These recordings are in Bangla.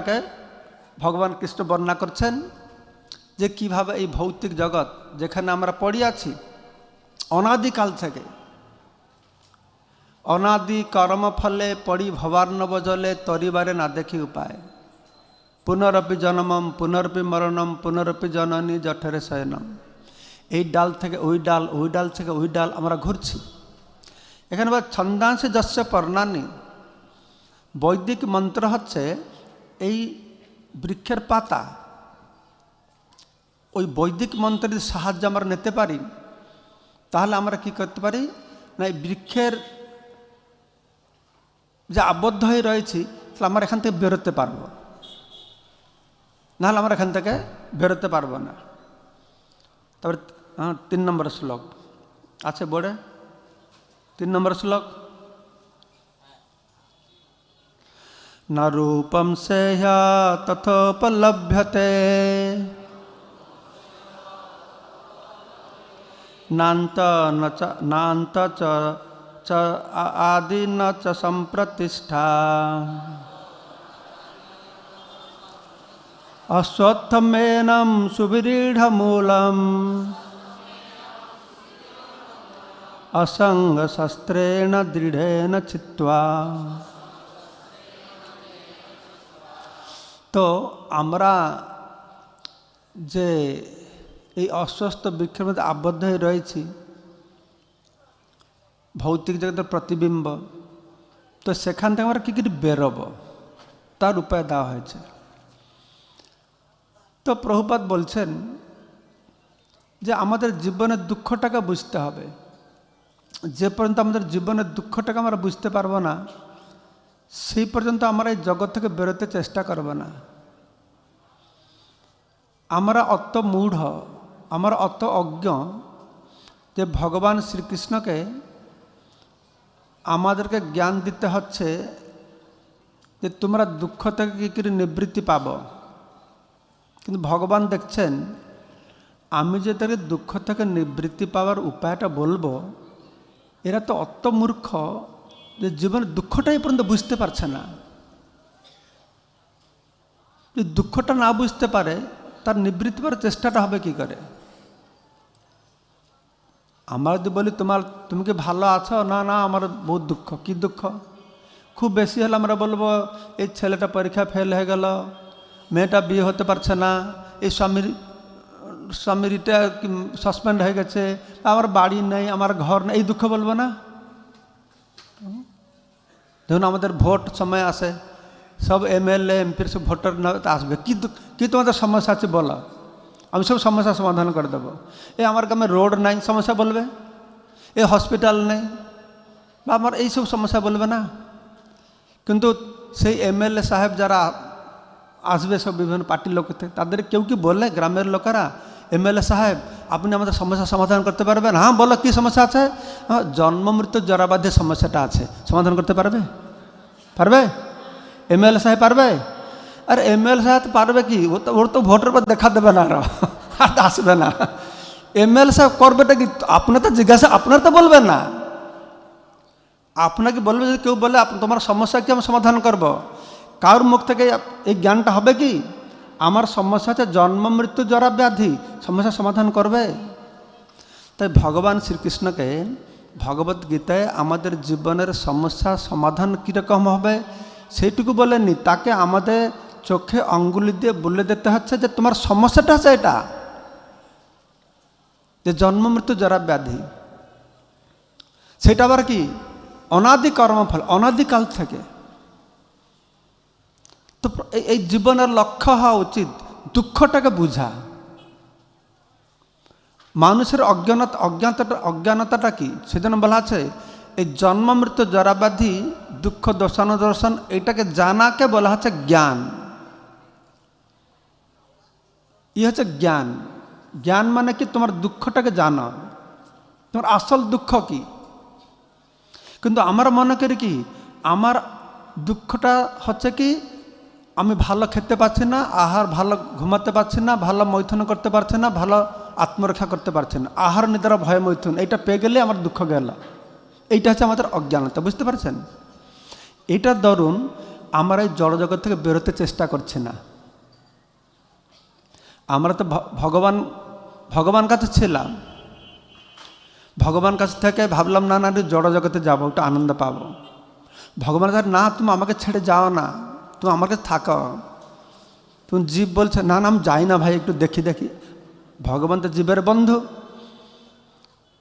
বিষয়টাকে ভগবান কৃষ্ণ বর্ণনা করছেন যে কিভাবে এই ভৌতিক জগৎ যেখানে আমরা পড়ে আছি অনাদিকাল থেকে, অনাদি কর্ম ফলে পড়ি ভবার্ণব জলে তরিবারে না দেখি উপায়, পুনরপি জন্মম পুনরপি মরণম পুনরপি জননী জঠরে শয়নম। এই ডাল থেকে ওই ডাল, ওই ডাল থেকে ওই ডাল আমরা ঘুরছি। এখানে ছন্দাংশে যস্য পর্ণানি, বৈদিক মন্ত্র হচ্ছে এই বৃক্ষের পাতা। ওই বৈদিক মন্ত্রের সাহায্য আমরা নিতে পারি, তাহলে আমরা কি করতে পারি না, এই বৃক্ষের যে আবদ্ধ হয়ে রয়েছি তাহলে আমরা এখান থেকে বেরোতে পারবো, নাহলে আমরা এখান থেকে বেরোতে পারবো না। তারপরে 3 নম্বর শ্লোক আছে বোর্ডে, 3 নম্বর শ্লোক, ন রূপম সেহ তথোপলভ্যতে নান্ত চ আদি ন চ সম্প্রতিষ্ঠা, অশ্বত্থমেনম সুবিরীঢ়মূলম অসঙ্গ শস্ত্রেণ দৃঢ়েন চিত্বা। তো আমরা যে এই অস্বস্ಥ বৃক্ষের মধ্যে আবদ্ধ হয়ে রয়েছি, ভৌতিক জগতের প্রতিবিম্ব, তো সেখান থেকে আমরা কী করে বেরোব তার উপায় দেওয়া হয়েছে। তো প্রভুপাদ বলছেন যে আমাদের জীবনের দুঃখটাকে বুঝতে হবে। যে পর্যন্ত আমাদের জীবনের দুঃখটাকে আমরা বুঝতে পারবো না, সেই পর্যন্ত আমরা এই জগৎ থেকে বেরোতে চেষ্টা করব না। আমরা অত মূঢ়, আমরা অত অজ্ঞ যে ভগবান শ্রীকৃষ্ণকে আমাদেরকে জ্ঞান দিতে হচ্ছে যে তোমরা দুঃখ থেকে কী করে নিবৃত্তি পাবো। কিন্তু ভগবান দেখছেন আমি যে তাদের দুঃখ থেকে নিবৃত্তি পাওয়ার উপায়টা বলবো, এরা তো অত মূর্খ যে জীবনের দুঃখটাই পর্যন্ত বুঝতে পারছে না। যদি দুঃখটা না বুঝতে পারে তার নিবৃত্তি পাওয়ার চেষ্টাটা হবে কি করে। আমরা যদি বলি তুমি কি ভালো আছো, না না আমার বহুত দুঃখ। কি দুঃখ? খুব বেশি হলে আমরা বলবো এই ছেলেটা পরীক্ষা ফেল হয়ে গেল, মেয়েটা বিয়ে হতে পারছে না, এই স্বামীটা সাসপেন্ড হয়ে গেছে, আমার বাড়ি নেই, আমার ঘর নেই, এই দুঃখ বলবো না? ধরুন আমাদের ভোট সময় আসে, সব এমএলএ এমপির সব ভোটার আসবে, কি তোমাদের সমস্যা আছে বলো, আমি সব সমস্যা সমাধান করে দেবো। আমার গ্রামে রোড নাই সমস্যা বলবে, হসপিটাল নেই, বা আমার এইসব সমস্যা বলবে না। কিন্তু সেই এমএলএ সাহেব যারা আসবে সব বিভিন্ন পার্টির লোক, তাদের কেউ কি বলে গ্রামের লোকেরা, এমএলএ সাহেব আপনি আমাদের সমস্যা সমাধান করতে পারবেন? হ্যাঁ বলো কি সমস্যা আছে? জন্ম মৃত্যু জরাবাধ্যের সমস্যাটা আছে, সমাধান করতে পারবে? এমএলএ সাহেব পারবে? আর এমএলএ সাহেব পারবে কি, ওর তো ভোটের পর দেখা দেবে না, আর আসবে না। এমএলএ সাহেব করবেটা কি? আপনার তো জিজ্ঞাসা, আপনার তো বলবেন না, আপনাকে বলবে। যদি কেউ বলে তোমার সমস্যা কি আমি সমাধান করব, কারোর মুখ থেকে এই জ্ঞানটা হবে কি আমার সমস্যা আছে জন্ম মৃত্যু জরা ব্যাধি, সমস্যা সমাধান করবে? তাই ভগবান শ্রীকৃষ্ণকে ভগবত গীতায় আমাদের জীবনের সমস্যা সমাধান কীরকম হবে সেইটুকু বলেননি, তাকে আমাদের চোখে আঙ্গুলি দিয়ে বলে দিতে হচ্ছে যে তোমার সমস্যাটা আছে এটা, যে জন্ম মৃত্যু জরা ব্যাধি। সেটা আবার কি অনাদি কর্মফল, অনাদিকাল থেকে। তো এই জীবনের লক্ষ্য হওয়া উচিত দুঃখটাকে বুঝা। মানুষের অজ্ঞানতাটা কি সেজন্য বলা আছে এই জন্ম মৃত্যু জরাব্যাধি দুঃখ দর্শন এটাকে জানাকে বলা হচ্ছে জ্ঞান। হচ্ছে জ্ঞান। জ্ঞান মানে কি তোমার দুঃখটাকে জানো, তোমার আসল দুঃখ কি। কিন্তু আমরা মনে করি কি আমার দুঃখটা হচ্ছে কি আমি ভালো খেতে পারছি না, আহার ভালো ঘুমাতে পারছি না, ভালো মৈথুন করতে পারছি না, ভালো আত্মরক্ষা করতে পারছি না, আহার নিদ্রা ভয় মৈথুন এইটা পেয়ে গেলে আমার দুঃখ গেল। এইটা হচ্ছে আমাদের অজ্ঞানতা, বুঝতে পারছেন? এটা ধরুন আমরা এই জড়জগৎ থেকে বেরোতে চেষ্টা করছি না। আমরা তো ভগবান কাছে ছিলাম, ভগবান কাছ থেকে ভাবলাম না না জড়জগতে যাবো, একটু আনন্দ পাবো। ভগবান কাছে না, তুমি আমাকে ছেড়ে যাও না, তুমি আমার কাছে থাকো। তুমি জীব বলছে না না আমি যাই না ভাই, একটু দেখি। ভগবান তো জীবের বন্ধু,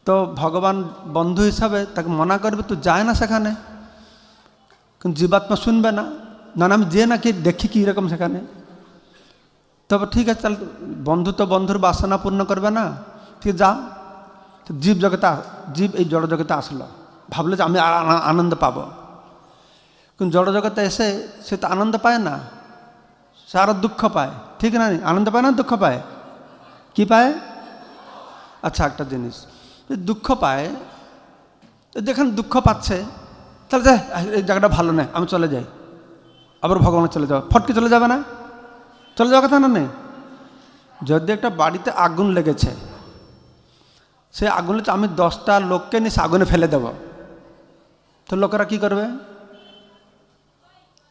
তো ভগবান বন্ধু হিসাবে তাকে মনা করবে, তুই যায় না সেখানে। কিন্তু জীবাত্মা শুনবে না, না আমি যে নাকি দেখি কীরকম সেখানে। তবে ঠিক আছে, তাহলে বন্ধু তো বন্ধুর বাসনা পূর্ণ করবে না, ঠিক যা। তো জীব এই জড়জগতে আসলো, ভাবলো যে আমি আনন্দ পাবো। কিন্তু জড়জগতে এসে সে তো আনন্দ পায় না, সে আরও দুঃখ পায়, ঠিক না? আনন্দ পায় না, দুঃখ পায়? কি পায়? আচ্ছা, একটা জিনিস, দুঃখ পায়, যেখানে দুঃখ পাচ্ছে তাহলে যাই, এই জায়গাটা ভালো নয়, আমি চলে যাই, আবার ভগবানের চলে যাওয়া, ফটকে চলে যাবে না? চলে যাওয়ার কথা না নেই। যদি একটা বাড়িতে আগুন লেগেছে, সে আগুন আমি 10টা লোককে নিয়ে আগুনে ফেলে দেব, তো লোকেরা কি করবে?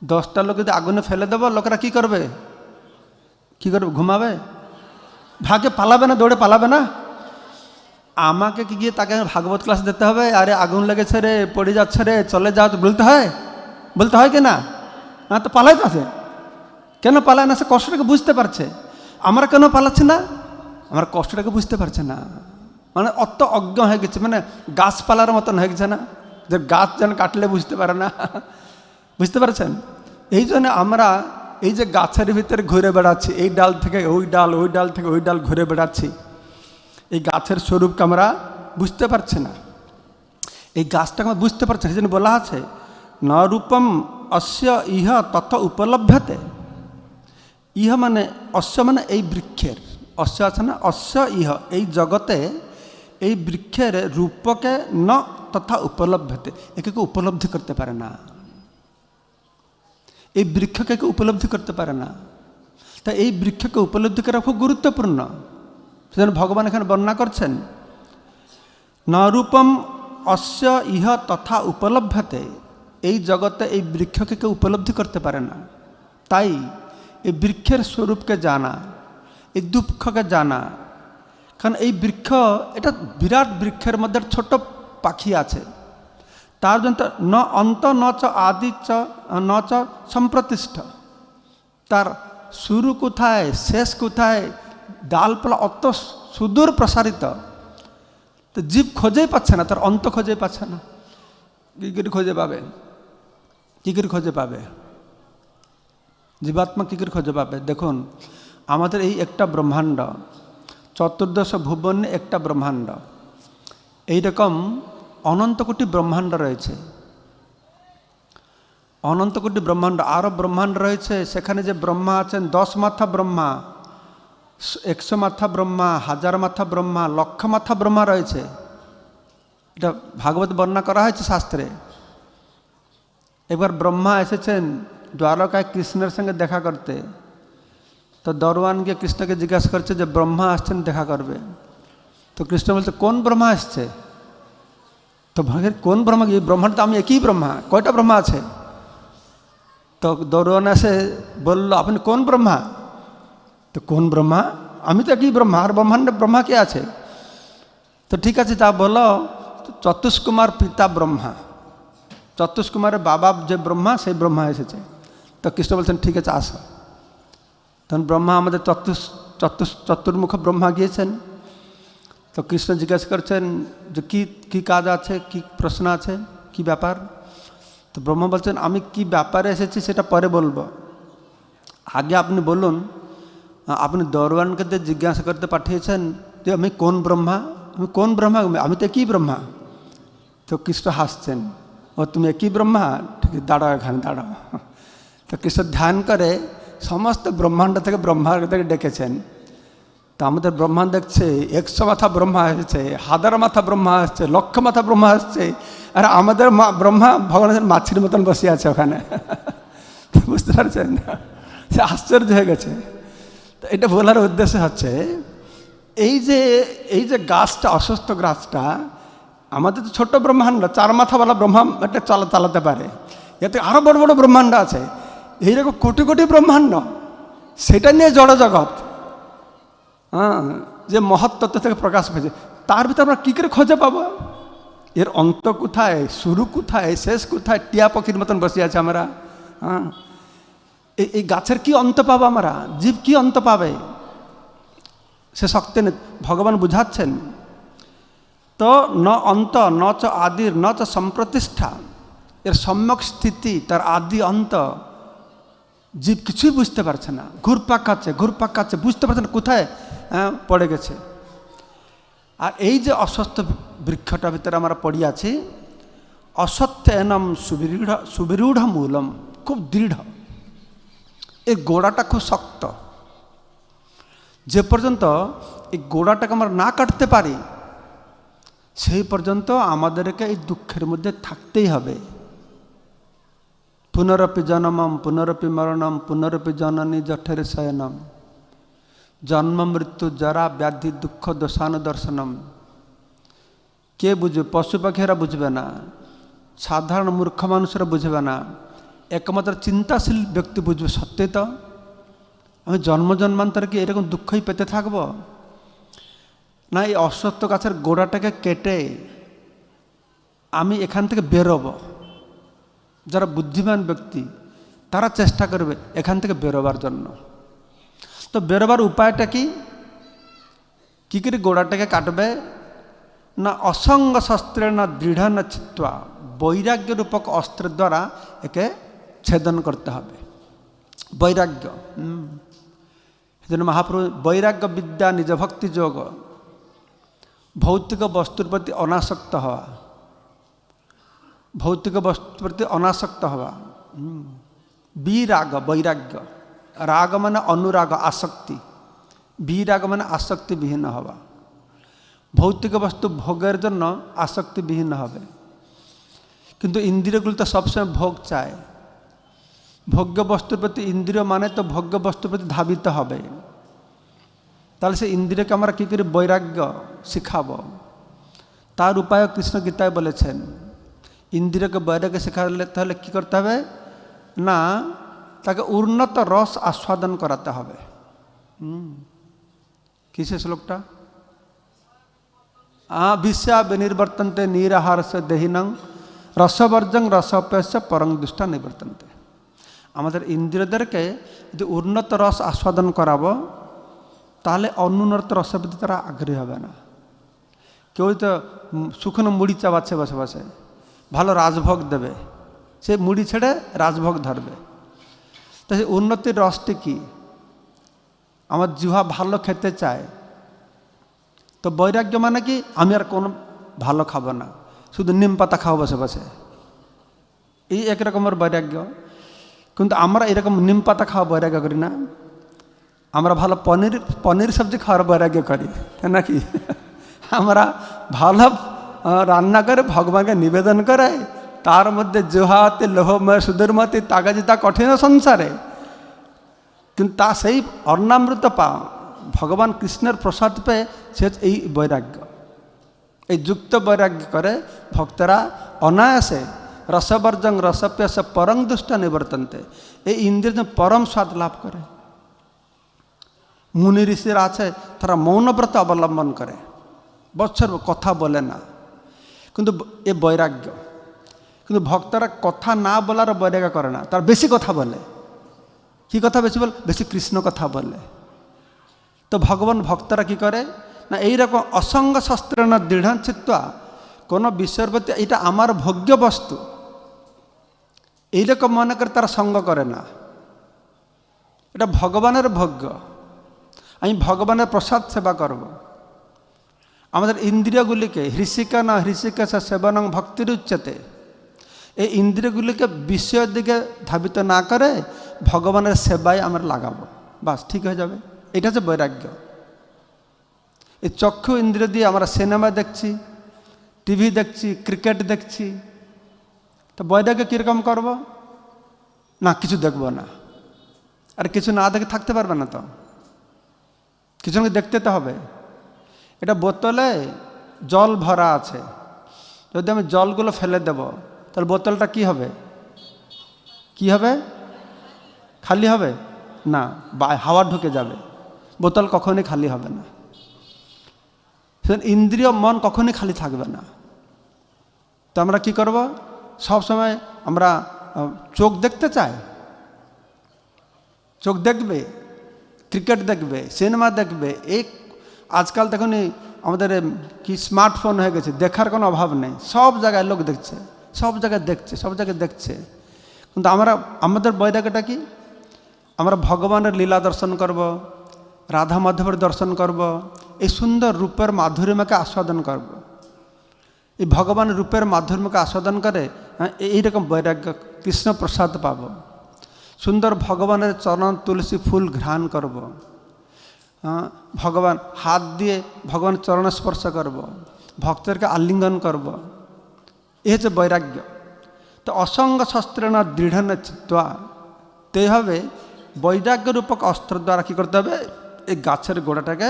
10টা লোক যদি আগুনে ফেলে দেবো, লোকেরা কি করবে? ঘুমাবে? ভাগে পালাবে না, দৌড়ে পালাবে না? আমাকে কি গিয়ে তাকে ভাগবত ক্লাস দিতে হবে? আরে আগুন লেগেছে রে, পড়ে যাচ্ছে রে, চলে যাও, তো বলতে হয় কি না? না তো পালাই তো আছে। কেন পালায় না? সে কষ্টটাকে বুঝতে পারছে। আমরা কেন পালাচ্ছি না? আমার কষ্টটাকে বুঝতে পারছে না, মানে অত অজ্ঞ হয়ে গেছে, মানে গাছপালার মতন হয়ে গেছে না, যে গাছ যেন কাটলে বুঝতে পারে না। বুঝতে পারছেন? এই জন্য আমরা এই যে গাছের ভিতরে ঘুরে বেড়াচ্ছি, এই ডাল থেকে ওই ডাল, ওই ডাল থেকে ওই ডাল ঘুরে বেড়াচ্ছি, এই গাছের স্বরূপকে আমরা বুঝতে পারছি না। এই গাছটাকে আমরা বুঝতে পারছি, সেই জন্য বলা আছে ন রূপম অস্য ইহ তথ উপলভ্যতে। ইহ মানে অস্য, মানে এই বৃক্ষের, অস্য আছে না, অস্য ইহ, এই জগতে এই বৃক্ষের রূপকে ন তথা উপলভ্যতে, একে কেউ উপলব্ধি করতে পারে না। এই বৃক্ষকে কেউ উপলব্ধি করতে পারে না। তাই এই বৃক্ষকে উপলব্ধি করা খুব গুরুত্বপূর্ণ। সেজন্য ভগবান এখানে বর্ণনা করছেন ন রূপম অস্য ইহ তথা উপলভ্যতে, এই জগতে এই বৃক্ষকে কেউ উপলব্ধি করতে পারে না। তাই এই বৃক্ষের স্বরূপকে জানা, এই দুঃখকে জানা, কারণ এই বৃক্ষ এটা বিরাট বৃক্ষের মধ্যে ছোট পাখি আছে, তার জন্য ন অন্ত ন চ আদি চ ন চ সম্প্রতিষ্ঠ, তার শুরু কোথায় শেষ কোথায়, ডালপালা অত সুদূর প্রসারিত, তো জীব খোঁজেই পাচ্ছে না, তার অন্ত খোঁজেই পাচ্ছে না। কী করে খুঁজে পাবে? কী করে খুঁজে পাবে? জীবাত্মা কী করে খুঁজে পাবে? দেখুন, আমাদের এই একটা ব্রহ্মাণ্ড, চতুর্দশ ভুবনে একটা ব্রহ্মাণ্ড, এইরকম অনন্ত কোটি ব্রহ্মাণ্ড রয়েছে, অনন্ত কোটি ব্রহ্মাণ্ড, আরও ব্রহ্মাণ্ড রয়েছে। সেখানে যে ব্রহ্মা আছেন, 10 মাথা ব্রহ্মা, 100 মাথা ব্রহ্মা, 1000 মাথা ব্রহ্মা, লক্ষ মাথা ব্রহ্মা রয়েছে। এটা ভাগবত বর্ণনা করা হয়েছে শাস্ত্রে। একবার ব্রহ্মা এসেছেন দ্বারকায় কৃষ্ণের সঙ্গে দেখা করতে, তো দরওয়ান গিয়ে কৃষ্ণকে জিজ্ঞাসা করছে যে ব্রহ্মা আসছেন দেখা করবে। তো কৃষ্ণ বলছে কোন ব্রহ্মা আসছে? তো ভাগের কোন ব্রহ্মা? কি ব্রহ্মাণ্ড তো আমি একই ব্রহ্মা, কয়টা ব্রহ্মা আছে? তো দরওয়ান এসে বলল আপনি কোন ব্রহ্মা? তো কোন ব্রহ্মা? আমি তো একই ব্রহ্মা, আর ব্রহ্মাণ্ডে ব্রহ্মা কে আছে? তো ঠিক আছে তা বলো, চতুষ্কুমার পিতা ব্রহ্মা, চতুষ্কুমারের বাবা যে ব্রহ্মা, সেই ব্রহ্মা এসেছে। তো কৃষ্ণ বলছেন ঠিক আছে আসো। তখন ব্রহ্মা আমাদের চতুর্মুখ ব্রহ্মা গিয়েছেন। তো কৃষ্ণ জিজ্ঞাসা করছেন যে কি কাজ আছে, কি প্রশ্ন আছে, কি ব্যাপার? তো ব্রহ্মা বলছেন আমি কি ব্যাপারে এসেছি সেটা পরে বলবো, আগে আপনি বলুন, আপনি দরওয়ানকে যে জিজ্ঞাসা করতে পাঠিয়েছেন যে আমি কোন ব্রহ্মা, আমি কোন ব্রহ্মা, আমি তো একই ব্রহ্মা। তো কৃষ্ণ হাসছেন, ও তুমি একই ব্রহ্মা, ঠিক আছে দাঁড়াও, এখানে দাঁড়াও। তো কৃষ্ণ ধ্যান করে সমস্ত ব্রহ্মাণ্ড থেকে ব্রহ্মাকে ডেকেছেন। তো আমাদের ব্রহ্মাণ্ড দেখছে 100 মাথা ব্রহ্মা এসেছে, 1000 মাথা ব্রহ্মা আসছে, লক্ষ মাথা ব্রহ্মা আসছে, আর আমাদের ব্রহ্মা ভগবানের মাছির মতন বসে আছে ওখানে। বুঝতে পারছেন? সে আশ্চর্য হয়ে গেছে। তো এটা বলার উদ্দেশ্য হচ্ছে এই যে গাছটা, অসুস্থ গাছটা, আমাদের তো ছোট্ট ব্রহ্মাণ্ড, 4 মাথাওয়ালা ব্রহ্মা এটা চালাতে পারে, এতে আরও বড় বড় ব্রহ্মাণ্ড আছে। এইরকম কোটি কোটি ব্রহ্মাণ্ড, সেটা নিয়ে জড় জগৎ, হ্যাঁ, যে মহত্তত্ত্ব থেকে প্রকাশ পেয়েছে, তার ভিতরে আমরা কী করে খুঁজে পাবো? এর অন্ত কোথায়, শুরু কোথায়, শেষ কোথায়? টিয়া পাখির মতন বসে আছে আমরা। হ্যাঁ, এই গাছের কি অন্ত পাবো আমরা? জীব কি অন্ত পাবে? সে শক্তি নেই। ভগবান বুঝাচ্ছেন, তো ন অন্ত ন চ আদির ন চ সম্প্রতিষ্ঠা, এর সম্যক স্থিতি, তার আদি অন্ত জীব কিছুই বুঝতে পারছে না। ঘুরপাক খাচ্ছে, বুঝতে পারছে না কোথায় পড়ে গেছে। আর এই যে অস্বস্থ বৃক্ষটার ভিতরে আমরা পড়ি আছি, অসত্য এনম সুবিরূঢ় মূলম, খুব দৃঢ়, এই গোড়াটা খুব শক্ত। যে পর্যন্ত এই গোড়াটাকে আমরা না কাটতে পারি, সেই পর্যন্ত আমাদেরকে এই দুঃখের মধ্যে থাকতেই হবে। পুনরপি জনমম পুনরপি মরণম পুনরপি জননী জঠের শয়নম, জন্ম মৃত্যু জরা ব্যাধি দুঃখ দোষানুদর্শনম। কে বুঝবে? পশু পাখিরা বুঝবে না, সাধারণ মূর্খ মানুষরা বুঝবে না, একমাত্র চিন্তাশীল ব্যক্তি বুঝবে। সত্যি তো, আমি জন্ম জন্মান্তরে কি এরকম দুঃখই পেতে থাকবো? না, এই অশ্বত্থ গাছের গোড়াটাকে কেটে আমি এখান থেকে বেরোবো। যারা বুদ্ধিমান ব্যক্তি তারা চেষ্টা করবে এখান থেকে বেরোবার জন্য। তো বেরোবার উপায়টা কি? কী করে গোড়াটাকে কাটবে? না অসঙ্গ শস্ত্রে না দৃঢ় না চিত্তা, বৈরাগ্য রূপক অস্ত্রের দ্বারা একে ছেদন করতে হবে। বৈরাগ্য, সেজন্য মহাপ্রভু বৈরাগ্য বিদ্যা নিজ ভক্তি যোগ, ভৌতিক বস্তুর প্রতি অনাসক্ত হওয়া, ভৌতিক বস্তুর প্রতি অনাসক্ত হওয়া। বিরাগ, বৈরাগ্য। রাগ মানে অনুরাগ, আসক্তি। বিরাগ মানে আসক্তিবিহীন হওয়া। ভৌতিক বস্তু ভোগের জন্য আসক্তিবিহীন হবে, কিন্তু ইন্দ্রিয়গুলো তো সবসময় ভোগ চায়। ভোগ্য বস্তুর প্রতি ইন্দ্রিয় মানে তো ভোগ্য বস্তুর প্রতি ধাবিত হবে। তাহলে সে ইন্দ্রিয়কে আমরা কী করে বৈরাগ্য শিখাবো? তার উপায় কৃষ্ণ গীতায় বলেছেন। ইন্দ্রিয়কে বৈরাগ্য শেখালে তাহলে কী করতে হবে? না, তাকে উন্নত রস আস্বাদন করাতে হবে। কিসে শ্লোকটা? বিশ্বা বিনির্বর্তন্তে নিরাহার সে দেহিনং রসবর্জং রসপ্যস্য পরং দুষ্টা নিবর্তন্তে। আমাদের ইন্দ্রিয়দেরকে যদি উন্নত রস আস্বাদন করাবো, তাহলে অনুন্নত রসের প্রতি তারা আগ্রহী হবে না। কেউ তো শুকনো মুড়ি চাবাচ্ছে বসে বসে, ভালো রাজভোগ দেবে, সে মুড়ি ছেড়ে রাজভোগ ধরবে। তো সেই উন্নতির রসটি কি? আমার জিহ্বা ভালো খেতে চায়। তো বৈরাগ্য মানে কি? আমি আর কোনো ভালো খাবো না, শুধু নিম পাতা খাবো বসে বসে, এই এক রকমের বৈরাগ্য। কিন্তু আমরা এরকম নিম পাতা খাওয়া বৈরাগ্য করি না, আমরা ভালো পনির সবজি খাওয়ার বৈরাগ্য করি, তাই নাকি? আমরা ভালো রান্না করে ভগবানকে নিবেদন করে, তার মধ্যে জোহাতে লোহময় সুদূরমতি তাগাজিতা কঠিন সংসারে, কিন্তু তা সেই অর্ণামৃত পা ভগবান কৃষ্ণের প্রসাদ পেয়ে সে এই বৈরাগ্য, এই যুক্ত বৈরাগ্য করে ভক্তরা অনায়াসে রসবর্জং রসপ্যস পরং দুষ্ট নিবর্তন্তে, এই ইন্দ্রিয় পরম স্বাদ লাভ করে। মুনি ঋষিরা আছে, তারা মৌনব্রত অবলম্বন করে, বৎসর কথা বলে না, কিন্তু এ বৈরাগ্য। কিন্তু ভক্তরা কথা না বলার বৈরাগ্য করে না, তার বেশি কথা বলে। কি কথা বেশি বলে? বেশি কৃষ্ণ কথা বলে। তো ভগবান ভক্তরা কি করে না, এইরকম অসঙ্গ শস্ত্র না দৃঢ় চিত্তা, কোনো বিষয়ের প্রতি এটা আমার ভোগ্য বস্তু এইরকম মনে করে তারা সঙ্গ করে না। এটা ভগবানের ভোগ্য, আমি ভগবানের প্রসাদ সেবা করব। আমাদের ইন্দ্রিয়গুলিকে হৃষিকা না হৃষিকা সেবনং ভক্তির উচ্চতে, এই ইন্দ্রিয়গুলিকে বিষয়ের দিকে ধাবিত না করে ভগবানের সেবায় আমরা লাগাবো, বাস ঠিক হয়ে যাবে। এটা হচ্ছে বৈরাগ্য। এই চক্ষু ইন্দ্রিয় দিয়ে আমরা সিনেমা দেখছি, টিভি দেখছি, ক্রিকেট দেখছি, তো বৈরাগ্য কীরকম করব? না, কিছু দেখব না। আর কিছু না দেখে থাকতে পারবে না, তো কিছু দেখতে তো হবে। এটা বোতলে জল ভরা আছে, যদি আমি জলগুলো ফেলে দেব, তাহলে বোতলটা কি হবে? কি হবে? খালি হবে না, হাওয়া ঢুকে যাবে। বোতল কখনই খালি হবে না। ইন্দ্রিয় মন কখনই খালি থাকবে না। তো আমরা কি করব? সব সময় আমরা চোখ দেখতে চাই, চোখ দেখবে, ক্রিকেট দেখবে, সিনেমা দেখবে। এই আজকাল দেখুন আমাদের কি স্মার্টফোন হয়ে গেছে, দেখার কোনো অভাব নেই। সব জায়গায় লোক দেখছে, সব জায়গায় দেখছে, সব জায়গায় দেখছে। কিন্তু আমাদের বৈরাগ্যটা কি? আমরা ভগবানের লীলা দর্শন করব, রাধা মাধবের দর্শন করব, এই সুন্দর রূপের মাধুর্যকে আস্বাদন করব। এই ভগবানের রূপের মাধুর্যকে আস্বাদন করে এইরকম বৈরাগ্য কৃষ্ণ প্রসাদ পাব। সুন্দর ভগবানের চরণ তুলসী ফুল ঘ্রাণ করব, ভগবান হাত দিয়ে ভগবান চরণ স্পর্শ করব, ভক্তদেরকে আলিঙ্গন করব। এই হচ্ছে বৈরাগ্য। তো অসঙ্গ শস্ত্রেণ দৃঢ় চিত্বা, তো এইভাবে বৈরাগ্য রূপক অস্ত্র দ্বারা কী করতে হবে? এই গাছের গোড়াটাকে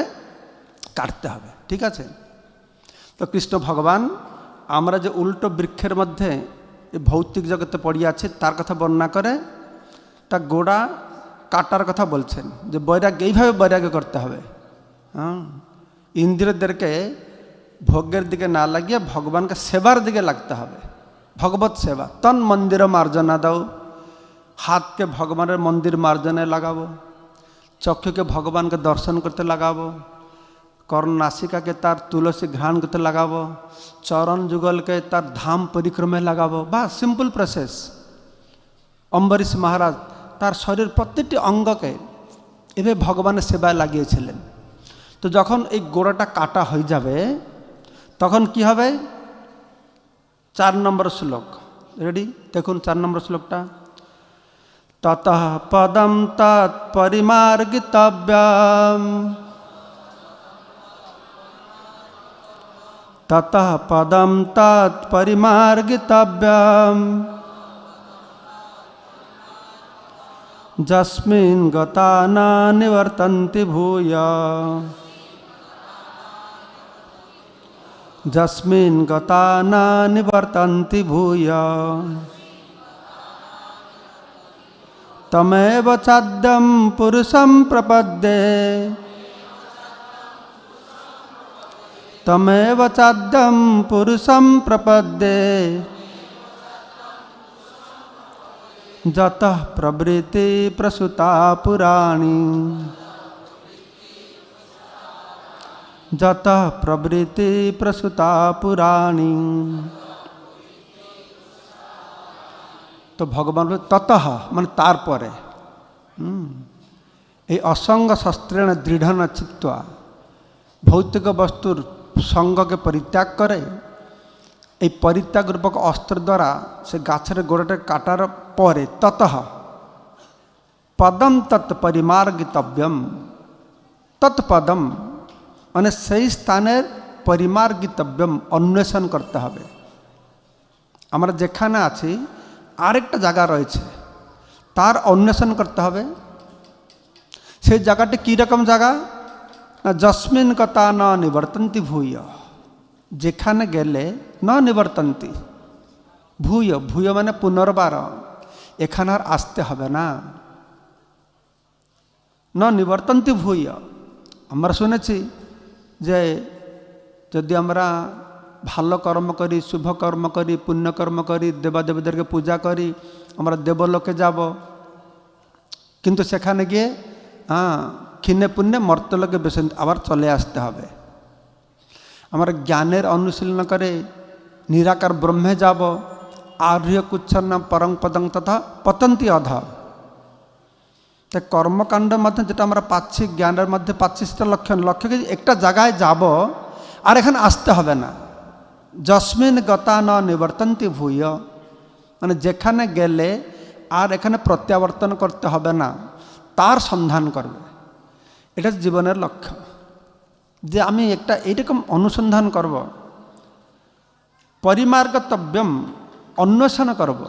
কাটতে হবে। ঠিক আছে? তো কৃষ্ণ ভগবান আমরা যে উল্টো বৃক্ষের মধ্যে এই ভৌতিক জগতে পড়িয়ে আছে তার কথা বর্ণনা করে তা গোড়া কাটার কথা বলছেন, যে বৈরাগ্য এইভাবে বৈরাগ্য করতে হবে। ইন্দ্রিয়দেরকে ভোগের দিকে না লাগিয়ে ভগবানকে সেবার দিকে লাগতে হবে। ভগবত সেবা, তন মন্দির মার্জনা দাও, হাতকে ভগবানের মন্দির মার্জনায় লাগাবো, চক্ষুকে ভগবানকে দর্শন করতে লাগাবো, কর্ণনাসিকাকে তার তুলসী ঘ্রাণ করতে লাগাবো, চরণ যুগলকে তার ধাম পরিক্রমায় লাগাবো। বা সিম্পল প্রসেস। অম্বরীশ মহারাজ তার শরীর প্রত্যেকটি অঙ্গকে এভাবে ভগবানের সেবায় লাগিয়েছিলেন। তো যখন এই গোড়াটা কাটা হয়ে যাবে তখন কি হবে? 4 নম্বর শ্লোক, রেডি? দেখুন 4 নম্বর শ্লোকটা। ততঃ পদম তৎ পরিমার্গিতব্যম, ততঃ পদম তৎ পরিমার্গিতব্যম, যস্মিন গতা ন নিবর্তন্তি ভূয়, যস্মিন গতা ন নিবর্তন্তি ভূয়, তমেব চাদ্যম পুরুষম প্রপদ্যে, তমেব চাদ্যম পুরুষম প্রপদ্যে, যতঃ প্রবৃত্তি প্রসূতা পুরাণী, যতঃ প্রবৃত্তি প্রসূতা পুরাণী। তো ভগবান ততঃ মানে তারপরে এই অসঙ্গ শস্ত্রেণ দৃঢ় চিত্বা, ভৌতিক বস্তুর সঙ্গকে পরিত্যাগ করে এই পরিত্যাগ রূপক অস্ত্র দ্বারা সে গাছের গোড়াটা কাটার পরে ততঃ পদম তৎ পরিমার্গিতব্যম, তৎপদম মানে সেই স্থানের পরিমার্গিতব্যম অন্বেষণ করতে হবে। আমরা যেখানে আছি আরেকটা জায়গা রয়েছে, তার অন্বেষণ করতে হবে। সেই জায়গাটি কীরকম জায়গা? যস্মিন কথা ন নিবর্তন্তি ভূয়, যেখানে গেলে ন নিবর্তন্তি ভূয়, ভূয় মানে পুনর্বার, এখানে আর আসতে হবে না। ন নিবর্তন্তি ভূয়। আমরা শুনেছি যে যদি আমরা ভালো কর্ম করি, শুভ কর্ম করি, পুণ্যকর্ম করি, দেবাদেবীদেরকে পূজা করি, আমরা দেবলোকে যাব। কিন্তু সেখানে গিয়ে ক্ষীণে পুণ্যে মর্তলোকে বেশি আবার চলে আসতে হবে। আমরা জ্ঞানের অনুশীলন করে নিরাকার ব্রহ্মে যাব। আর্য কুচ্ছন্ন পরং পদং তথা পতন্তি অধ। তাই কর্মকাণ্ডের মধ্যে যেটা আমরা পাচ্ছি, জ্ঞানের মধ্যে পাচ্ছি, সেটা লক্ষ্য কি একটা জায়গায় যাব আর এখানে আসতে হবে না। যস্মিন গতা ন নিবর্তন্তি ভূয় মানে যেখানে গেলে আর এখানে প্রত্যাবর্তন করতে হবে না, তার সন্ধান করবে। এটা জীবনের লক্ষ্য, যে আমি একটা এইরকম অনুসন্ধান করব, পরিমার্গতব্যম অন্বেষণ করব।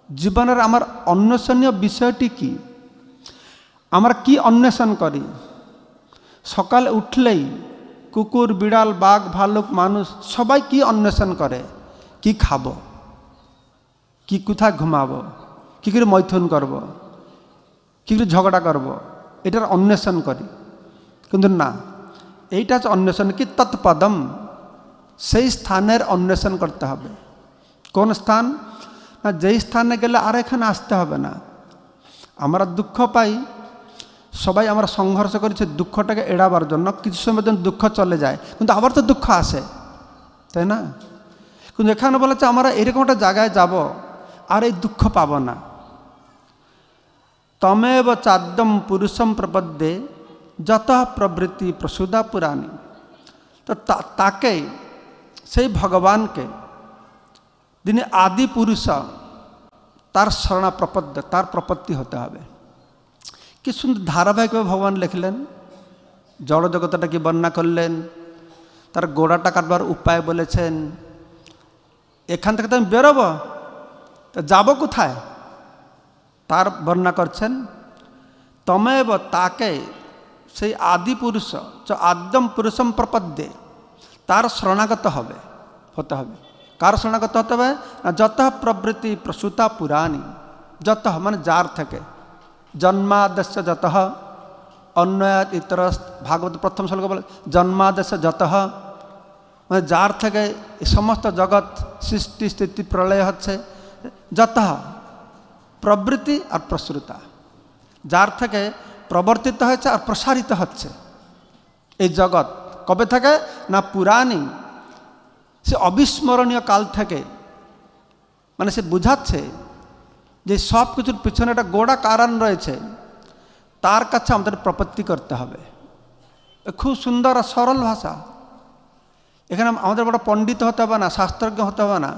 জীবনের আমার অন্বেষণীয় বিষয়টি কি? আমরা কি অন্বেষণ করি? সকালে উঠলেই কুকুর, বিড়াল, বাঘ, ভালুক, মানুষ সবাই কি অন্বেষণ করে? কি খাবো, কি কোথায় ঘুমাবো, কী করে মৈথুন করব, কি ঝগড়া করব, এটার অন্বেষণ করি। কিন্তু না, এইটা হচ্ছে অন্বেষণ কি তৎপদম, সেই স্থানের অন্বেষণ করতে হবে। কোন স্থান? না যেই স্থানে গেলে আর এখানে আসতে হবে না। আমরা দুঃখ পাই, সবাই আমরা সংঘর্ষ করেছি দুঃখটাকে এড়াবার জন্য। কিছু সময় জন্য দুঃখ চলে যায়, কিন্তু আবার তো দুঃখ আসে, তাই না? কিন্তু এখানে বলেছে আমরা এরকম একটা জায়গায় যাব আর এই দুঃখ পাব না। তমেব চাদ্যম পুরুষম প্রপদ্যে যত প্রবৃত্তি প্রসূদা পুরাণী। তো তাকে, সেই ভগবানকে যিনি আদি পুরুষ, তার শরণা প্রপদ্য, তার প্রপত্তি হতে হবে। কি সুন্দর ধারাবাহিকভাবে ভগবান লিখলেন, জড় জগতটাকে বর্ণনা করলেন, তার গোড়াটা কাটবার উপায় বলেছেন। এখান থেকে তো আমি বেরোবো, তো যাবো কোথায় তার বর্ণনা করছেন। তমেব, তাকে, সেই আদি পুরুষ, আদ্যম পুরুষম প্রপদ্যে, তার শরণাগত হতে হবে। কার শরণাগত হতে হবে? যত প্রবৃত্তি প্রসূতা পুরাণী। যত মানে যার থেকে, জন্মাদেশ যত, অন্যয়াত ইতর, ভাগবত প্রথম শ্লোক বলে জন্মাদেশ যত, মানে যার থেকে এই সমস্ত জগৎ সৃষ্টি স্থিতি প্রলয় হচ্ছে। যত প্রবৃত্তি আর প্রসূতা, যার থেকে প্রবর্তিত হয়েছে আর প্রসারিত হচ্ছে এই জগৎ। কবে থেকে? না পুরাণী, সে অবিস্মরণীয় কাল থেকে। মানে সে বুঝাচ্ছে যে সব কিছুর পিছনে একটা গোড়া কারণ রয়েছে, তার কাছে আমাদের প্রপত্তি করতে হবে। খুব সুন্দর আর সরল ভাষা। এখানে আমাদের বড় পণ্ডিত হতে হবে না, শাস্ত্রজ্ঞ হতে হবে না,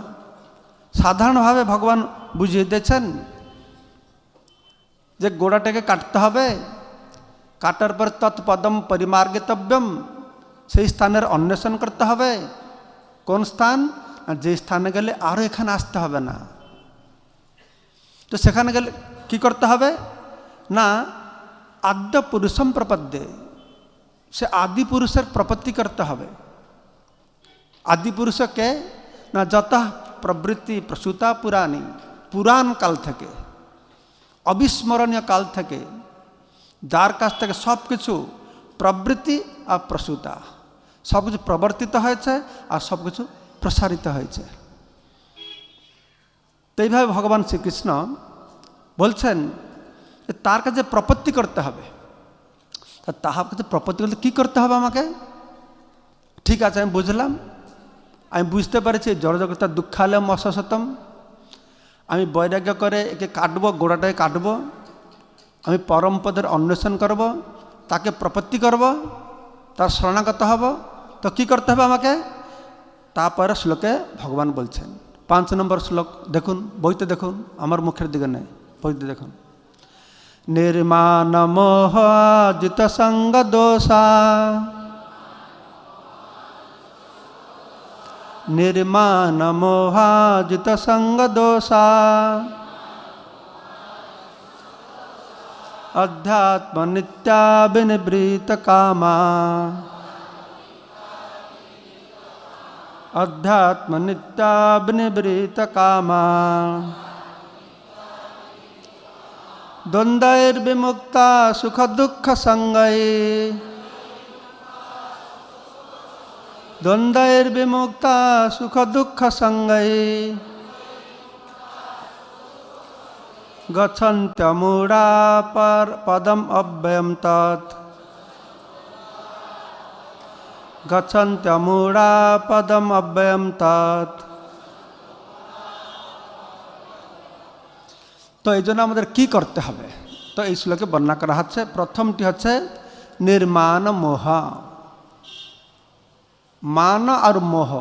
সাধারণভাবে ভগবান বুঝিয়ে দিয়েছেন যে গোড়াটাকে কাটতে হবে, কাটার পর তৎপদম পরিমার্গিতব্যম, সেই স্থানের অন্বেষণ করতে হবে। কোন স্থান? যে স্থানে গেলে আরও এখানে আসতে হবে না। তো সেখানে গেলে কি করতে হবে? না আদ্য পুরুষম প্রপদ্যে, সে আদি পুরুষের প্রপত্তি করতে হবে। আদি পুরুষকে না যত প্রবৃত্তি প্রসূতা পুরাণী, পুরাণ কাল থেকে, অবিস্মরণীয় কাল থেকে, যার কাছ থেকে সব কিছু প্রবৃত্তি আর প্রসূতা, সব কিছু প্রবর্তিত হয়েছে আর সব কিছু প্রসারিত হয়েছে। তো এইভাবে ভগবান শ্রীকৃষ্ণ বলছেন যে তার কাছে প্রপত্তি করতে হবে। তাহার কাছে প্রপত্তি করতে কী করতে হবে আমাকে? ঠিক আছে, আমি বুঝলাম, আমি বুঝতে পেরেছি জড়জগৎ দুঃখালয়ম অশাশ্বতম। আমি বৈরাগ্য করে একে কাটবো, গোড়াটাকে কাটবো, আমি পরম পদের অন্বেষণ করব, তাকে প্রপত্তি করব, তার শরণাগত হব। তো কী করতে হবে আমাকে? তারপরে শ্লোকে ভগবান বলছেন, 5 নম্বর শ্লোক দেখুন, বইতে দেখুন, আমার মুখের দিকে নেই, বইতে দেখুন। নির্মাণ মোহ জিত সঙ্গ দোষা, নির্মাণ মোহাজিত সঙ্গ দোষা, अध्यात्म नित्या विनिवृत कामा, अध्यात्म नित्या विनिवृत कामा, द्वंद्वैर्विमुक्ता सुख दुख संगै, द्वंद्वैर्विमुक्ता सुख दुख संगै, गच्छन्त्यमूढा पर पदम अव्ययम तत्, गच्छन्त्यमूढा पदम अव्ययम तत्। তো এই জন্য আমাদের কী করতে হবে? তো এই শ্লোকে বর্ণনা করা হচ্ছে। প্রথমটি হচ্ছে নির্মাণ মোহ। মান আর মোহ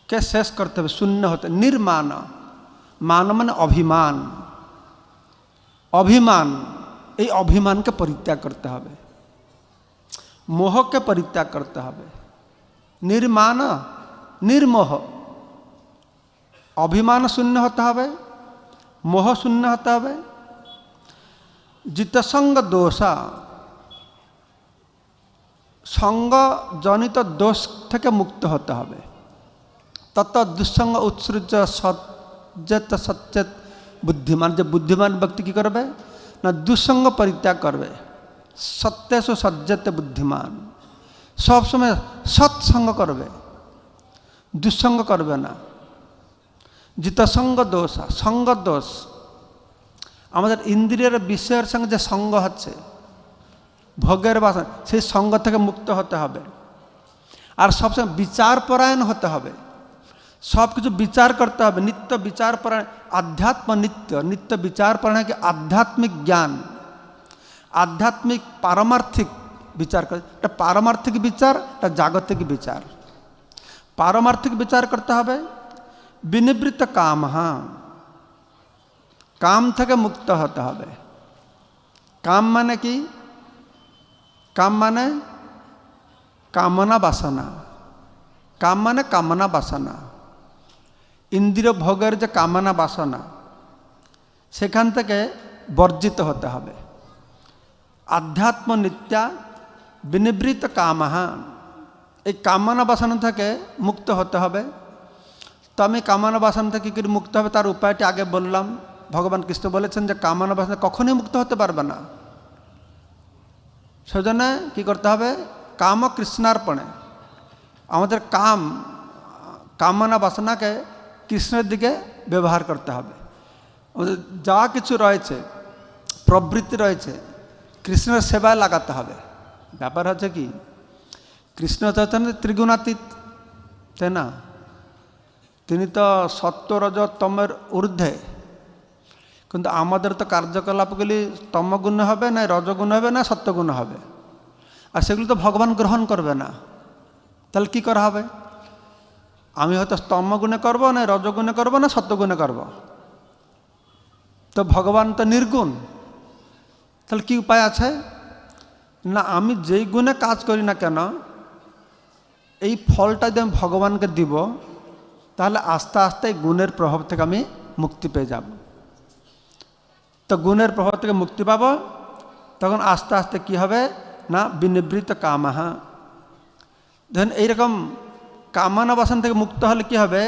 কে শেষ করতে হবে, শূন্য হতে। নির্মাণ, মান মানে অভিমান, অভিমান, এই অভিমানকে পরিত্যাগ করতে হবে, মোহকে পরিত্যাগ করতে হবে। নির্মাণ, নির্মোহ, অভিমান শূন্য হতে হবে, মোহ শূন্য হতে হবে। জিতসঙ্গ দোষা, সঙ্গজনিত দোষ থেকে মুক্ত হতে হবে। তত দুঃসঙ্গ উৎসৃজ্য সজ্জেত সচ্চেত বুদ্ধিমান। যে বুদ্ধিমান ব্যক্তি কী করবে না দুঃসঙ্গ পরিত্যাগ করবে। সত্যেষু সজ্জতে বুদ্ধিমান, সবসময় সৎসঙ্গ করবে, দুঃসঙ্গ করবে না। জিতসঙ্গ দোষ, সঙ্গ দোষ, আমাদের ইন্দ্রিয়ের বিষয়ের সঙ্গে যে সঙ্গ হচ্ছে, ভোগের বাসনা, সেই সঙ্গ থেকে মুক্ত হতে হবে। আর সবসময় বিচার পরায়ণ হতে হবে, সব কিছু বিচার করতে হবে, নিত্য বিচার পরায়ণ। আধ্যাত্ম নিত্য নিত্য বিচার পরায়ণ কি আধ্যাত্মিক জ্ঞান, আধ্যাত্মিক পারমার্থিক বিচার করে। এটা পারমার্থিক বিচার, এটা জাগতিক বিচার। পারমার্থিক বিচার করতে হবে বিনিবৃত্ত কাম, কাম থেকে মুক্ত হতে হবে। কাম মানে কি? কাম মানে কামনা বাসনা, কাম মানে কামনা বাসনা, ইন্দ্রিয় ভোগের যে কামনা বাসনা, সেখান থেকে বর্জিত হতে হবে। আধ্যাত্ম নিত্যা বিনিবৃত কামহা, এই কামনা বাসনা থেকে মুক্ত হতে হবে। তো আমি কামনা বাসনা থেকে কী করে মুক্ত হবে তার উপায়টি আগে বললাম। ভগবান কৃষ্ণ বলেছেন যে কামনা বাসনা কখনোই মুক্ত হতে পারবে না। সেজন্য কী করতে হবে? কাম কৃষ্ণার্পণে, আমাদের কামনা বাসনাকে কৃষ্ণের দিকে ব্যবহার করতে হবে। আমাদের যা কিছু রয়েছে, প্রবৃত্তি রয়েছে, কৃষ্ণের সেবায় লাগাতে হবে। ব্যাপার হচ্ছে কি, কৃষ্ণ হচ্ছেন ত্রিগুণাতীত, তাই না? তিনি তো সত্য রজ তমের ঊর্ধ্বে, কিন্তু আমাদের তো কার্যকলাপগুলি তমগুণে হবে, না রজগুণ হবে, না সত্যগুণ হবে। আর সেগুলো তো ভগবান গ্রহণ করবে না। তাহলে কি করা হবে? আমি হয়তো স্তম্ভগুণে করব, না রজগুণে করব, না সত্যগুণে করব। তো ভগবান তো নির্গুণ। তাহলে কি উপায় আছে? না আমি যেই গুণে কাজ করি না কেন, এই ফলটা যদি আমি ভগবানকে দিব, তাহলে আস্তে আস্তে এই গুণের প্রভাব থেকে আমি মুক্তি পেয়ে যাব। তো গুণের প্রভাব থেকে মুক্তি পাব, তখন আস্তে আস্তে কি হবে না বিনিবৃত কামাহা। ধরেন এইরকম কামনা বাসনা থেকে মুক্ত হলে কি হবে?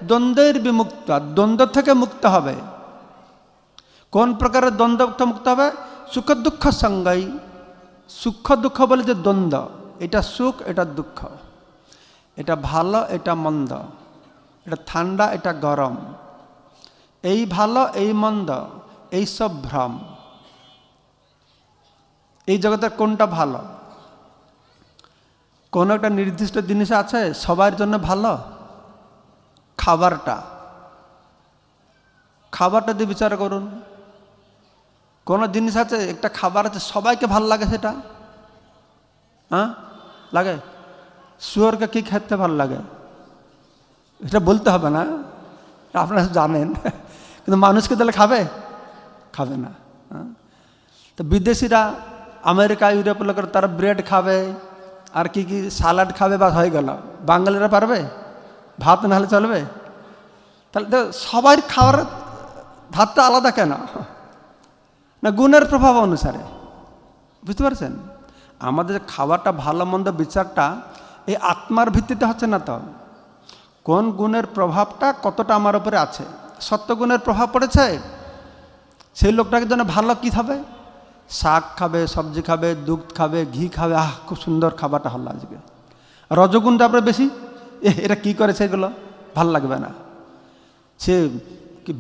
দ্বন্দ্বের বিমুক্ত, দ্বন্দ্ব থেকে মুক্ত হবে। কোন প্রকারের দ্বন্দ্ব মুক্ত হবে? সুখ দুঃখ সঙ্গাই। সুখ দুঃখ বলে যে দ্বন্দ্ব, এটা সুখ, এটা দুঃখ, এটা ভালো, এটা মন্দ, এটা ঠান্ডা, এটা গরম, এই ভালো, এই মন্দ, এই সব ভ্রম। এই জগতের কোনটা ভালো? কোনো একটা নির্দিষ্ট জিনিস আছে সবার জন্য ভালো? খাবারটা দিয়ে বিচার করুন। কোনো জিনিস আছে, একটা খাবার আছে সবাইকে ভাল লাগে, সেটা লাগে? শুয়োরকে কি খেতে ভাল লাগে? এটা বলতে হবে না, আপনারা জানেন, কিন্তু মানুষকে তাহলে খাবে না। তো বিদেশিরা আমেরিকা, ইউরোপ লোকের তারা ব্রেড খাবে, আর কি কি সালাড খাবে, বা হয়ে গেল। বাঙালিরা পারবে? ভাত না হলে চলবে? তাহলে তো সবার খাওয়ার ধাতটা আলাদা কেন? না গুণের প্রভাব অনুসারে, বুঝতে পারছেন? আমাদের খাওয়াটা ভালো মন্দ বিচারটা এই আত্মার ভিত্তিতে হচ্ছে না। তো কোন গুণের প্রভাবটা কতটা আমার উপরে আছে? সত্যগুণের প্রভাব পড়েছে, সেই লোকটাকে যেন ভালো কী খাবে, শাক খাবে, সবজি খাবে, দুধ খাবে, ঘি খাবে, খুব সুন্দর খাবারটা হলো আজকে। রজগুণটা আপনার বেশি, এটা কি করে, সেগুলো ভাল লাগবে না। সে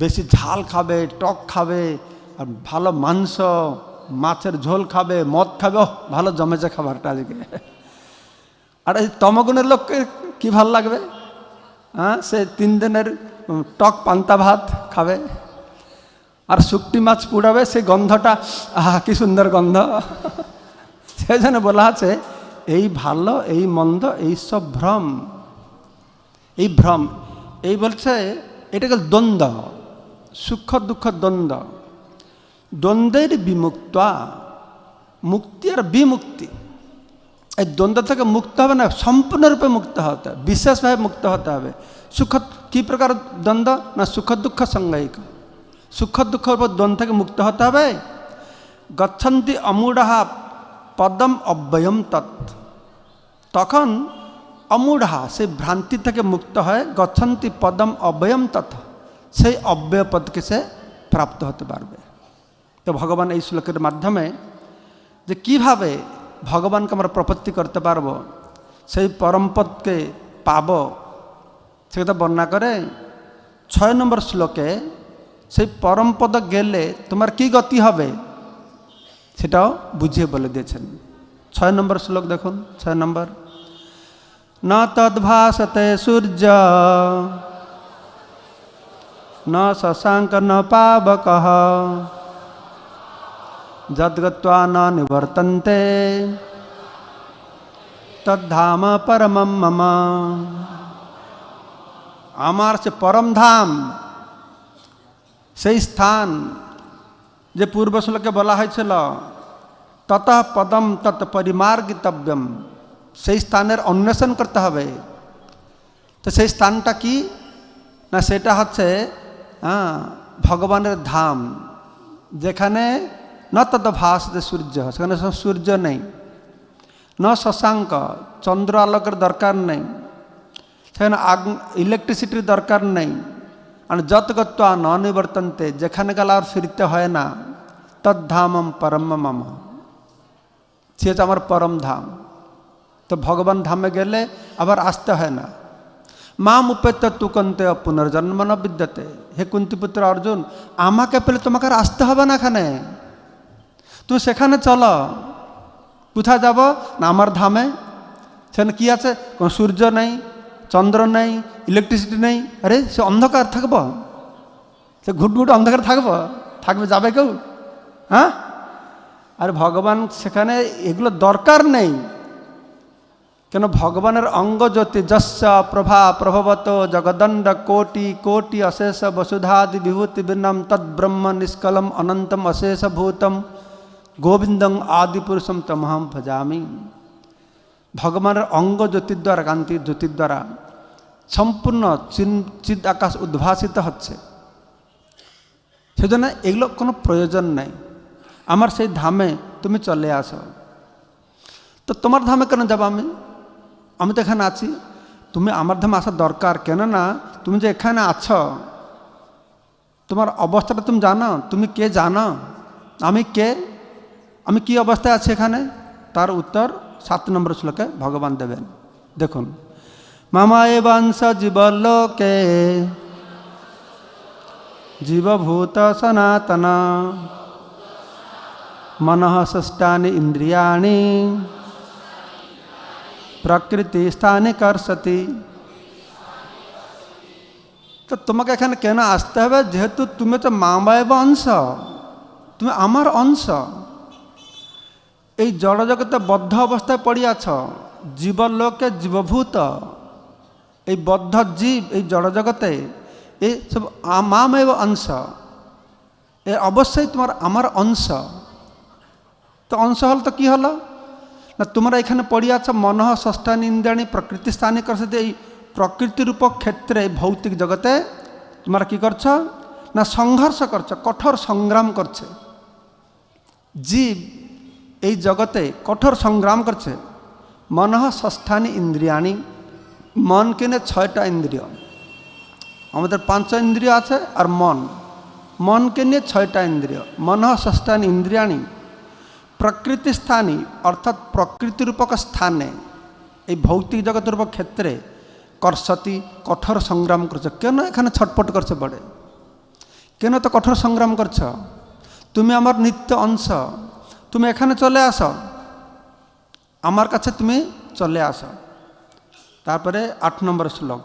বেশি ঝাল খাবে, টক খাবে, আর ভালো মাংস, মাছের ঝোল খাবে, মদ খাবে, ভালো জমেছে খাবারটা আজকে। আর এই তমগুণের লোককে কি ভাল লাগবে? সে 3 দিনের টক পান্তা ভাত খাবে, আর শুকটি মাছ পুড়াবে, সেই গন্ধটা কি সুন্দর গন্ধ। সেই জন্য বলা আছে এই ভালো, এই মন্দ, এই সব ভ্রম, এই ভ্রম। এই বলছে এটাকে দ্বন্দ্ব, সুখ দুঃখ দ্বন্দ্ব। দ্বন্দ্বের বিমুক্ত, মুক্তি আর বিমুক্তি, এই দ্বন্দ্ব থেকে মুক্ত হবে না, সম্পূর্ণরূপে মুক্ত হতে হবে, বিশেষভাবে মুক্ত হতে হবে। সুখ কী প্রকার দ্বন্দ্ব? না সুখ দুঃখ সংজ্ঞায়িক। সুখ দুঃখের উপর দ্বন্দ্ব থেকে মুক্ত হতে হবে। গচ্ছন্তি অমূঢ়া পদম অব্যয়ম তৎ, তখন অমূঢ়া সেই ভ্রান্তি থেকে মুক্ত হয়। গচ্ছন্তি পদম অব্যয়ম তৎ, সেই অব্যয় পদকে সে প্রাপ্ত হতে পারবে। তো ভগবান এই শ্লোকের মাধ্যমে যে কীভাবে ভগবানকে আমরা প্রপত্তি করতে পারবো, সেই পরমপদকে পাব, সে কথা বর্ণনা করে 6 নম্বর শ্লোকে সেই পরমপদ গেলে তোমার কি গতি হবে সেটাও বুঝিয়ে বলে দিয়েছেন। 6 নম্বর শ্লোক দেখুন, 6 নম্বর। ন তদ্ভাসতে সূর্য ন শশাঙ্ক ন পাবকঃ যদ্গত্বা ন নিবর্তন্তে তদ্ধাম পরমম মম। আমার সে পরম ধাম, সেই স্থান যে পূর্ব শ্লোকে বলা হয়েছিল ততঃ পদম তৎ পরিমার্গিতব্যম, সেই স্থানের অন্বেষণ করতে হবে। তো সেই স্থানটা কি না, সেটা হচ্ছে ভগবানের ধাম, যেখানে ন তত ভাসতে সূর্য, সেখানে সূর্য নেই, ন শশাঙ্ক, চন্দ্র আলোকের দরকার নেই, সেখানে ইলেকট্রিসিটির দরকার নেই, আর যত গত্বা ন নিবর্তন্তে, যেখানে গেলে আর ফিরতে হয় না, তদ্ধামম পরম মম, সে হচ্ছে আমার পরম ধাম। তো ভগবান ধামে গেলে আবার আসতে হয় না। মাম উপেত্য তুকন্তে পুনর্জন্ম ন বিদ্যতে। হে কুন্তিপুত্র অর্জুন, আমাকে পেলে তোমাকে আর আসতে হবে না এখানে, তুমি সেখানে চলো। কোথায় যাব না, আমার ধামে। সেখানে কি আছে, কোনো সূর্য নেই, চন্দ্র নেই, ইলেকট্রিসিটি নেই। আরে সে অন্ধকার থাকব, সে ঘুটঘুট অন্ধকার থাকবে যাবে কেউ? হ্যাঁ, আর ভগবান সেখানে এগুলো দরকার নেই। কেন, ভগবানের অঙ্গ জ্যোতি যস্য প্রভা প্রভবত জগদণ্ড কোটি কোটি অশেষ বসুধাদি বিভূতি বিন্নম তদ্ব্রহ্ম নিষ্কলম অনন্তম অশেষ ভূতম গোবিন্দং আদি পুরুষম তমহম ভজামি। ভগবানের অঙ্গ জ্যোতির দ্বারা, কান্তির জ্যোতির দ্বারা সম্পূর্ণ চিদ আকাশ উদ্ভাসিত হচ্ছে। সেজন্য এগুলো কোনো প্রয়োজন নেই। আমার সেই ধামে তুমি চলে আসো। তো তোমার ধামে কেন যাব আমি তো এখানে আছি। তুমি আমার ধামে আসার দরকার, কেন না তুমি যে এখানে আছো, তোমার অবস্থাটা তুমি জানো? তুমি কে জানো? আমি কে, আমি কি অবস্থায় আছি এখানে? তার উত্তর 7 নম্বর শ্লোকে ভগবান দেবেন। দেখুন, মামা এবাংশ জীবলোকে জীবভূত সনাতন মনঃ ষষ্ঠানি ইন্দ্রিয়াণি প্রকৃতি স্থানে কর্ষতি। তো তোমাকে এখানে কেন আসতে হবে? যেহেতু তুমি তো মামায়েব অংশ, তুমি আমার অংশ। এই জড়জগতে বদ্ধ অবস্থায় পড়ে আছ, জীবলোকে জীবভূত, এই বদ্ধ জীব এই জড়জগতে এই সব মামেব অংশ, এ অবশ্যই তোমার আমার অংশ। তো অংশ হল তো কি হলো না, তোমরা এখানে পড়ে আছো মনঃ ষষ্ঠানি ইন্দ্রিয়াণি প্রকৃতি স্থানে করছে। এই প্রকৃতিরূপ ক্ষেত্রে ভৌতিক জগতে তোমরা কি করছ না, সংঘর্ষ করছ, কঠোর সংগ্রাম করছে। জীব এই জগতে কঠোর সংগ্রাম করছে। মনঃ ষষ্ঠানি ইন্দ্রিয়াণি, মনকে নিয়ে 6টা ইন্দ্রিয়, আমাদের 5 ইন্দ্রিয় আছে, আর মনকে নিয়ে 6টা ইন্দ্রিয়। মনঃ ষষ্ঠানি ইন্দ্রিয়াণি প্রকৃতি স্থানী, অর্থাৎ প্রকৃতিরূপক স্থানে এই ভৌতিক জগৎরূপ ক্ষেত্রে কর্ষতি, কঠোর সংগ্রাম করছে। কেন এখানে ছটপট করছে বড়ে? কেন তো কঠোর সংগ্রাম করছ? তুমি আমার নিত্য অংশ, তুমি এখানে চলে আসো, আমার কাছে তুমি চলে আসো। তারপরে 8 নম্বর শ্লোক,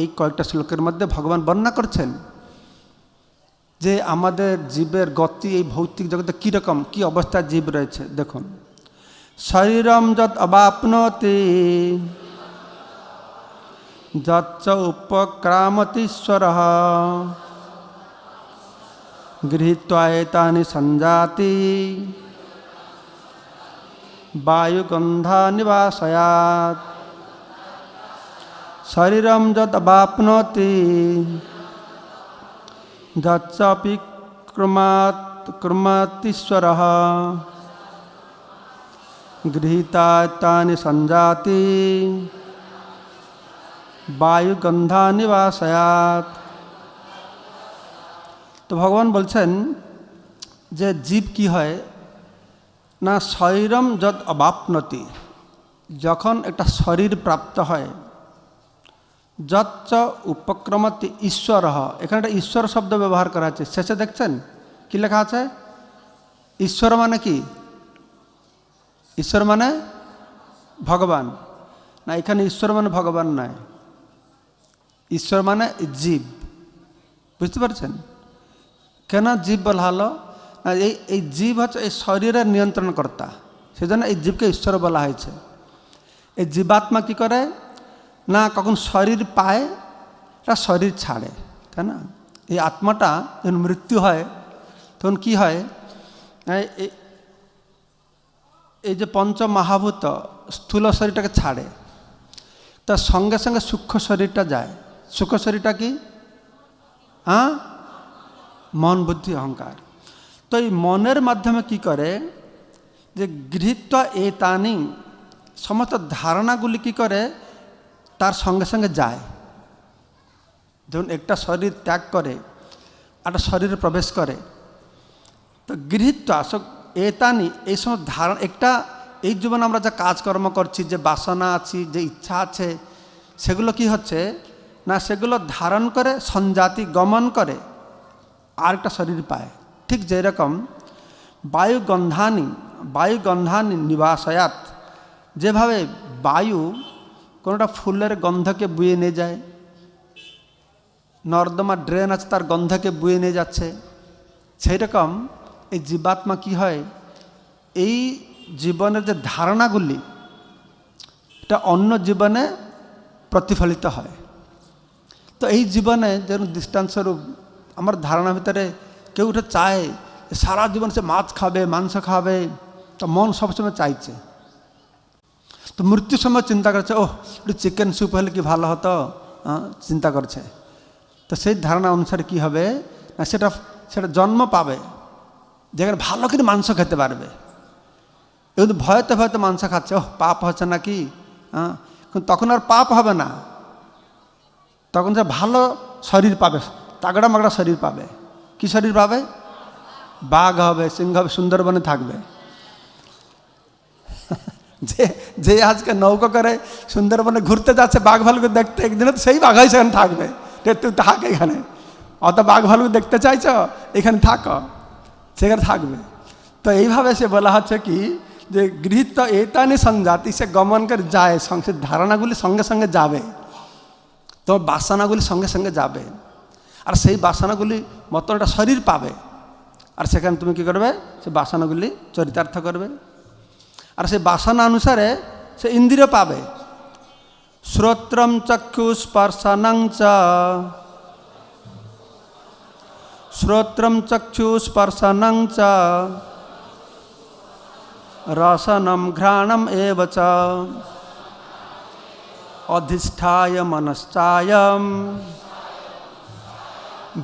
এই কয়েকটা শ্লোকের মধ্যে ভগবান বর্ণনা করছেন যে আমাদের জীবের গতি এই ভৌতিক জগতে কীরকম, কী অবস্থায় জীব রয়েছে। দেখুন, শরীরম যৎ অবাপ্নোতি যচ্চ উপক্রামতীশ্বরঃ গৃহীত্বা এতানি সঞ্জাতি বায়ুগন্ধা নিবাসয়াৎ। শরীরম যৎ অবাপ্নোতি যচ্চাপি ক্রমাতীশ্বরঃ গৃহীতা তানি সঞ্জাতি বায়ুগন্ধা নিবাসয়াৎ। তো ভগবান বলছেন যে জীব কি হয় না, শরীরম যদ অবাপনতি, যখন একটা শরীর প্রাপ্ত হয়, যচ্চ উপক্রমতি ঈশ্বর, এখানে একটা ঈশ্বর শব্দ ব্যবহার করা আছে শেষে, দেখছেন কি লেখা আছে? ঈশ্বর মানে কি? ঈশ্বর মানে ভগবান না, এখানে ঈশ্বর মানে ভগবান নয়, ঈশ্বর মানে জীব। বুঝতে পারছেন কেন জীব বলা হলো? না, এই জীব হচ্ছে এই শরীরের নিয়ন্ত্রণকর্তা, সেজন্য এই জীবকে ঈশ্বর বলা হয়েছে। এই জীবাত্মা কি করে না, কখন শরীর পায় তা শরীর ছাড়ে, তাই না? এই আত্মাটা যখন মৃত্যু হয় তখন কি হয়, এই যে পঞ্চ মহাভূত স্থূল শরীরটাকে ছাড়ে, তার সঙ্গে সঙ্গে সূক্ষ্ম শরীরটা যায়। সূক্ষ্ম শরীরটা কি? হ্যাঁ, মন বুদ্ধি অহংকার। তো এই মনের মাধ্যমে কি করে যে গৃহীত্ব এতানি, সমস্ত ধারণাগুলি কি করে তার সঙ্গে সঙ্গে যায়। যখন একটা শরীর ত্যাগ করে একটা শরীরে প্রবেশ করে, তো গৃহীত্ব এতানি, এই সমস্ত ধারণা, একটা এই জীবনে আমরা যা কাজকর্ম করছি, যে বাসনা আছে, যে ইচ্ছা আছে, সেগুলো কি হচ্ছে না, সেগুলো ধারণ করে সঞ্জাতি গমন করে আরেকটা শরীর পায়। ঠিক যেরকম বায়ুগন্ধানি নিবাসায়াত, যেভাবে বায়ু কোনোটা ফুলের গন্ধকে বুয়ে নিয়ে যায়, নর্দমা ড্রেন আছে তার গন্ধকে বুয়ে নিয়ে যাচ্ছে, সেই রকম এই জীবাত্মা কি হয়, এই জীবনের যে ধারণাগুলি এটা অন্য জীবনে প্রতিফলিত হয়। তো এই জীবনে যেমন দৃষ্টান্তস্বরূপ আমার ধারণা ভিতরে কেউ উঠে চায় সারা জীবন সে মাছ খাবে, মাংস খাবে, তো মন সবসময় চাইছে, তো মৃত্যুর সময় চিন্তা করছে ওহ একটু চিকেন স্যুপ হলে কি ভালো হতো, চিন্তা করছে। তো সেই ধারণা অনুসারে কি হবে না, সেটা জন্ম পাবে যেখানে ভালো করে মাংস খেতে পারবে। কিন্তু ভয়তে ভয়তে মাংস খাচ্ছে, ওহ পাপ হচ্ছে নাকি, কিন্তু তখন আর পাপ হবে না, তখন সে ভালো শরীর পাবে, তাগড়া মাগড়া শরীর পাবে। কি শরীর পাবে? বাঘ হবে, সিংহ হবে, সুন্দরবনে থাকবে। যে আজকে নৌকো করে সুন্দরবনে ঘুরতে যাচ্ছে বাঘ ভালুকে দেখতে, একদিনে সেই বাঘ হয় সেখানে থাকবে। তুই থাক এখানে, অত বাঘ ভালুক দেখতে চাইছ, এখানে থাকো, সেখানে থাকবে। তো এইভাবে সে বলা হচ্ছে কি যে গৃহীত এতানি সংজাতি, সে গমন করে যায়, সে ধারণাগুলি সঙ্গে সঙ্গে যাবে, তো বাসনাগুলি সঙ্গে সঙ্গে যাবে, আর সেই বাসনাগুলি মতন একটা শরীর পাবে, আর সেখানে তুমি কি করবে, সে বাসনাগুলি চরিতার্থ করবে, আর সেই বাসনা অনুসারে সে ইন্দ্রিয় পাবে। শ্রোত্রম চক্ষু স্পর্শনং চ, শ্রোত্রম চক্ষু স্পর্শনং চ রসনম ঘ্রাণম এব চ অধিষ্ঠায় মনশ্চায়ম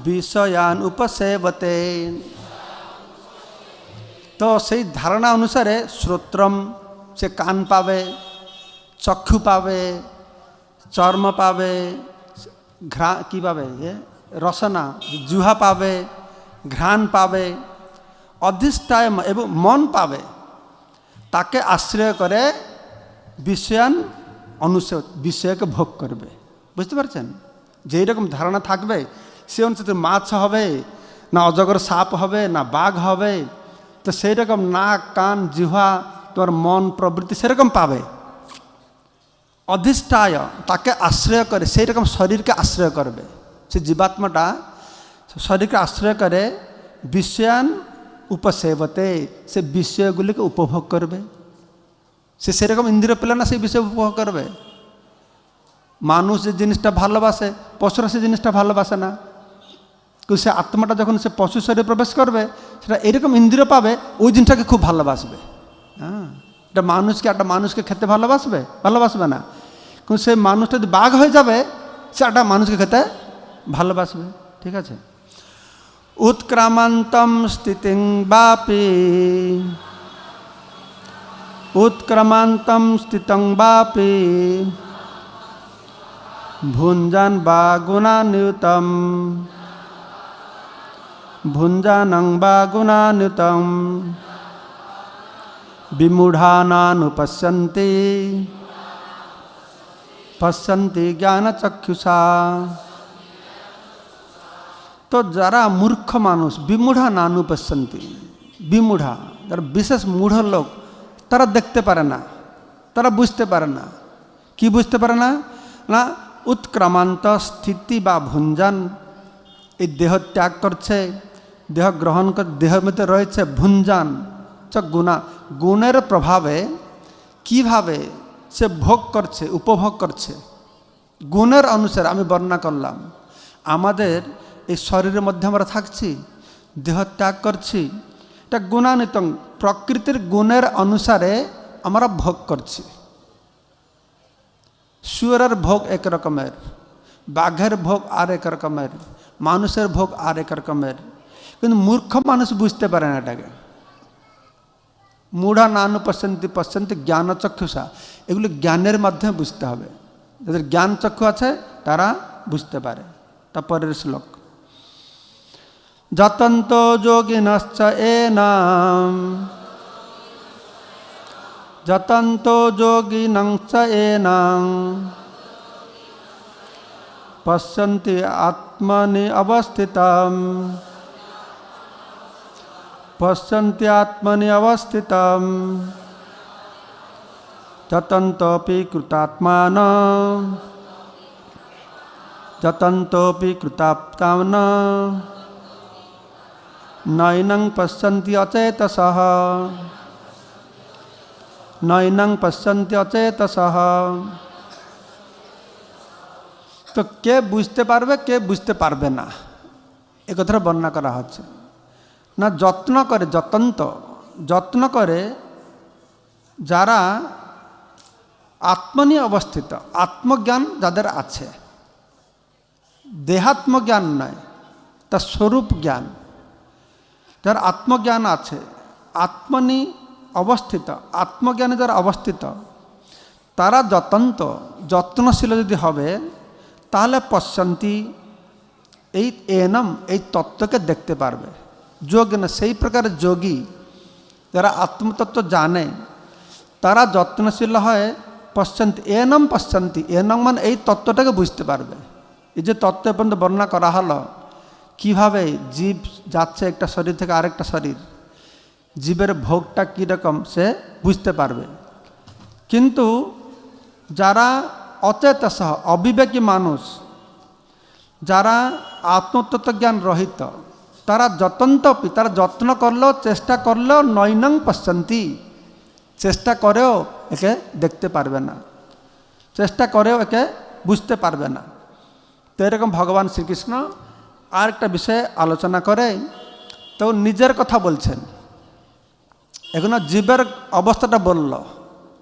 বিষয়ান উপসেবতে। তো সেই ধারণা অনুসারে শ্রোত্রম সে কান পাবে, চক্ষু পাবে, চর্ম পাবে, কি পাবে, রসনা জিহ্বা পাবে, ঘ্রাণ পাবে, অধিষ্ঠায় এবং মন পাবে, তাকে আশ্রয় করে বিষয়ান অনুসেব, বিষয়কে ভোগ করবে। বুঝতে পারছেন? যেই রকম ধারণা থাকবে সে অনুসারে মাছ হবে না, অজগর সাপ হবে না, বাঘ হবে, তো সেই রকম নাক কান জিহ্বা তোমার মন প্রবৃত্তি সেরকম পাবে। অধিষ্ঠায় তাকে আশ্রয় করে, সেই রকম শরীরকে আশ্রয় করবে। সে জীবাত্মাটা শরীরকে আশ্রয় করে বিষয়ান উপসেবতে, সে বিষয়গুলিকে উপভোগ করবে। সে সেরকম ইন্দ্রিয় পেলে না সেই বিষয় উপভোগ করবে। মানুষ যে জিনিসটা ভালোবাসে পশুরা সে জিনিসটা ভালোবাসে না, কিন্তু সে আত্মাটা যখন সে পশু শরীরে প্রবেশ করবে সেটা এরকম ইন্দ্রিয় পাবে, ওই জিনিসটাকে খুব ভালোবাসবে। হ্যাঁ, এটা একটা মানুষকে খেতে ভালোবাসবে না, কিন্তু সেই মানুষটা যদি বাঘ হয়ে যাবে সে একটা মানুষকে খেতে ভালোবাসবে। ঠিক আছে? উৎক্রামান্তম স্থিতিং বাপি, উৎক্রামান্তম স্থিতং বাপি ভুঞ্জান বা গুণান্বিতম ভুঞ্জানং বা গুণান্বিতং বিমূঢ়ানানুপশ্যন্তি পশ্যন্তি জ্ঞানচক্ষুষা। তো যারা মূর্খ মানুষ, বিমূঢ়া নানুপশ্যন্তি, বিমূঢ়া যারা বিশেষ মূঢ় লোক, তারা দেখতে পারে না, তারা বুঝতে পারে না। কি বুঝতে পারে না? না উৎক্রামান্ত স্থিতি বা ভুঞ্জান, এই দেহ ত্যাগ করছে, দেহ গ্রহণ করে, দেহের মধ্যে রয়েছে ভুঞ্জান চ গুণা, গুণের প্রভাবে কিভাবে সে ভোগ করছে, উপভোগ করছে। গুণের অনুসারে আমি বর্ণনা করলাম, আমাদের এই শরীরের মধ্যে আমরা থাকছি, দেহ ত্যাগ করছি, এটা গুণান্বিত, প্রকৃতির গুণের অনুসারে আমরা ভোগ করছি। শুয়োরের ভোগ এক রকমের, বাঘের ভোগ আর এক রকমের, মানুষের ভোগ আর এক রকমের। কিন্তু মূর্খ মানুষ বুঝতে পারে না এটাকে। মূঢ়া নানু পশ্যন্তি পশ্যন্তি জ্ঞান চক্ষুষা, এগুলো জ্ঞানের মাধ্যমে বুঝতে হবে। যাদের জ্ঞান চক্ষু আছে তারা বুঝতে পারে। তারপরের শ্লোক, যতন্ত যোগিনশ্চ এনাম, যতন্ত যোগিনশ্চ এনাম পশ্যন্তি আত্মনি অবস্থিতম, পশ্যন্তি আত্মনি অবস্থিতম যতন্তোপি কৃতাত্মানঃ, যতন্তোপি কৃতাত্মানঃ নৈনং পশ্যন্তি অচেতসঃ, নৈনং পশ্যন্তি অচেতসঃ। তো কে বুঝতে পারবে, কে বুঝতে পারবে না, এ কথাটা বর্ণনা করা হচ্ছে। না যত্ন করে, যতন্ত যত্ন করে যারা আত্মনি অবস্থিত, আত্মজ্ঞান যাদের আছে, দেহাত্মজ্ঞান নয়, তার স্বরূপ জ্ঞান, যার আত্মজ্ঞান আছে, আত্মনি অবস্থিত, আত্মজ্ঞানে যারা অবস্থিত, তারা যতন্ত যত্নশীল যদি হবে, তাহলে পশ্যন্তি এই এনম, এই তত্ত্বকে দেখতে পারবে। যোগ না, সেই প্রকার যোগী যারা আত্মতত্ত্ব জানে, তারা যত্নশীল হয়, পশ্যন্তি এনম পশ্যন্তি, এনম মানে এই তত্ত্বটাকে বুঝতে পারবে। এই যে তত্ত্ব পর্যন্ত বর্ণনা করা হলো, কীভাবে জীব যাচ্ছে একটা শরীর থেকে আরেকটা শরীর, জীবের ভোগটা কীরকম সে বুঝতে পারবে। কিন্তু যারা অচেতসহ, অবিবেকী মানুষ, যারা আত্মতত্ত্ব জ্ঞান রহিত, তারা যতন্তপি, তারা যত্ন করলেও, চেষ্টা করলেও নৈনং পশ্যন্তি, চেষ্টা করেও একে দেখতে পারবে না, চেষ্টা করেও একে বুঝতে পারবে না। তো এরকম ভগবান শ্রীকৃষ্ণ আর একটা বিষয়ে আলোচনা করে, তো নিজের কথা বলছেন। এখনো জীবের অবস্থাটা বলল,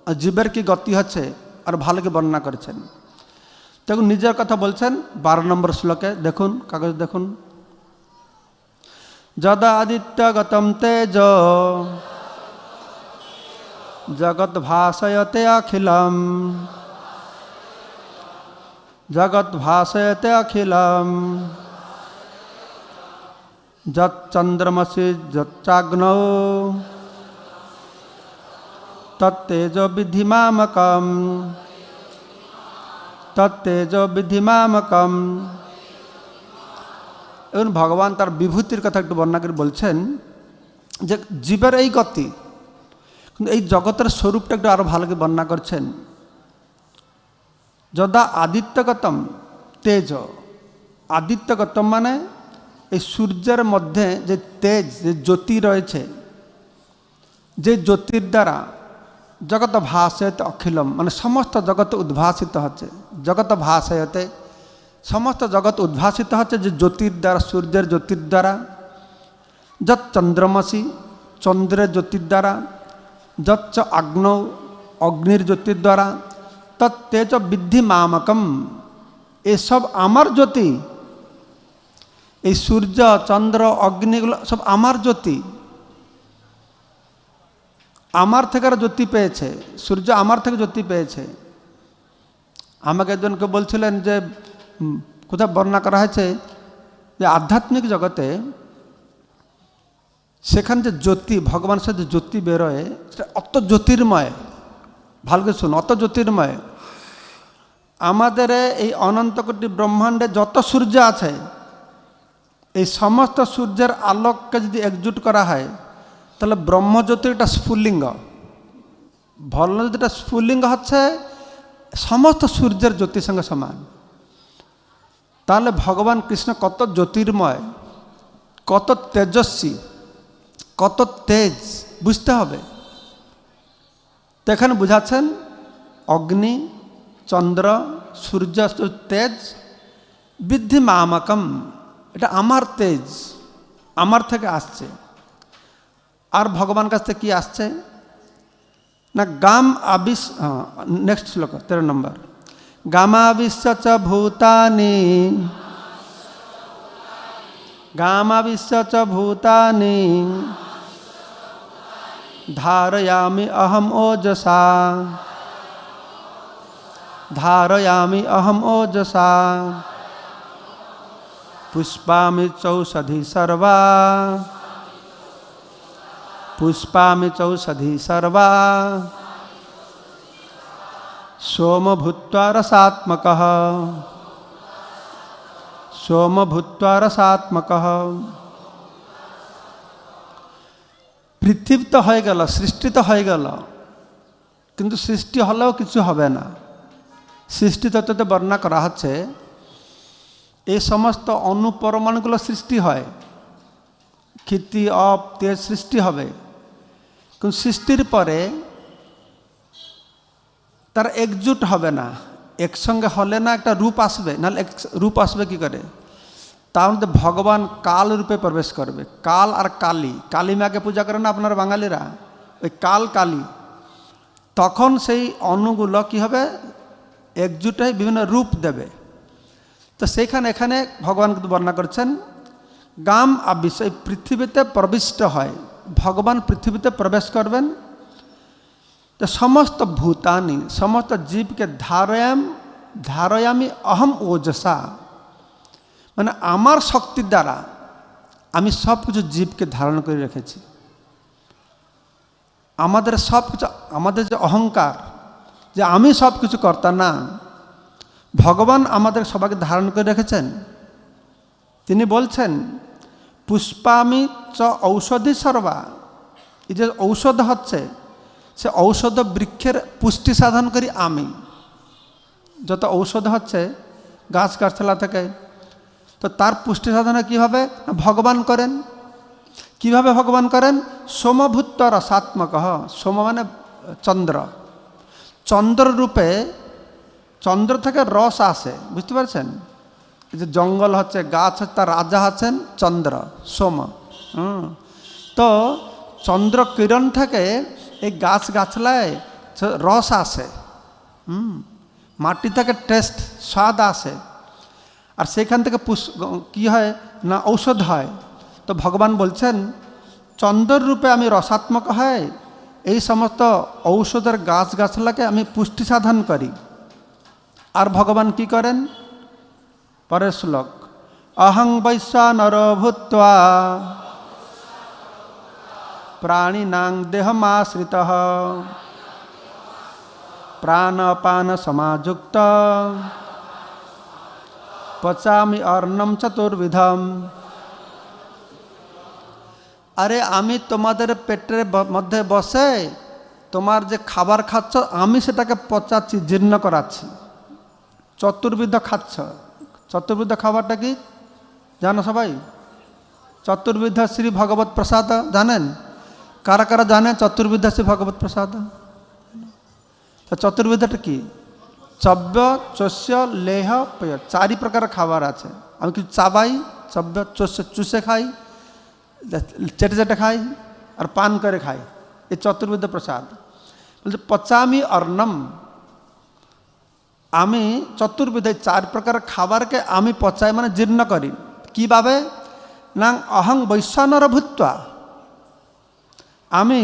আর জীবের কি গতি হচ্ছে আর ভালো কি বর্ণনা করেছেন। তখন নিজের কথা বলছেন 12 নম্বর শ্লোকে, দেখুন, কাগজ দেখুন। যদা আদিত্যগতম তেজ জগৎ ভাসয়তে অখিলম, জগৎ ভাসয়তে অখিলম যচ্চন্দ্রমসি যচ্চাগ্নৌ তত্তেজো বিদ্ধি মামকম, তত্তেজো বিদ্ধি মামকম। এখন ভগবান তার বিভূতির কথা একটু বর্ণনা করে বলছেন যে জীবের এই গতি, কিন্তু এই জগতের স্বরূপটা একটু আরও ভালো করে বর্ণনা করছেন। যদা আদিত্যগতম তেজ, আদিত্যগতম মানে এই সূর্যের মধ্যে যে তেজ, যে জ্যোতি রয়েছে, যে জ্যোতির দ্বারা জগৎ ভাসয়তে অখিলম, মানে সমস্ত জগৎ উদ্ভাসিত হচ্ছে। জগৎ ভাসয়তে, সমস্ত জগৎ উদ্ভাসিত হচ্ছে যে জ্যোতির দ্বারা, সূর্যের জ্যোতির দ্বারা। যৎ চন্দ্রমসি, চন্দ্রের জ্যোতির দ্বারা। যচ্চ আগ্নৌ, অগ্নির জ্যোতির দ্বারা। তত্তেজ বিদ্ধি মামকম, এসব আমার জ্যোতি। এই সূর্য, চন্দ্র, অগ্নিগুলো সব আমার জ্যোতি, আমার থেকে জ্যোতি পেয়েছে। সূর্য আমার থেকে জ্যোতি পেয়েছে। আমাকে একজনকে বলছিলেন যে কোথাও বর্ণনা করা হয়েছে যে আধ্যাত্মিক জগতে সেখানে যে জ্যোতি, ভগবানের সাথে জ্যোতি বেরোয়, সেটা অত জ্যোতির্ময়, ভালো করে শুন, অত জ্যোতির্ময়। আমাদের এই অনন্ত কোটি ব্রহ্মাণ্ডে যত সূর্য আছে, এই সমস্ত সূর্যের আলোককে যদি একজুট করা হয়, তাহলে ব্রহ্মজ্যোতিটা স্ফুলিঙ্গ, ভল্লজ্যোতিটা স্ফুলিঙ্গ হচ্ছে সমস্ত সূর্যের জ্যোতির সঙ্গে সমান। তাহলে ভগবান কৃষ্ণ কত জ্যোতির্ময়, কত তেজস্বী, কত তেজ বুঝতে হবে। তো এখানে বুঝাচ্ছেন অগ্নি, চন্দ্র, সূর্য তেজ, বৃদ্ধি মামাকম, এটা আমার তেজ, আমার থেকে আসছে। আর ভগবান কাছ থেকে কি আসছে না, গাম আবিশ, নেক্সট শ্লোক 13 নম্বর, গামাবিশ্য চ ভূতানি, গামাবিশ্য চ ভূতানি ধারয়ামি অহম ওজসা, ধারয়ামি অহম ওজসা, পুষ্পামি চৌষধি সর্বা, পুষ্পামি চৌষধি সর্বা, সোম ভূত্বা রসাত্মকঃ, সোম ভূত্বা রসাত্মকঃ। পৃথিবী তো হয়ে গেল, সৃষ্টি তো হয়ে গেল, কিন্তু সৃষ্টি হলেও কিছু হবে না। সৃষ্টি তত্ত্বতে বর্ণনা করা হচ্ছে এই সমস্ত অনুপরমাণুগুলো সৃষ্টি হয়, ক্ষিতি অপ তেজ সৃষ্টি হবে, কিন্তু সৃষ্টির পরে তার একজুট হবে না, একসঙ্গে হলে না একটা রূপ আসবে, নাহলে রূপ আসবে কি করে? তার মধ্যে ভগবান কাল রূপে প্রবেশ করবে। কাল আর কালী, কালী মাকে পূজা করে না আপনারা বাঙালিরা, ওই কাল কালী। তখন সেই অণুগুলো কি হবে, একজুট হয়ে বিভিন্ন রূপ দেবে। তো সেইখানে এখানে ভগবান কিন্তু বর্ণনা করছেন গাম আবিশ, এই পৃথিবীতে প্রবিষ্ট হয়, ভগবান পৃথিবীতে প্রবেশ করবেন। তো সমস্ত ভূতানি, সমস্ত জীবকে ধারয়ামি অহম ওজসা, মানে আমার শক্তির দ্বারা আমি সব কিছু জীবকে ধারণ করে রেখেছি। আমাদের সব কিছু, আমাদের যে অহংকার যে আমি সব কিছু কর্তা, না, ভগবান আমাদের সবাইকে ধারণ করে রেখেছেন। তিনি বলছেন পুষ্পামি চ ঔষধি সর্বা, এই যে ঔষধ হচ্ছে, সে ঔষধ বৃক্ষের পুষ্টি সাধন করি আমি। যত ঔষধ হচ্ছে গাছ গাছলা থেকে, তো তার পুষ্টি সাধনা কীভাবে ভগবান করেন। কিভাবে ভগবান করেন? সোমভূত্ব রসাত্মক, সোম মানে চন্দ্র, চন্দ্র রূপে, চন্দ্র থেকে রস আসে, বুঝতে পারছেন? এই যে জঙ্গল হচ্ছে, গাছ হচ্ছে, তার রাজা আছেন চন্দ্র, সোম। তো চন্দ্র কিরণ থেকে এই গাছ গাছলায় রস আসে, মাটি থেকে টেস্ট স্বাদ আসে, আর সেখান থেকে কি হয় না ঔষধ হয়। তো ভগবান বলছেন চন্দ্র রূপে আমি রসাত্মক হয়, এই সমস্ত ঔষধের গাছ গাছলাকে আমি পুষ্টি সাধন করি। আর ভগবান কি করেন? পরের শ্লোক, অহং বৈশ্বানর ভূত্বা প্রাণিনাং দেহমাশ্রিতঃ প্রাণপান সমাযুক্ত পচামি অর্ণম চতুর্বিধম। আরে আমি তোমাদের পেটের মধ্যে বসে তোমার যে খাবার খাচ্ছ, আমি সেটাকে পচাচ্ছি, জীর্ণ করাচ্ছি। চতুর্বিধ খাচ্ছ, চতুর্বিধ খাবারটা কি জানো সবাই? চতুর্বিধ শ্রী ভগবত প্রসাদ জানেন? কারা কারা জানে চতুর্বিধ শ্রী ভগবত প্রসাদ? তো চতুর্বিধটা কি? চব্য, চস্য, লেহ, পেয়, 4 প্রকার খাবার আছে। আমি কিছু চাবাই, চব্য চস্য চুষে খাই, চেটে চেটে খাই, আর পান করে খাই, এই চতুর্বিধ প্রসাদ। বলছে পচামি অর্ণম, আমি চতুর্বিধ 4 প্রকার খাবারকে আমি পচাই, মানে জীর্ণ করি। কীভাবে? না অহং বৈশ্বানর ভূত্বা, আমি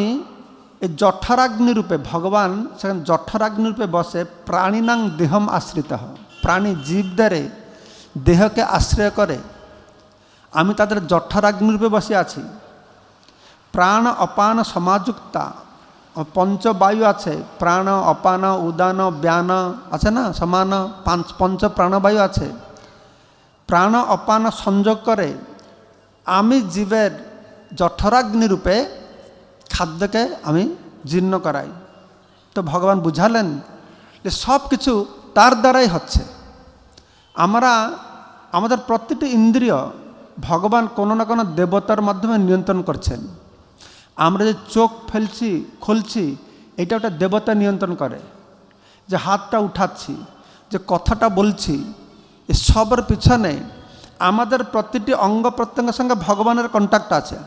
এই জঠরাগ্নি রূপে, ভগবান সেখানে জঠরাগ্নি রূপে বসে প্রাণীনাং দেহম আশ্রিত, প্রাণী জীবদের দেহকে আশ্রয় করে, আমি তাদের জঠরাগ্নি রূপে বসে আছি। প্রাণ অপান সমাযুক্তা, পঞ্চবায়ু আছে, প্রাণ অপান উদান ব্যান আছে না, সমান পঞ্চ প্রাণবায়ু আছে। প্রাণ অপান সংযোগ করে আমি জীবের জঠরাগ্নি রূপে খাদ্যকে আমি জীর্ণ করাই। তো ভগবান বুঝালেন যে সব কিছু তার দ্বারাই হচ্ছে। আমরা আমাদের প্রতিটি ইন্দ্রিয় ভগবান কোনো না কোনো দেবতার মাধ্যমে নিয়ন্ত্রণ করছেন। আমরা যে চোখ ফেলছি খুলছি, এটা ওটা দেবতা নিয়ন্ত্রণ করে। যে হাতটা উঠাচ্ছি, যে কথাটা বলছি, এসবের পিছনে আমাদের প্রতিটি অঙ্গ প্রত্যঙ্গের সঙ্গে ভগবানের কন্ট্যাক্ট আছে।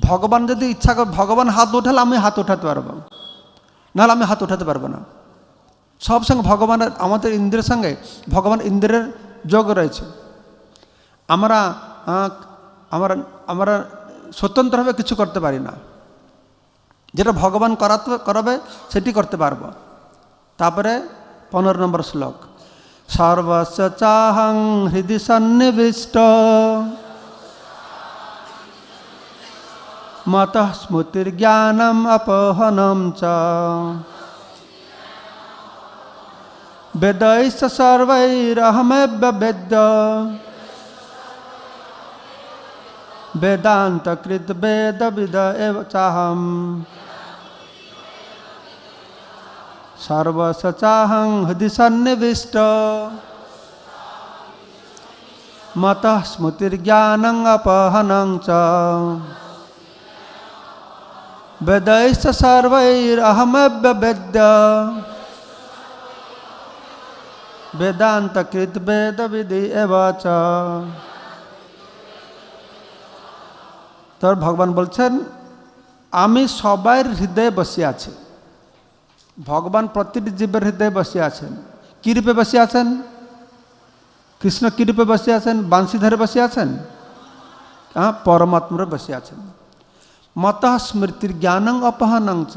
ভগবান যদি ইচ্ছা করে, ভগবান হাত উঠালে আমি হাত উঠাতে পারবো, নাহলে আমি হাত উঠাতে পারবো না। সব সঙ্গে ভগবানের, আমাদের ইন্দ্রের সঙ্গে ভগবান ইন্দ্রের যোগ রয়েছে। আমরা আমরা আমরা স্বতন্ত্রভাবে কিছু করতে পারি না, যেটা ভগবান করাবে সেটি করতে পারবো। তারপরে 15 নম্বর শ্লোক, সর্বস্ব চাহং হৃদি সন্নিবিষ্ট মতঃ স্মৃতির্জ্ঞানম অপহনম চ বেदैश्च सर्वैरहमेव वेद्य वेदान्तकृत वेदविद एव चाहम् सर्वस्य चाहं हृदि सन्निविष्ट मतः स्मृतिर्ज्ञानं अपहनं च वेदैश्च सर्वैरहमेव वेद्य वेदान्तकृत वेदविदि एव च। তো ভগবান বলছেন আমি সবার হৃদয়ে বসে আছি। ভগবান প্রতিটি জীবের হৃদয়ে বসে আছেন। কী রূপে বসে আছেন? কৃষ্ণ কী রূপে বসে আছেন? বাঁশি ধরে বসে আছেন? হ্যাঁ, পরমাত্মারে বসে আছেন। মতঃ স্মৃতির জ্ঞানং অপহনং চ।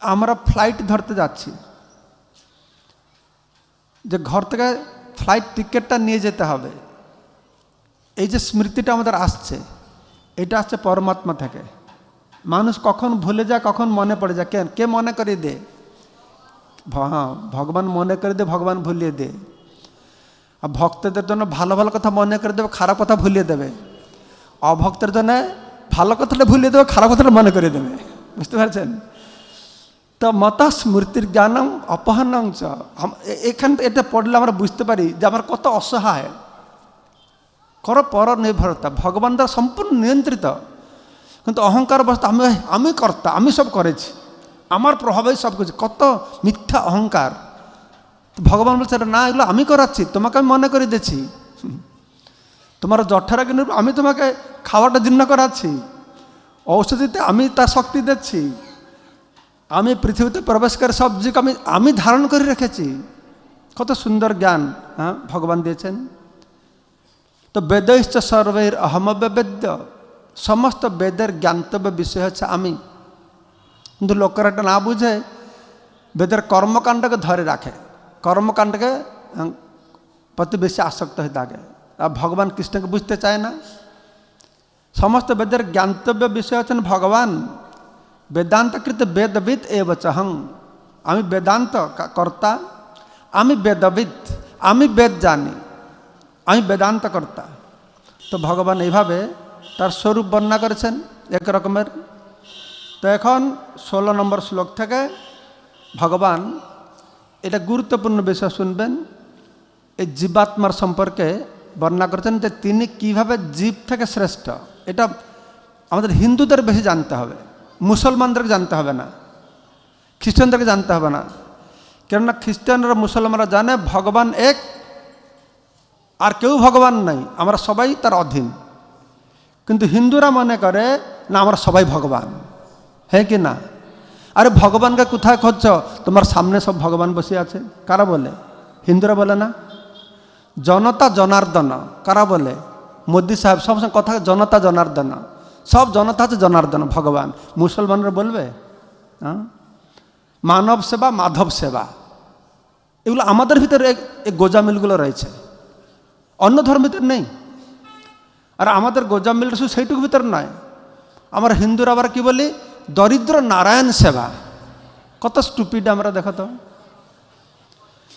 আমরা ফ্লাইট ধরতে যাচ্ছি, যে ঘর থেকে ফ্লাইট টিকিটটা নিয়ে যেতে হবে, এই যে স্মৃতিটা আমাদের আসছে, এটা আসছে পরমাত্মা থেকে। মানুষ কখন ভুলে যায়, কখন মনে পড়ে যায়, কে মনে করে দে? হ্যাঁ, ভগবান মনে করে দে, ভগবান ভুলিয়ে দে। আর ভক্তদের জন্য ভালো ভালো কথা মনে করে দেবে, খারাপ কথা ভুলিয়ে দেবে। অভক্তের জন্য ভালো কথাটা ভুলিয়ে দেবে, খারাপ কথাটা মনে করে দেবে। বুঝতে পারছেন? তো মতা স্মৃতির জ্ঞানম অপহনং চ। এখান এটা পড়লে আমরা বুঝতে পারি যে আমার কত অসহায়, কর পর নির্ভরতা, ভগবান দ্বারা সম্পূর্ণ নিয়ন্ত্রিত। কিন্তু অহংকার অবস্থা, আমি কর্তা, আমি সব করেছি, আমার প্রভাবেই সব কিছু, কত মিথ্যা অহংকার। ভগবান বলছে না, এগুলো আমি করাচ্ছি, তোমাকে আমি মনে করে দিচ্ছি। তোমার জঠরাগ্নি আমি তোমাকে খাওয়াটা জীর্ণ করাচ্ছি, ঔষধিতে আমি তার শক্তি দিচ্ছি, আমি পৃথিবীতে প্রবেশ করে সব জীবকে আমি ধারণ করে রেখেছি। কত সুন্দর জ্ঞান হ্যাঁ ভগবান দিয়েছেন। তো বেदैश्च सर्वैर अहमेव वेद्य, সমস্ত বেদের জ্ঞান্তব্য বিষয় হচ্ছে আমি। কিন্তু লোকেরা এটা না বুঝে বেদের কর্মকাণ্ডকে ধরে রাখে, কর্মকাণ্ডকে প্রতি বেশি আসক্ত হয়ে থাকে। আর ভগবান কৃষ্ণকে বুঝতে চায় না। সমস্ত বেদের জ্ঞান্তব্য বিষয় হচ্ছেন ভগবান। বেদান্তকৃত বেদবিদ এব চহং, আমি বেদান্ত কর্তা, আমি বেদবিদ, আমি বেদ জানি, আমি বেদান্ত কর্তা। তো ভগবান এইভাবে তার স্বরূপ বর্ণনা করেছেন এক রকমের। তো এখন 16 নম্বর শ্লোক থেকে ভগবান এটা গুরুত্বপূর্ণ বিষয় শুনবেন, এই জীবাত্মার সম্পর্কে বর্ণনা করেছেন যে তিনি কিভাবে জীব থেকে শ্রেষ্ঠ। এটা আমাদের হিন্দুদের বেশি জানতে হবে, মুসলমানদেরকে জানতে হবে না, খ্রিস্টানদেরকে জানতে হবে না। কেননা খ্রিস্টানরা মুসলমানরা জানে ভগবান এক, আর কেউ ভগবান নাই, আমরা সবাই তার অধীন। কিন্তু হিন্দুরা মনে করে না আমরা সবাই ভগবান, হ্যাঁ কি না? আরে ভগবানকে কোথায় খুঁজছ? তোমার সামনে সব ভগবান বসে আছে। কারা বলে? হিন্দুরা বলে না। জনতা জনার্দন কারা বলে? মোদি সাহেব সবসময় কথা, জনতা জনার্দন, সব জনতা আছে জনার্দন ভগবান। মুসলমানরা বলবে হ্যাঁ মানব সেবা মাধব সেবা, এগুলো আমাদের ভিতরে এই গোজামিলগুলো রয়েছে, অন্য ধর্মের ভিতরে নেই। আর আমাদের গোজামিলটা শুধু সেইটুকু ভিতরে নয়, আমরা হিন্দুরা আবার কি বলি, দরিদ্র নারায়ণ সেবা। কত স্টুপিড আমরা, দেখো তো,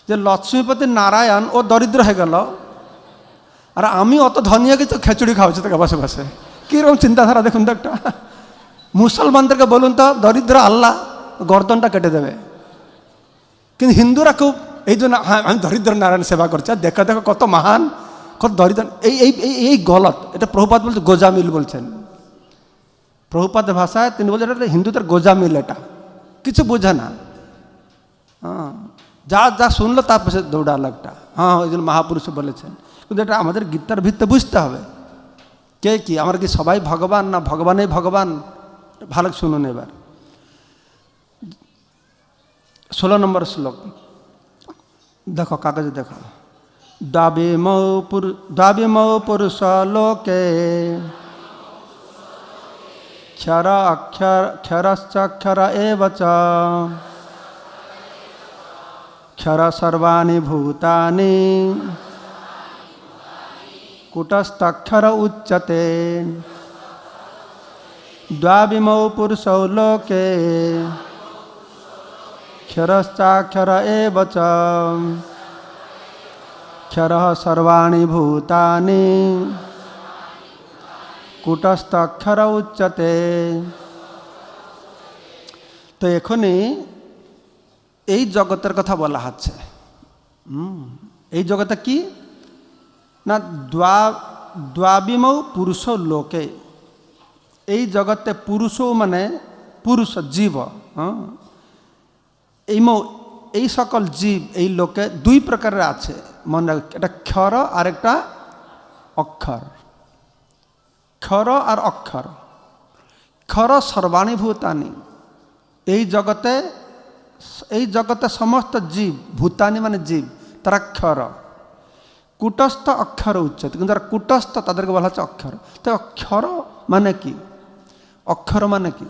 যে লক্ষ্মীপতি নারায়ণ ও দরিদ্র হয়ে গেল, আর আমি অত ধনী হয়ে গেছি খেচুড়ি খাওয়াচ্ছি তাকে বসে বসে। কীরকম চিন্তাধারা দেখুন তো একটা। মুসলমানদেরকে বলুন তো দরিদ্র আল্লাহ গর্দনটা কেটে দেবে, কিন্তু হিন্দুরা খুব এই জন্য, হ্যাঁ আমি দরিদ্র নারায়ণ সেবা করছি, আর দেখো দেখো কত মহান, কত দরিদ্র। এই এই এই গলত, এটা প্রভুপাদ বলছে গোজামিল বলছেন। প্রভুপাদের ভাষায় তিনি বলছেন এটা হিন্দুদের গোজামিল, এটা কিছু বোঝে না। হ্যাঁ, যা যা শুনলো তার পাশে দৌড়া লোকটা, হ্যাঁ ওই জন্য মহাপুরুষ বলেছেন। কিন্তু এটা আমাদের গীতার ভিত্তিতে বুঝতে হবে কে কি, আমরা কি সবাই ভগবান না ভগবানই ভগবান। ভালো শুনুন এবার 16 নম্বর শ্লোক দেখো, কাগজে দেখো। দ্বাবিমৌ পুরুষ লোকে ক্ষরশ্চক্ষর এব চ ক্ষর সর্বাণি ভূতানি কুটস্থক্ষর উচ্যতে। দ্বাবিমৌ পুরুষৌ লোকে ক্ষরশ্চাক্ষর এব চ ক্ষরঃ সর্বাণি ভূতানি কুটস্থক্ষর উচ্যতে। তো এখনই এই জগতের কথা বলা হচ্ছে। এই জগতে কি না, দ্বাবিমৌ পুরুষ লোকে, এই জগতে পুরুষ মানে পুরুষ জীব, এই সকল জীব এই লোকে দুই প্রকারের আছে, মনে রাখ, এটা ক্ষর আর একটা অক্ষর। ক্ষর আর অক্ষর। ক্ষর সর্বাণি ভূতানি, এই জগতে সমস্ত জীব, ভূতানি মানে জীব, তারা ক্ষর। কুটস্থ অক্ষর উচ্চতে, কিন্তু যারা কুটস্থ তাদেরকে বলা হচ্ছে অক্ষর। তো অক্ষর মানে কি, অক্ষর মানে কি?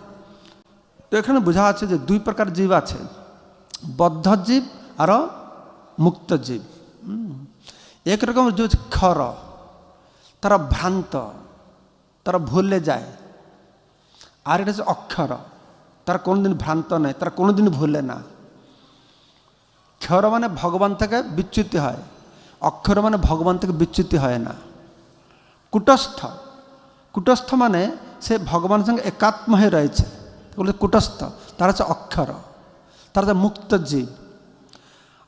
তো এখানে বোঝা আছে যে দুই প্রকার জীব আছে, বদ্ধ জীব আর মুক্ত জীব। একরকম যে ক্ষর, তারা ভ্রান্ত, তারা ভুলে যায়। আর এটা হচ্ছে অক্ষর, তারা কোনোদিন ভ্রান্ত নয়, তারা কোনোদিন ভুলে না। ক্ষর মানে ভগবান থেকে বিচ্যুতি হয়, অক্ষর মানে ভগবান থেকে বিচ্যুতি হয় না। কুটস্থ মানে সে ভগবানের সঙ্গে একাত্ম হয়ে রয়েছে, বলে কুটস্থ, তারা হচ্ছে অক্ষর, তারা হচ্ছে মুক্ত জীব।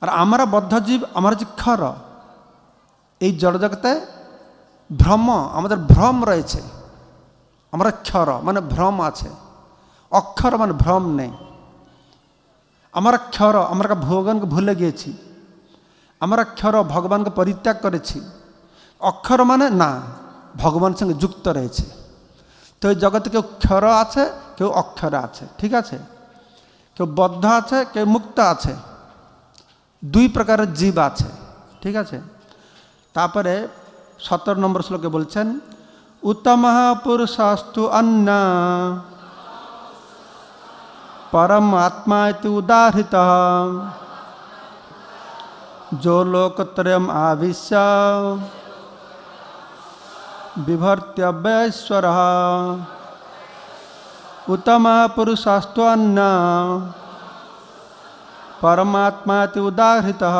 আর আমরা বদ্ধ জীব, আমার হচ্ছে ক্ষর। এই জড়জগতে ভ্রম, আমাদের ভ্রম রয়েছে। আমরা ক্ষর মানে ভ্রম আছে, অক্ষর মানে ভ্রম নেই। আমরা ক্ষর, আমরা ভগবানকে ভুলে গিয়েছি। আমরা ক্ষর, ভগবানকে পরিত্যাগ করেছি। অক্ষর মানে না, ভগবানের সঙ্গে যুক্ত রয়েছে। তো এই জগতে কেউ ক্ষর আছে, কেউ অক্ষর আছে, ঠিক আছে? কেউ বদ্ধ আছে, কেউ মুক্ত আছে, দুই প্রকারের জীব আছে, ঠিক আছে? তারপরে 17 নম্বর শ্লোকে বলছেন, উত্তমঃ পুরুষস্তু অন্য परम आत्मा इति उदाहृतः जो लोकत्रयम् आविश्य बिभर्त्यव्यश्वरः उत्तमः पुरुषस्तु अन्न परमात्मा इति उदाहृतः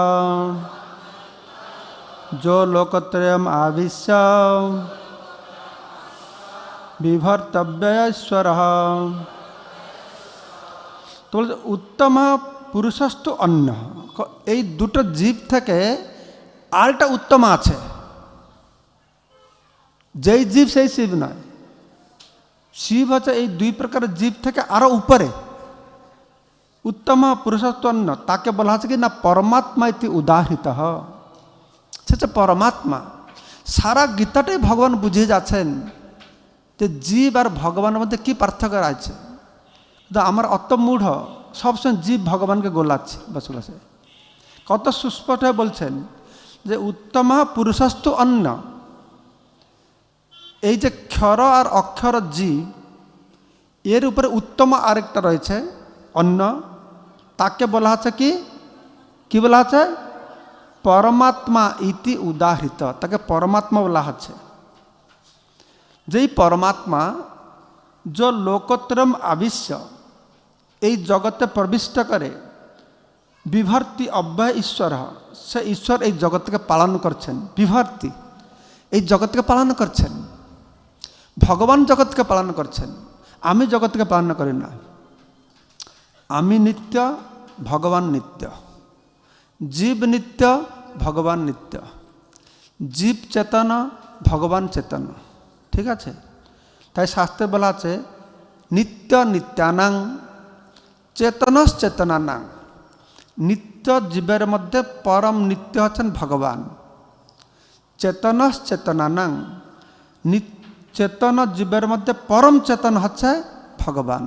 जो लोकत्रयम् आविश्य बिभर्त्यव्यश्वरः। তো উত্তম পুরুষস্তু অন্য, এই দুটো জীব থেকে আরেকটা উত্তম আছে, যেই জীব সেই শিব নয়। শিব হচ্ছে এই দুই প্রকার জীব থেকে আরো উপরে। উত্তম পুরুষস্তু অন্য, তাকে বলা হচ্ছে কি না পরমাত্মা ইতি উদাহৃত, সে হচ্ছে পরমাত্মা। সারা গীতাটাই ভগবান বুঝিয়ে যাচ্ছেন যে জীব আর ভগবানের মধ্যে কি পার্থক্য আছে। আমার অত মূঢ়, সবসময় জীব ভগবানকে গোলাচ্ছে বসে বসে। কত সুস্পষ্ট হয়ে বলছেন যে উত্তম পুরুষস্তু অন্য, এই যে ক্ষর আর অক্ষর জীব, এর উপরে উত্তম আরেকটা রয়েছে অন্য, তাকে বলা হচ্ছে কি কি বলা আছে? পরমাত্মা ইতি উদাহৃত, তাকে পরমাত্মা বলা হচ্ছে। যেই পরমাত্মা जो लोकोत्तरम आविश्य এই জগতে প্রবিষ্ট করে, বিভর্তি অব্যয় ঈশ্বর, সে ঈশ্বর এই জগৎকে পালন করছেন। বিভর্তি এই জগৎকে পালন করছেন, ভগবান জগৎকে পালন করছেন, আমি জগৎকে পালন করি না। আমি নিত্য, ভগবান নিত্য, জীব নিত্য, ভগবান নিত্য, জীব চেতন, ভগবান চেতন। ঠিক আছে? তাই শাস্ত্রে বলা আছে নিত্য নিত্যানাং চেতনস চেতনানাং। নিত্য জীবের মধ্যে পরম নিত্য হচ্ছেন ভগবান। চেতনস চেতনানাং, চেতন জীবের মধ্যে পরম চেতন হচ্ছে ভগবান।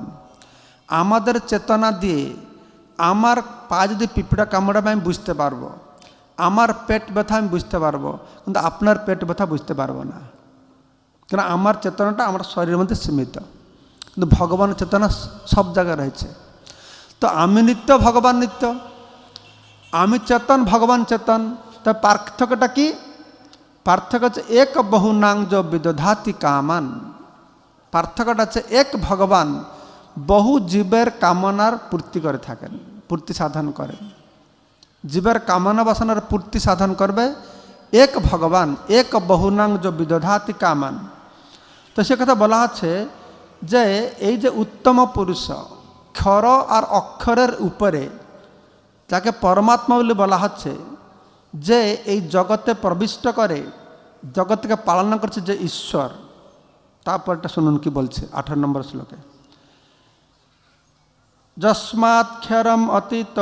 আমাদের চেতনা দিয়ে আমার পা যদি পিঁপড়া কামড়াবে আমি বুঝতে পারবো, আমার পেট ব্যথা আমি বুঝতে পারবো, কিন্তু আপনার পেট ব্যথা বুঝতে পারবো না, কেন আমার চেতনাটা আমার শরীরের মধ্যে সীমিত। কিন্তু ভগবানের চেতনা সব জায়গায় রয়েছে। তো আমি নিত্য, ভগবান নিত্য, আমি চেতন, ভগবান চেতন। তো পার্থক্যটা কি? পার্থক্য হচ্ছে এক বহুনাং যো বিদধাতি কামান। পার্থক্যটা হচ্ছে এক ভগবান বহু জীবের কামনার পূর্তি করে থাকেন, পূর্তি সাধন করেন। জীবের কামনা বাসনার পূর্তি সাধন করবে এক ভগবান, এক বহুনাং যো বিদধাতি কামান। তো সে কথা বলা হচ্ছে যে এই যে উত্তম পুরুষ ক্ষর আর অক্ষরের উপরে, যাকে পরমাত্মা বলে বলা হচ্ছে, যে এই জগতে প্রবিষ্ট করে, জগৎকে পালন করছে যে ঈশ্বর। তারপরটা শুনুন কি বলছে 18 নম্বর শ্লোকে। যস্মাৎ ক্ষরম অতীত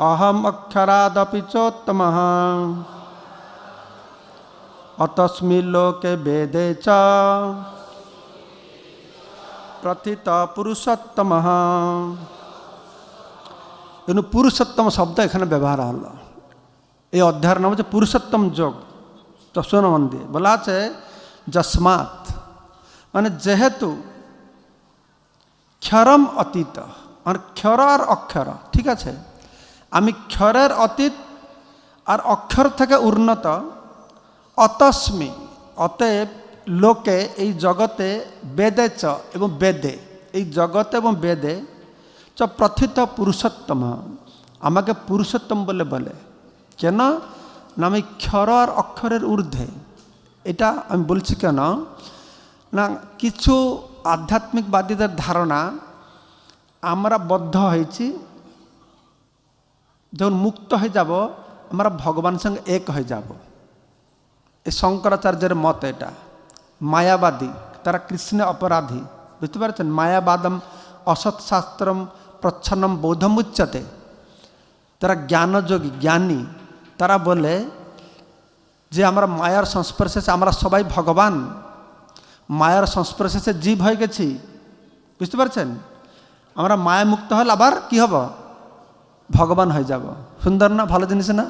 অহম অক্ষরাদপি চোত্তমঃ অতস্মি লোকে বেদে চ প্রথিত পুরুষোত্তমঃ। কিন্তু পুরুষোত্তম শব্দ এখানে ব্যবহার হলো। এই অধ্যায়ের নাম হচ্ছে পুরুষোত্তম যোগ। তো শোনো মন দিয়ে, বলা আছে যস্মাৎ, মানে যেহেতু ক্ষরম অতীত, মানে ক্ষর আর অক্ষর। ঠিক আছে? আমি ক্ষরের অতীত আর অক্ষর থেকে উন্নত। অতস্মি, অতএব লোকে এই জগতে, বেদে চ এবং বেদে, এই জগতে এবং বেদে চ প্রথিত পুরুষোত্তম, আমাকে পুরুষোত্তম বলে বলে। কেন না আমি ক্ষর আর অক্ষরের ঊর্ধ্বে। এটা আমি বলছি কেন না, কিছু আধ্যাত্মিকবাদীদের ধারণা আমরা বদ্ধ হয়েছি, যখন মুক্ত হয়ে যাব আমরা ভগবানের সঙ্গে এক হয়ে যাব। এই শঙ্করাচার্যের মত। এটা মায়াবাদী, তারা কৃষ্ণ অপরাধী। বুঝতে পারছেন? মায়াবাদম অসৎশাস্ত্রম প্রচ্ছন্নম বৌদ্ধম উচ্চতে। তারা জ্ঞানযোগী, জ্ঞানী। তারা বলে যে আমরা মায়ার সংস্পর্শে, আমরা সবাই ভগবান, মায়ার সংস্পর্শে জীব হয়ে গেছি। বুঝতে পারছেন? আমরা মায়া মুক্ত হলে আবার কি হব? ভগবান হয়ে যাব। সুন্দর না? ভালো জিনিস না?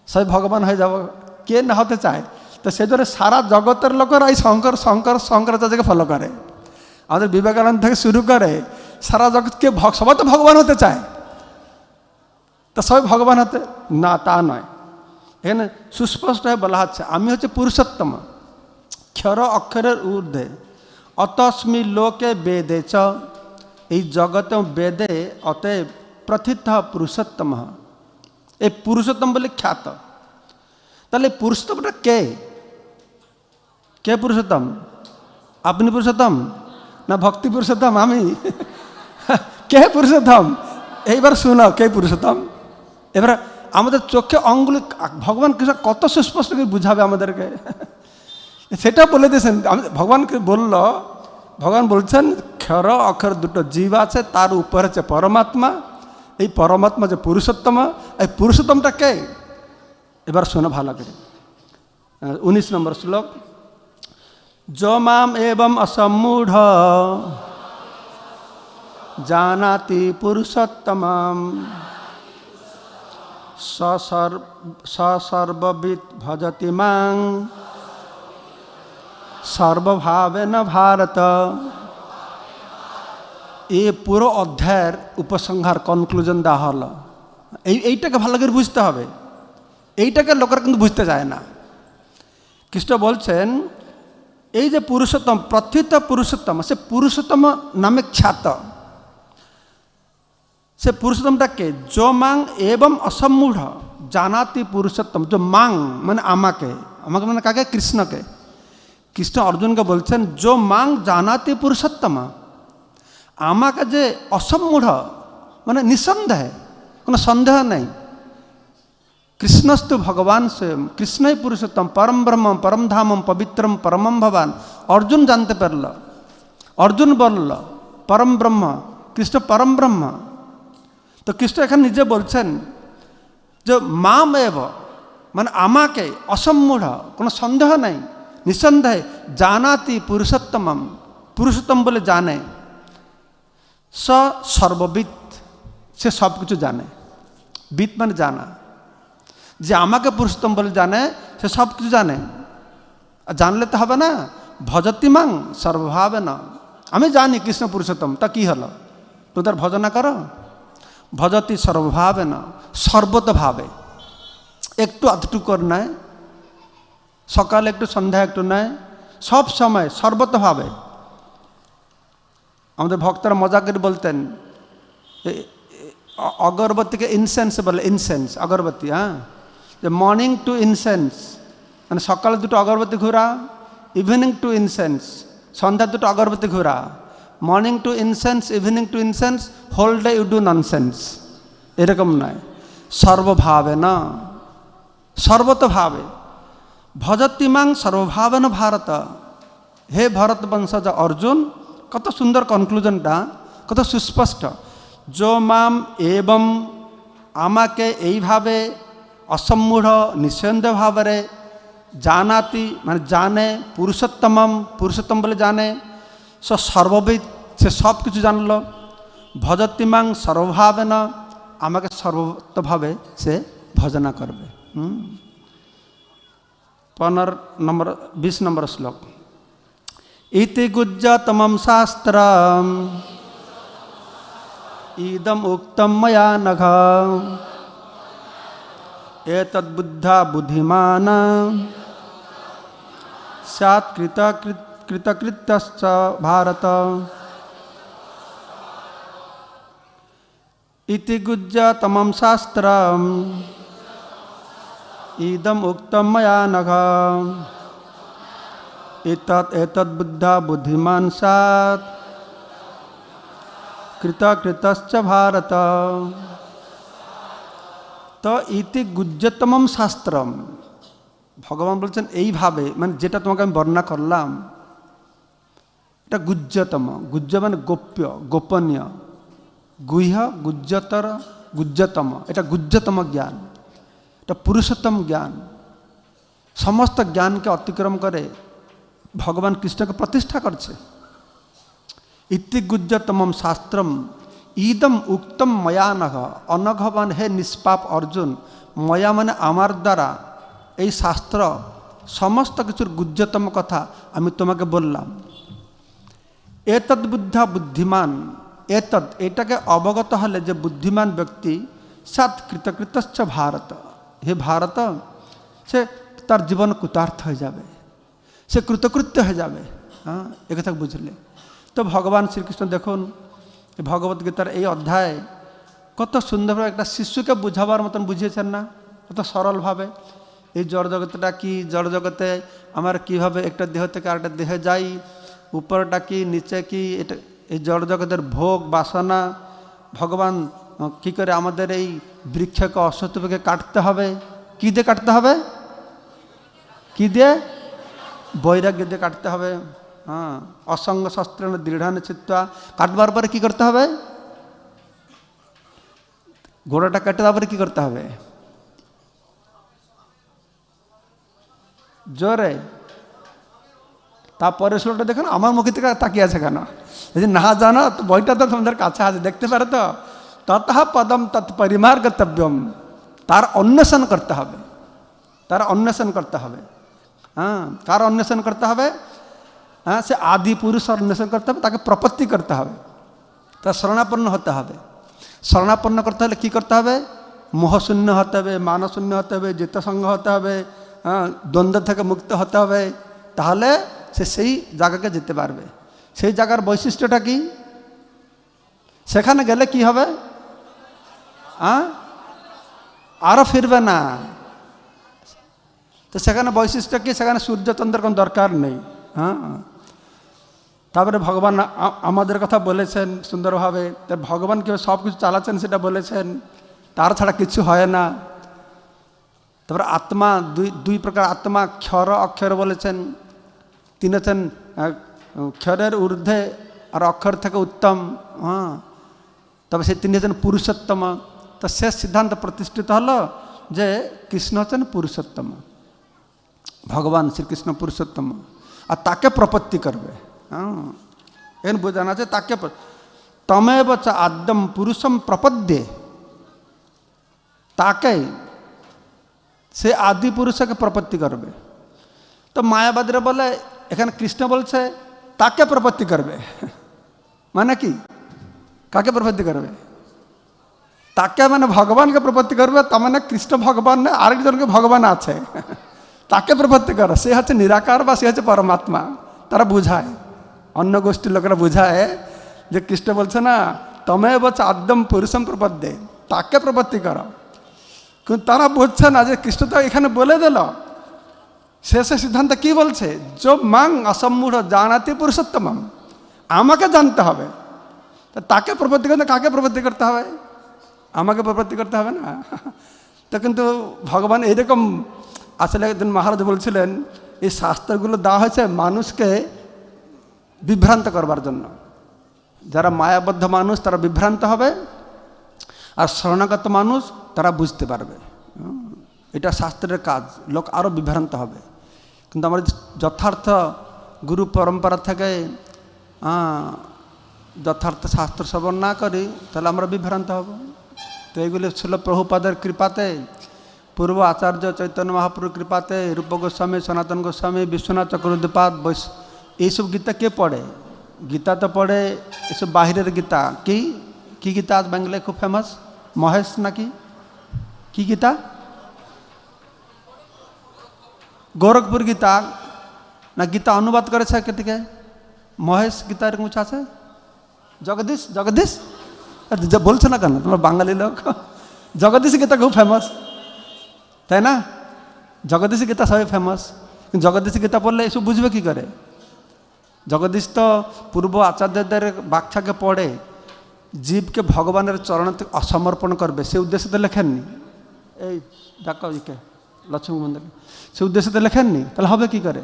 সবাই ভগবান হয়ে যাব। কে না হতে চায়? তো সেজন্য সারা জগতের লোকেরা এই শঙ্করাচার্যকে ফলো করে। আমাদের বিবেকানন্দ থেকে শুরু করে সারা জগৎকে, সবাই তো ভগবান হতে চায়। তা সবাই ভগবান হতে না, তা নয়। এখানে সুস্পষ্ট হয়ে বলা হচ্ছে আমি হচ্ছে পুরুষোত্তম, ক্ষর অক্ষরের ঊর্ধ্বে। অতস্মি লোকে বেদে চ, এই জগতে বেদে অতএব প্রথিত পুরুষোত্তম। এই পুরুষোত্তম বলে খ্যাত। তাহলে পুরুষোত্তমটা কে? কে পুরুষোত্তম? আপনি পুরুষোত্তম না ভক্তি পুরুষোত্তম? আমি? কে পুরুষোত্তম? এইবার শোনাও কে পুরুষোত্তম। এবার আমাদের চোখে অঙ্গুলি ভগবান কৃষ্ণ কত সুস্পষ্ট করে বুঝাবে আমাদেরকে, সেটা বলে দিয়েছেন। ভগবানকে বলল, ভগবান বলছেন ক্ষর অক্ষর দুটো জীব আছে, তার উপরে হচ্ছে পরমাত্মা। এই পরমাত্মা যে পুরুষোত্তম, এই পুরুষোত্তমটা কে? এবার শোনো ভালো করে। 19 নম্বর শ্লোক। যো মাম এবম অসম্মূঢ় জানাতি পুরুষোত্তমম সর্ববিদ ভজতি মাং সর্বভাবেন ভারত এ পুরো অধ্যায়ের উপসংহার কনক্লুশন দেওয়া হলো। এইটাকে ভালো করে বুঝতে হবে, এইটাকে লোকেরা কিন্তু বুঝতে চায় না। কৃষ্ণ বলছেন এই যে পুরুষোত্তম, প্রথিত পুরুষোত্তম, সে পুরুষোত্তম নামে খ্যাত। সে পুরুষোত্তমটা কে? जो मांग एवं असमूढ़ জানাতি পুরুষোত্তম। जो मांग মানে আমাকে, আমাকে মানে কাকে? কৃষ্ণকে। কৃষ্ণ অর্জুনকে বলছেন जो मांग জানাতি পুরুষোত্তম, আমাকে যে অসম্মূঢ় মানে নিঃসন্দেহ, কোনো সন্দেহ নেই। কৃষ্ণস্তু ভগবান স্বয়ং, কৃষ্ণই পুরুষোত্তম, পরম ব্রহ্ম, পরম ধামম, পবিত্রম, পরমম ভবান। অর্জুন জানতে পারল, অর্জুন বলল পরম ব্রহ্ম, কৃষ্ণ পরম ব্রহ্ম। তো কৃষ্ণ এখানে নিজে বলছেন যে মাম এব মানে আমাকে, অসম্মূঢ় কোনো সন্দেহ নাই, নিঃসন্দেহে জানাতি পুরুষোত্তমম, পুরুষোত্তম বলে জানে। স সর্ববিদ, সে সব কিছু জানে। বিদ মানে জানা, যে আমাকে পুরুষোত্তম বলে জানে সে সব কিছু জানে। জানলে তো হবে না, ভজতি মাং সর্বভাবে না। আমি জানি কৃষ্ণ পুরুষোত্তম, তা কি হলো? তো তার ভজনা করো। ভজতি সর্বভাবে না, সর্বতভাবে, একটু আধটুকু করে নেয়, সকালে একটু সন্ধ্যা একটু নেয়, সব সময় সর্বতভাবে। আমাদের ভক্তরা মজা করে বলতেন অগরবতীকে ইনসেন্স বলে, ইনসেন্স অগরবতী। হ্যাঁ, যে মর্নিং টু ইনসেন্স মানে সকালে দুটো অগরবতী ঘোরা, ইভিনিং টু ইনসেন্স সন্ধ্যা দুটো অগরবতী ঘোরা। Morning to incense, evening to incense, whole day you do nonsense, এরকম নয়। সর্বভাবে না, সর্বতভাবে। ভজতিমাং সর্বভাবেন ভারত। হে ভরত বংশজ অর্জুন, কত সুন্দর কনক্লুশনটা, কত সুস্পষ্ট। जो माम एवं আমাকে এইভাবে অসম্মূঢ় নিঃসন্দেহ ভাবে জানাতি মানে জানে, পুরুষোত্তমম পুরুষোত্তম বলে জানে। সর্ববিদ, সে সব কিছু জানলো। ভজতিমাং সর্বভাবেন, আমাকে সর্বতভাবে সে ভজনা করবে। 20 নম্বর শ্লোক। ইতি গুজ্জতমম শাস্ত্রম ইদম উক্তম ময়া নঘ এতদ্বুদ্ধা বুদ্ধিমান স্যাৎ কৃতকৃত্যশ্চ ভারত। ইতি গুজ্জতমম শাস্ত্রম ইদম উক্তম ময়া নঘ এতদ্বুদ্ধা বুদ্ধিমান স্যাৎ কৃতকৃতশ্চ ভারত। তো ইতি গুজ্জতমম শাস্ত্রম, ভগবান বলছেন এইভাবে, মানে যেটা তোমাকে আমি বর্ণনা করলাম, এটা গুজ্জতম। গুজ্জ মানে গোপ্য, গোপনীয়। গুহ্য, গুজ্জতর, গুজ্জতম, এটা গুজ্জতম জ্ঞান, এটা পুরুষোত্তম জ্ঞান। সমস্ত জ্ঞানকে অতিক্রম করে ভগবান কৃষ্ণকে প্রতিষ্ঠা করছে। ইতি গুজ্জতমম শাস্ত্রম ইদম উক্তম ময়া নঘ, অনঘবান হে নিষ্পাপ অর্জুন, ময়া মানে আমার দ্বারা, এই শাস্ত্র সমস্ত কিছুর গুজ্জতম কথা আমি তোমাকে বললাম। এতদ্বুদ্ধা বুদ্ধিমান, এটাকে অবগত হলে যে বুদ্ধিমান ব্যক্তি, সাত কৃতকৃতশ্চ ভারত, হে ভারত, সে তার জীবন কৃতার্থ হয়ে যাবে, সে কৃতকৃত্য হয়ে যাবে। হ্যাঁ, একথা বুঝলে। তো ভগবান শ্রীকৃষ্ণ দেখুন ভগবদ্গীতার এই অধ্যায় কত সুন্দরভাবে একটা শিশুকে বুঝাবার মতন বুঝিয়েছেন না, কত সরলভাবে। এই জড়জগৎটা কি, জড়জগতে আমার কিভাবে একটা দেহ থেকে আরেকটা দেহে যাই, উপরটা কি নিচে কি, এটা এই জড়জগতের ভোগ বাসনা, ভগবান কি করে আমাদের এই বৃক্ষকে অশ্বত্থকে কাটতে হবে, কি দিয়ে কাটতে হবে, কি দিয়ে? বৈরাগ্য দিয়ে কাটতে হবে। হ্যাঁ, অসঙ্গ শস্ত্র দৃঢ়ান চিত্তা, কাটবার পরে কি করতে হবে? ঘোড়াটা কেটে দেওয়ার পরে কি করতে হবে? জোরে তারপরে শ্লোকটা দেখুন, আমার মুখে থেকে তাকিয়ে আছে কেন? যদি না জানো তো বইটা তো তোমাদের কাছে আছে, দেখতে পারো তো। ততঃ পদম তৎপরিমার্গতব্যম, তার অন্বেষণ করতে হবে, তার অন্বেষণ করতে হবে। হ্যাঁ, কার অন্বেষণ করতে হবে? হ্যাঁ, সে আদি পুরুষ অন্বেষণ করতে হবে, তাকে প্রপত্তি করতে হবে। তা শরণাপন্ন হতে হবে। শরণাপন্ন করতে হলে কী করতে হবে? মোহশূন্য হতে হবে, মানশূন্য হতে হবে, জিতসঙ্গ হতে হবে, দ্বন্দ্ব থেকে মুক্ত হতে হবে। তাহলে সে সেই জায়গাকে যেতে পারবে। সেই জায়গার বৈশিষ্ট্যটা কি? সেখানে গেলে কি হবে? আরও ফিরবে না। তো সেখানে বৈশিষ্ট্য কি? সেখানে সূর্যচন্দ্রের কোনো দরকার নেই। তারপরে ভগবান আমাদের কথা বলেছেন সুন্দরভাবে। ভগবান কেউ সব কিছু চালাচ্ছেন সেটা বলেছেন, তার ছাড়া কিছু হয় না। তারপরে আত্মা দুই প্রকার আত্মা, ক্ষর অক্ষর বলেছেন। তিনি হচ্ছেন ক্ষরের ঊর্ধ্বে আর অক্ষর থেকে উত্তম। তবে সে তিনি হচ্ছেন পুরুষোত্তম। তো শেষ সিদ্ধান্ত প্রতিষ্ঠিত হলো যে কৃষ্ণ হচ্ছেন পুরুষোত্তম, ভগবান শ্রীকৃষ্ণ পুরুষোত্তম, আর তাকে প্রপত্তি করবে। এখানে বোঝানো আছে তাকে তমেব চ আদ্যম পুরুষম প্রপদ্যে, তাকে সে আদি পুরুষকে প্রপত্তি করবে। তো মায়াবাদীরা বলে এখানে কৃষ্ণ বলছে তাকে প্রপত্তি করবে, মানে কি? কাকে প্রপত্তি করবে? তাকে মানে ভগবানকে প্রপত্তি করবে। তার মানে কৃষ্ণ ভগবান না, আরেকজনকে ভগবান আছে, তাকে প্রপত্তি করে। সে হচ্ছে নিরাকার বা সে হচ্ছে পরমাত্মা। তারা বুঝায়, অন্য গোষ্ঠীর লোকেরা বুঝায় যে কৃষ্ণ বলছে না তমে বলছে আদ্যম পুরুষম প্রপদ্যে, তাকে প্রপত্তি করো। কিন্তু তারা বুঝছে না যে কৃষ্ণ তো এখানে বলে দিল। শেষে সিদ্ধান্ত কি বলছে? যো মাং অসম্মূঢ় জানাতি পুরুষোত্তম, আমাকে জানতে হবে। তাকে প্রপত্তি করতে কাকে প্রপত্তি করতে হবে? আমাকে প্রপত্তি করতে হবে না? তো কিন্তু ভগবান এইরকম, আসলে একদিন মহারাজ বলছিলেন এই শাস্ত্রগুলো দেওয়া হয়েছে মানুষকে বিভ্রান্ত করবার জন্য। যারা মায়াবদ্ধ মানুষ তারা বিভ্রান্ত হবে, আর শরণাগত মানুষ তারা বুঝতে পারবে। এটা শাস্ত্রের কাজ, লোক আরও বিভ্রান্ত হবে। কিন্তু আমরা যথার্থ গুরু পরম্পরা থেকে যথার্থ শাস্ত্র শ্রবণ না করি তাহলে আমরা বিভ্রান্ত হব। তো এইগুলি ছিল প্রভুপাদের কৃপাতে, পূর্ব আচার্য চৈতন্য মহাপ্রভুর কৃপাতে, রূপ গোস্বামী, সনাতন গোস্বামী, বিশ্বনাথ চক্রবর্তীপাদ, এইসব গীতা কে পড়ে? গীতা তো পড়ে এসব বাহিরের গীতা। কি কি গীতা আজ বাংলায় খুব ফেমাস? মহেশ নাকি কি গীতা? গোরখপুর গীতা না? গীতা অনুবাদ করেছে কে থেকে? মহেশ গীতা এরকম কিছু আছে? জগদীশ, জগদীশ বলছো না কেন? তোমরা বাঙালি লোক। জগদীশ গীতা খুব ফেমাস, তাই না? জগদীশ গীতা সবাই ফেমাস। কিন্তু জগদীশ গীতা পড়লে এসব বুঝবে কি করে? জগদীশ তো পূর্ব আচার্যদের ব্যাখ্যাকে পড়ে জীবকে ভগবানের চরণে অসমর্পণ করবে, সে উদ্দেশ্যে তো লেখেননি। এই ডাকা ইকে লক্ষ্মী মন্দির, সে উদ্দেশ্যে তো লেখেননি। তাহলে হবে কি করে?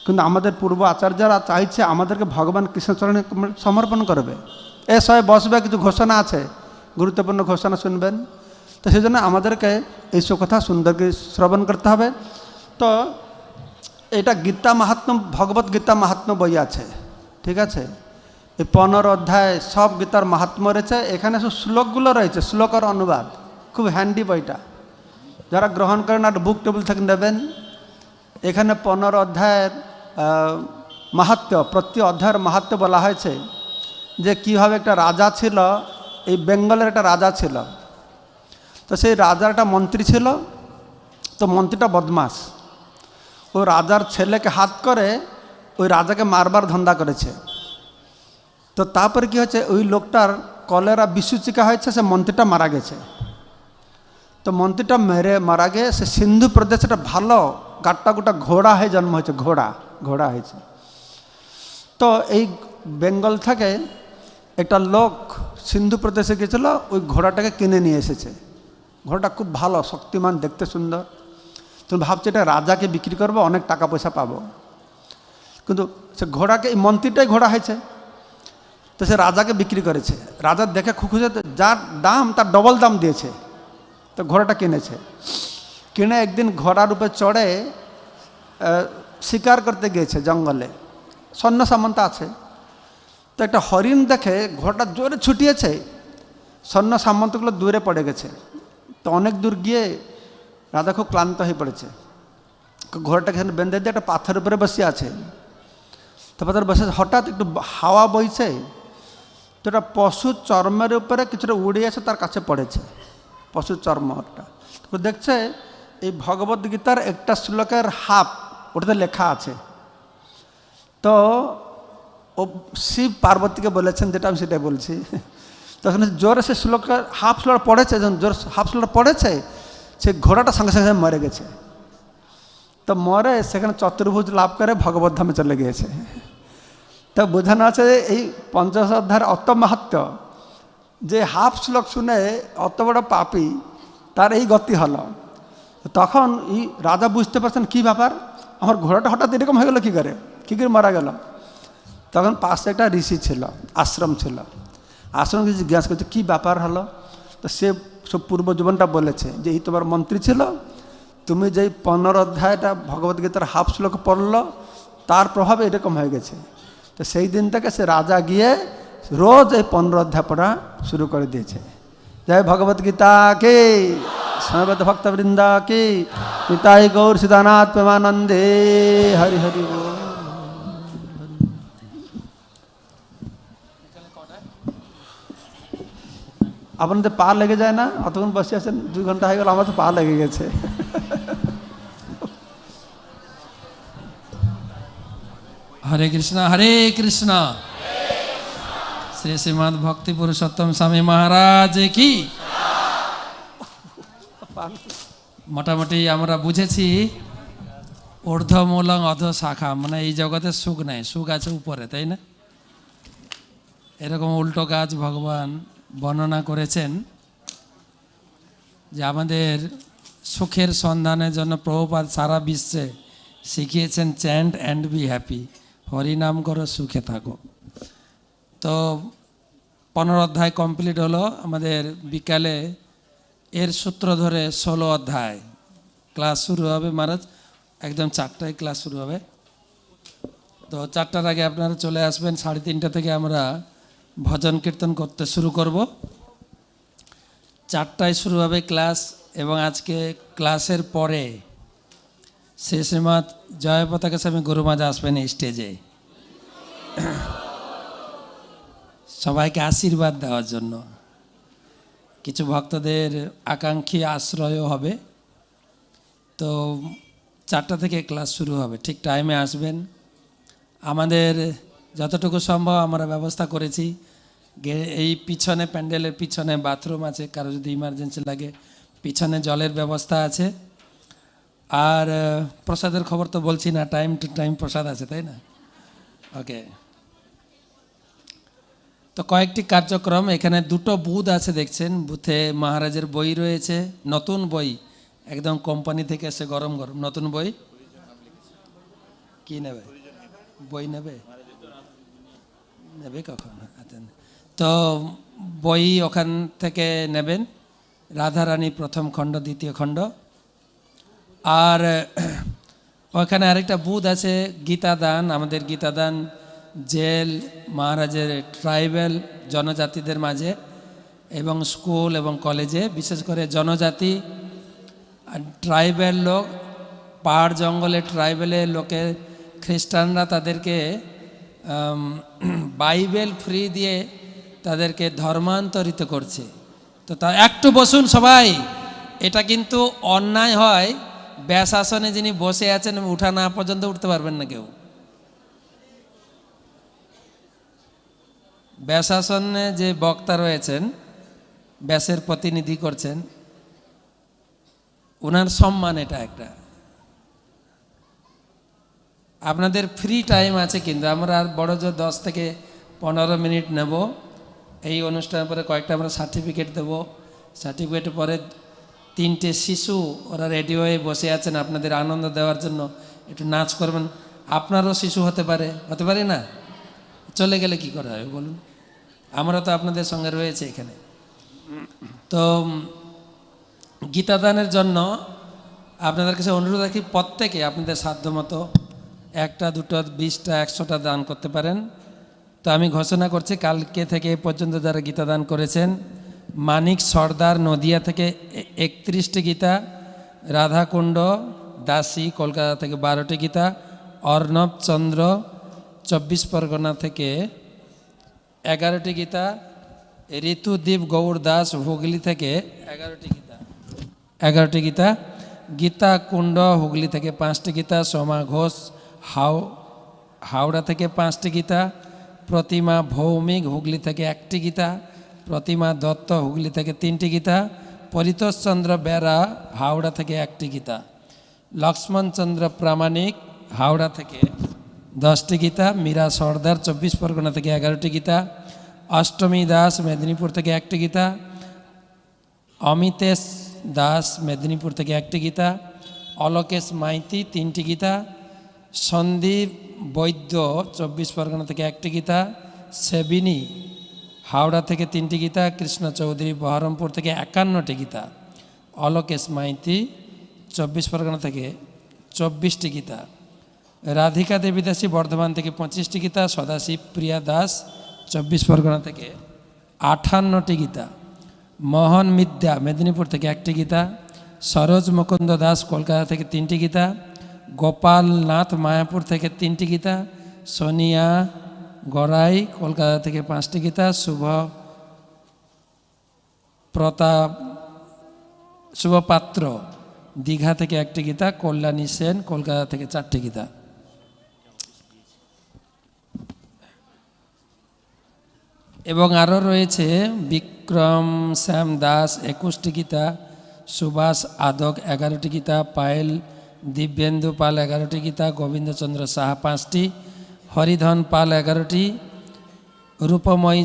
কিন্তু আমাদের পূর্ব আচার্যরা চাইছে আমাদেরকে ভগবান কৃষ্ণচরণে সমর্পণ করবে। এ সবাই বসবে, কিছু ঘোষণা আছে, গুরুত্বপূর্ণ ঘোষণা শুনবেন। তো সেই জন্য আমাদেরকে এইসব কথা সুন্দর করে শ্রবণ করতে হবে। তো এটা গীতা মাহাত্ম্য, ভগবত গীতা মাহাত্ম্য বই আছে, ঠিক আছে? এই 15 অধ্যায় সব গীতার মাহাত্ম্য রয়েছে। এখানে সব শ্লোকগুলো রয়েছে, শ্লোকের অনুবাদ, খুব হ্যান্ডি বইটা। যারা গ্রহণ করেন আর বুক টেবিল থেকে নেবেন। এখানে 15 অধ্যায়ের মাহাত্ম্য, প্রতি অধ্যায়ের মাহাত্ম্য বলা হয়েছে যে কীভাবে একটা রাজা ছিল, এই বেঙ্গলের একটা রাজা ছিল। তো সেই রাজার একটা মন্ত্রী ছিল। তো মন্ত্রীটা বদমাস, ওই রাজার ছেলেকে হাত করে ওই রাজাকে মারবার ধান্দা করেছে। তো তারপরে কি হয়েছে, ওই লোকটার কলেরা বিশ্বচিকা হয়েছে, সে মন্ত্রীটা মারা গেছে। তো মন্ত্রীটা মারা গিয়ে সে সিন্ধু প্রদেশে একটা ভালো গাট্টা গোটা ঘোড়া হয়ে জন্ম হয়েছে, ঘোড়া হয়েছে। তো এই বেঙ্গল থেকে একটা লোক সিন্ধু প্রদেশে গিয়েছিল, ওই ঘোড়াটাকে কিনে নিয়ে এসেছে। ঘোড়াটা খুব ভালো, শক্তিমান, দেখতে সুন্দর। তুমি ভাবছো এটা রাজাকে বিক্রি করবো, অনেক টাকা পয়সা পাবো। কিন্তু সে ঘোড়াকে, এই মন্ত্রীটাই ঘোড়া হয়েছে। তো সে রাজাকে বিক্রি করেছে। রাজা দেখে খুঁজে, যার দাম তার ডবল দাম দিয়েছে। তো ঘোড়াটা কিনেছে। কিনে একদিন ঘোড়ার উপরে চড়ে শিকার করতে গিয়েছে জঙ্গলে, সৈন্য সামন্ত আছে। তো একটা হরিণ দেখে ঘোড়াটা জোরে ছুটিয়েছে, সৈন্য সামন্তগুলো দূরে পড়ে গেছে। তো অনেক দূর গিয়ে রাজা খুব ক্লান্ত হয়ে পড়েছে। ঘোড়াটাকে এখানে বেঁধে দিয়ে একটা পাথরের উপরে বসে আছে। তো পাথর বসে হঠাৎ একটু হাওয়া বইছে, তো এটা পশু চর্মের উপরে কিছুটা উড়ে এসে তার কাছে পড়েছে, পশু চর্মটা। তো দেখছে এই ভগবদ গীতার একটা শ্লোকের হাফ ওটাতে লেখা আছে। তো ও শিব পার্বতীকে বলেছেন, যেটা আমি সেটাই বলছি। তখন জোরে সে শ্লোকের হাফ শ্লোক পড়েছে, যখন জোর হাফ শ্লোক পড়েছে, সে ঘোড়াটা সঙ্গে সঙ্গে মরে গেছে। তো মরে সেখানে চতুর্ভুজ লাভ করে ভগবত ধামে চলে গিয়েছে। তো বোঝানো আছে এই পঞ্চাশ অধ্যায়ের অত মাহাত্ম, যে হাফ শ্লোক শুনে অত বড় পাপী তার এই গতি হলো। তখন এই রাজা বুঝতে পারছেন কী ব্যাপার, আমার ঘোড়াটা হঠাৎ এরকম হয়ে গেলো কী করে মারা গেল। তখন পাশে একটা ঋষি ছিল, আশ্রম ছিল। আশ্রম কিছু জিজ্ঞাসা করছে কী ব্যাপার হলো। তো সে সব পূর্ব জীবনটা বলেছে যে এই তোমার মন্ত্রী ছিল, তুমি যেই 15 অধ্যায়টা ভগবদ্গীতার হাফ শ্লোক পড়লো তার প্রভাবে এরকম হয়ে গেছে। তো সেই দিন থেকে সে রাজা গিয়ে রোজ এই 15 অধ্যায় পড়া শুরু করে দিয়েছে। জয় ভগবদ্গীতা কে, সমবেত ভক্তবৃন্দা কি, নিতাই গৌর সীতানাথ প্রেমানন্দে, হরি হরি বল। আপনাদের পা লেগে যায় না? অতক্ষণ বসে আছেন, 2 ঘন্টা হয়ে গেল, আমার তো পা লেগে গেছে। হরে কৃষ্ণ হরে কৃষ্ণ, শ্রী শ্রীমদ্ ভক্তি পুরুষোত্তম স্বামী মহারাজ কি। মোটামুটি আমরা বুঝেছি ঊর্ধ্বমূলং অধ শাখা, মানে এই জগতে সুখ নেই, সুখ আছে উপরে, তাই না? এরকম উল্টো কাজ ভগবান বর্ণনা করেছেন যে আমাদের সুখের সন্ধানের জন্য প্রভুপাদ সারা বিশ্বে শিখিয়েছেন চ্যান্ট অ্যান্ড বি হ্যাপি, হরিনাম করো সুখে থাকো। তো 15 অধ্যায় কমপ্লিট হলো, আমাদের বিকালে এর সূত্র ধরে 16 অধ্যায় ক্লাস শুরু হবে। মহারাজ একদম 4টায় ক্লাস শুরু হবে। তো 4টার আগে আপনারা চলে আসবেন। 3:30 থেকে আমরা ভজন কীর্তন করতে শুরু করব। 4টায় শুরু হবে ক্লাস। এবং আজকে ক্লাসের পরে শ্রী শ্রীমৎ জয় পতাকা স্বামী গুরুমাজ আসবেন এই স্টেজে সবাইকে আশীর্বাদ দেওয়ার জন্য। কিছু ভক্তদের আকাঙ্ক্ষী আশ্রয়ও হবে। তো 4টা থেকে ক্লাস শুরু হবে, ঠিক টাইমে আসবেন। আমাদের যতটুকু সম্ভব আমরা ব্যবস্থা করেছি। এই পিছনে, প্যান্ডেলের পিছনে বাথরুম আছে, কারো যদি ইমার্জেন্সি লাগে পিছনে জলের ব্যবস্থা আছে। আর প্রসাদের খবর তো বলছি না, টাইম টু টাইম প্রসাদ আছে, তাই না? ওকে। তো কয়েকটি কার্যক্রম, এখানে 2টো বুথ আছে দেখছেন। বুথে মহারাজের বই রয়েছে, নতুন বই, একদম কোম্পানি থেকে এসে গরম গরম নতুন বই। কি নেবে? বই নেবে? নেবে কখন? আচ্ছা, তো বই ওখান থেকে নেবেন। রাধারানী প্রথম খণ্ড, দ্বিতীয় খণ্ড। আর ওখানে আরেকটা বুথ আছে গীতাদান। আমাদের গীতাদান জেল মহারাজের ট্রাইবেল জনজাতিদের মাঝে এবং স্কুল এবং কলেজে, বিশেষ করে জনজাতি ট্রাইবেল লোক, পাহাড় জঙ্গলে ট্রাইবেলের লোকে, খ্রিস্টানরা তাদেরকে বাইবেল ফ্রি দিয়ে তাদেরকে ধর্মান্তরিত করছে। তো তা একটু বসুন সবাই। এটা কিন্তু অন্যায় হয়, ব্যাসাসনে যিনি বসে আছেন উঠা না পর্যন্ত উঠতে পারবেন না কেউ। ব্যাসাসনে যে বক্তা রয়েছেন, ব্যাসের প্রতিনিধি করছেন, ওনার সম্মান এটা একটা। আপনাদের ফ্রি টাইম আছে, কিন্তু আমরা আর বড় জোর 10 থেকে 15 মিনিট নেব। এই অনুষ্ঠানের পরে কয়েকটা আমরা সার্টিফিকেট দেব। সার্টিফিকেটের পরে 3টে শিশু ওরা রেডি হয়ে বসে আছেন আপনাদের আনন্দ দেওয়ার জন্য, একটু নাচ করবেন। আপনারও শিশু হতে পারে না? চলে গেলে কি করা হবে বলুন? আমরা তো আপনাদের সঙ্গে রয়েছে এখানে। তো গীতাদানের জন্য আপনাদের কাছে অনুরোধ রাখি, প্রত্যেকে আপনাদের সাধ্যমতো 1টা 2টা 20টা 100টা দান করতে পারেন। তো আমি ঘোষণা করছি, কালকে থেকে এ পর্যন্ত যারা গীতাদান করেছেন, মানিক সর্দার নদিয়া থেকে 31টি গীতা, রাধাকুণ্ড দাসী কলকাতা থেকে 12টি গীতা, অর্ণব চন্দ্র 24 পরগনা থেকে 11টি গীতা। ঋতুদীপ গৌর দাস হুগলি থেকে 11টি গীতা। 11টি গীতা। গীতা কুণ্ড হুগলি থেকে 5টি গীতা। সোমা ঘোষ হাওড়া থেকে 5টি গীতা। প্রতিমা ভৌমিক হুগলি থেকে 1টি গীতা। প্রতিমা দত্ত হুগলি থেকে 3টি গীতা। পরিতোষ চন্দ্র বেরা হাওড়া থেকে 1টি গীতা। লক্ষ্মণ চন্দ্র প্রামাণিক হাওড়া থেকে 10টি গীতা। মীরা সর্দার 24 পরগনা থেকে 11টি গীতা। অষ্টমী দাস মেদিনীপুর থেকে 1টি গীতা। অমিতেশ দাস মেদিনীপুর থেকে 1টি গীতা। অলোকেশ মাইতি 3টি গীতা। সন্দীপ বৈদ্য 24 পরগনা থেকে 1টি গীতা। সেবিনী হাওড়া থেকে 3টি গীতা। কৃষ্ণ চৌধুরী বহরমপুর থেকে 51টি গীতা। অলোকেশ মাইতি 24 পরগনা থেকে 24টি গীতা। রাধিকা দেবী দাসী বর্ধমান থেকে 25টি গীতা। সদাশিব প্রিয়া দাস 24 পরগনা থেকে 58টি গীতা। মোহন মিদ্যা মেদিনীপুর থেকে 1টি গীতা। সরোজ মুকুন্দ দাস কলকাতা থেকে 3টি গীতা। গোপাল নাথ মায়াপুর থেকে 3টি গীতা। সোনিয়া গড়াই কলকাতা থেকে 5টি গীতা। শুভ পাত্র দীঘা থেকে 1টি গীতা। কল্যাণী সেন কলকাতা থেকে 4টি গীতা। এবং আরও রয়েছে বিক্রম শ্যাম দাস 21টি গীতা। সুভাষ আদক 11টি গীতা। পায়েল দিব্যেন্দু পাল 11টি গীতা। গোবিন্দচন্দ্র সাহা 5টি। হরিধন পাল 11টি। রূপময়ী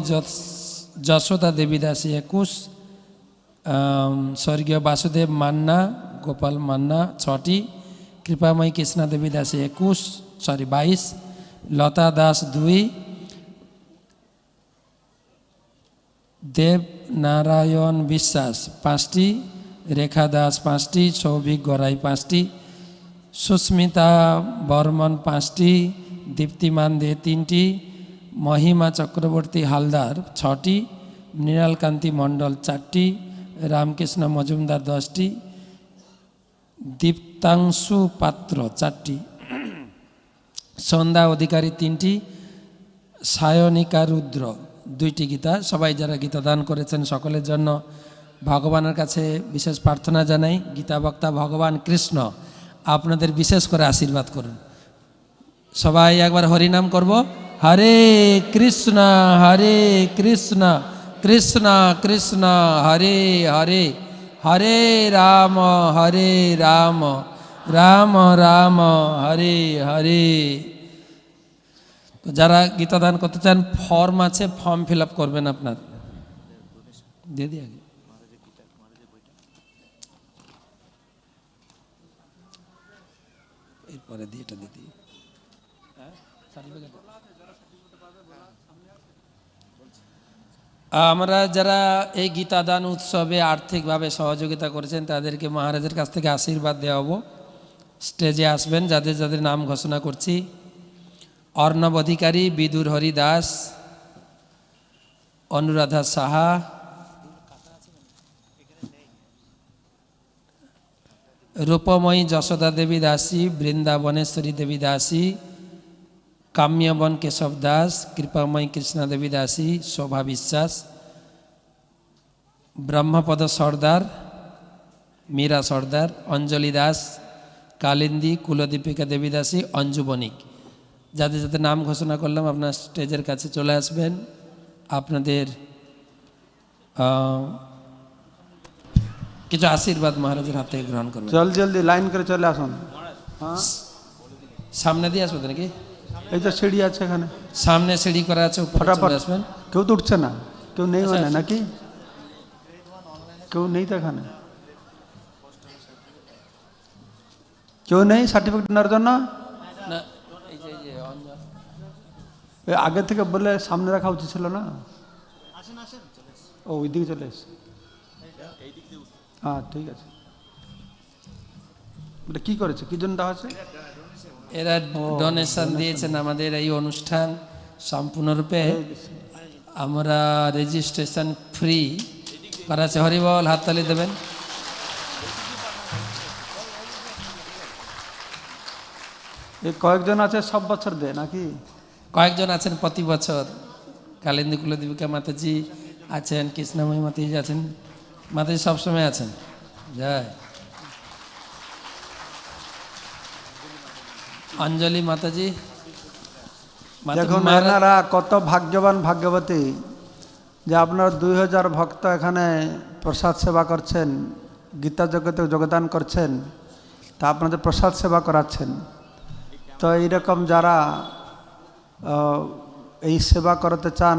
যশোদা দেবী দাসী 21। স্বর্গীয় বাসুদেব মান্না গোপাল মান্না 6টি। কৃপাময়ী কৃষ্ণা দেবী দাসী 22। লতা দাস 2। দেব নারায়ণ বিশ্বাস 5টি। রেখা দাস 5টি। সৌভিক গড়াই 5টি। সুস্মিতা বর্মন 5টি। দীপ্তিমান দে 3টি। মহিমা চক্রবর্তী হালদার 6টি। মৃণালকান্তি মণ্ডল 4টি। রামকৃষ্ণ মজুমদার 10টি। দীপ্তাংশু পাত্র 4টি। সন্ধ্যা অধিকারী 3টি। সায়নিকা রুদ্র 2টি গীতা। সবাই যারা গীতা দান করেছেন সকলের জন্য ভগবানের কাছে বিশেষ প্রার্থনা জানাই। গীতা বক্তা ভগবান কৃষ্ণ আপনাদের বিশেষ করে আশীর্বাদ করুন। সবাই একবার হরিনাম করব। হরে কৃষ্ণ কৃষ্ণ কৃষ্ণ হরে হরে, হরে রাম রাম রাম হরে হরে। তো যারা গীতা দান করতে চান ফর্ম আছে, ফর্ম ফিল আপ করবেন আপনার। দিয়ে দিই আগে। এরপরে দিয়ে এটা দিয়ে দিই। আমরা যারা এই গীতা দান উৎসবে আর্থিকভাবে সহযোগিতা করেছেন তাদেরকে মহারাজের কাছ থেকে আশীর্বাদ দেওয়া হবো। স্টেজে আসবেন যাদের যাদের নাম ঘোষণা করছি। অর্ণব অধিকারী, বিদুর হরি দাস, অনুরাধা সাহা, রূপময়ী যশোদা দেবী দাসী, বৃন্দাবনেশ্বরী দেবী দাসী, কাম্যবন কেশব দাস, কৃপাময়ী কৃষ্ণা দেবী দাসী, শোভা বিশ্বাস, ব্রহ্মপদ সর্দার, মীরা সর্দার, অঞ্জলি দাস, কালিন্দী, কুলদীপিকা দেবী দাসী, অঞ্জু বণিক। যাদের যাদের নাম ঘোষণা করলাম আপনার স্টেজের কাছে চলে আসবেন। আপনাদের কিছু আশীর্বাদ মহারাজের হাত থেকে গ্রহণ করবেন। জলদি লাইন করে চলে আসুন। হ্যাঁ, সামনে দিয়ে আসবেন নাকি? এই তো সিঁড়ি আছে এখানে, সামনে সিঁড়ি করা আছে, ফটাফট আসবেন। কেউ তো উঠছে না, কেউ নেই মানে নাকি? কেউ নেই তো এখানে, কেউ নেই সার্টিফিকেট নেওয়ার জন্য? না, আগে থেকে বলে সামনে রাখা উচিত ছিল না? ও ওইদিকে চলে এসছে। হ্যাঁ ঠিক আছে। এটা কি করেছে, কি জন্য দেওয়া হচ্ছে? এরা ডোনেশন দিয়েছেন আমাদের এই অনুষ্ঠান সম্পূর্ণরূপে। আমরা রেজিস্ট্রেশন ফ্রি করা আছে। হরিবল, হাততালি দেবেন। এই কয়েকজন আছে সব বছর দেয় নাকি? কয়েকজন আছেন প্রতি বছর কালিন্দী কুলদীপিকা মাতাজি আছেন, কৃষ্ণময়ী মাতাজি আছেন, মাতাজি সবসময় আছেন। জয়। অঞ্জলি মাতাজি। দেখুন এনারা কত ভাগ্যবান ভাগ্যবতী যে আপনার 2000 ভক্ত এখানে প্রসাদ সেবা করছেন, গীতা জগতে যোগদান করছেন, তা আপনাদের প্রসাদ সেবা করাচ্ছেন। তো এইরকম যারা এই সেবা করতে চান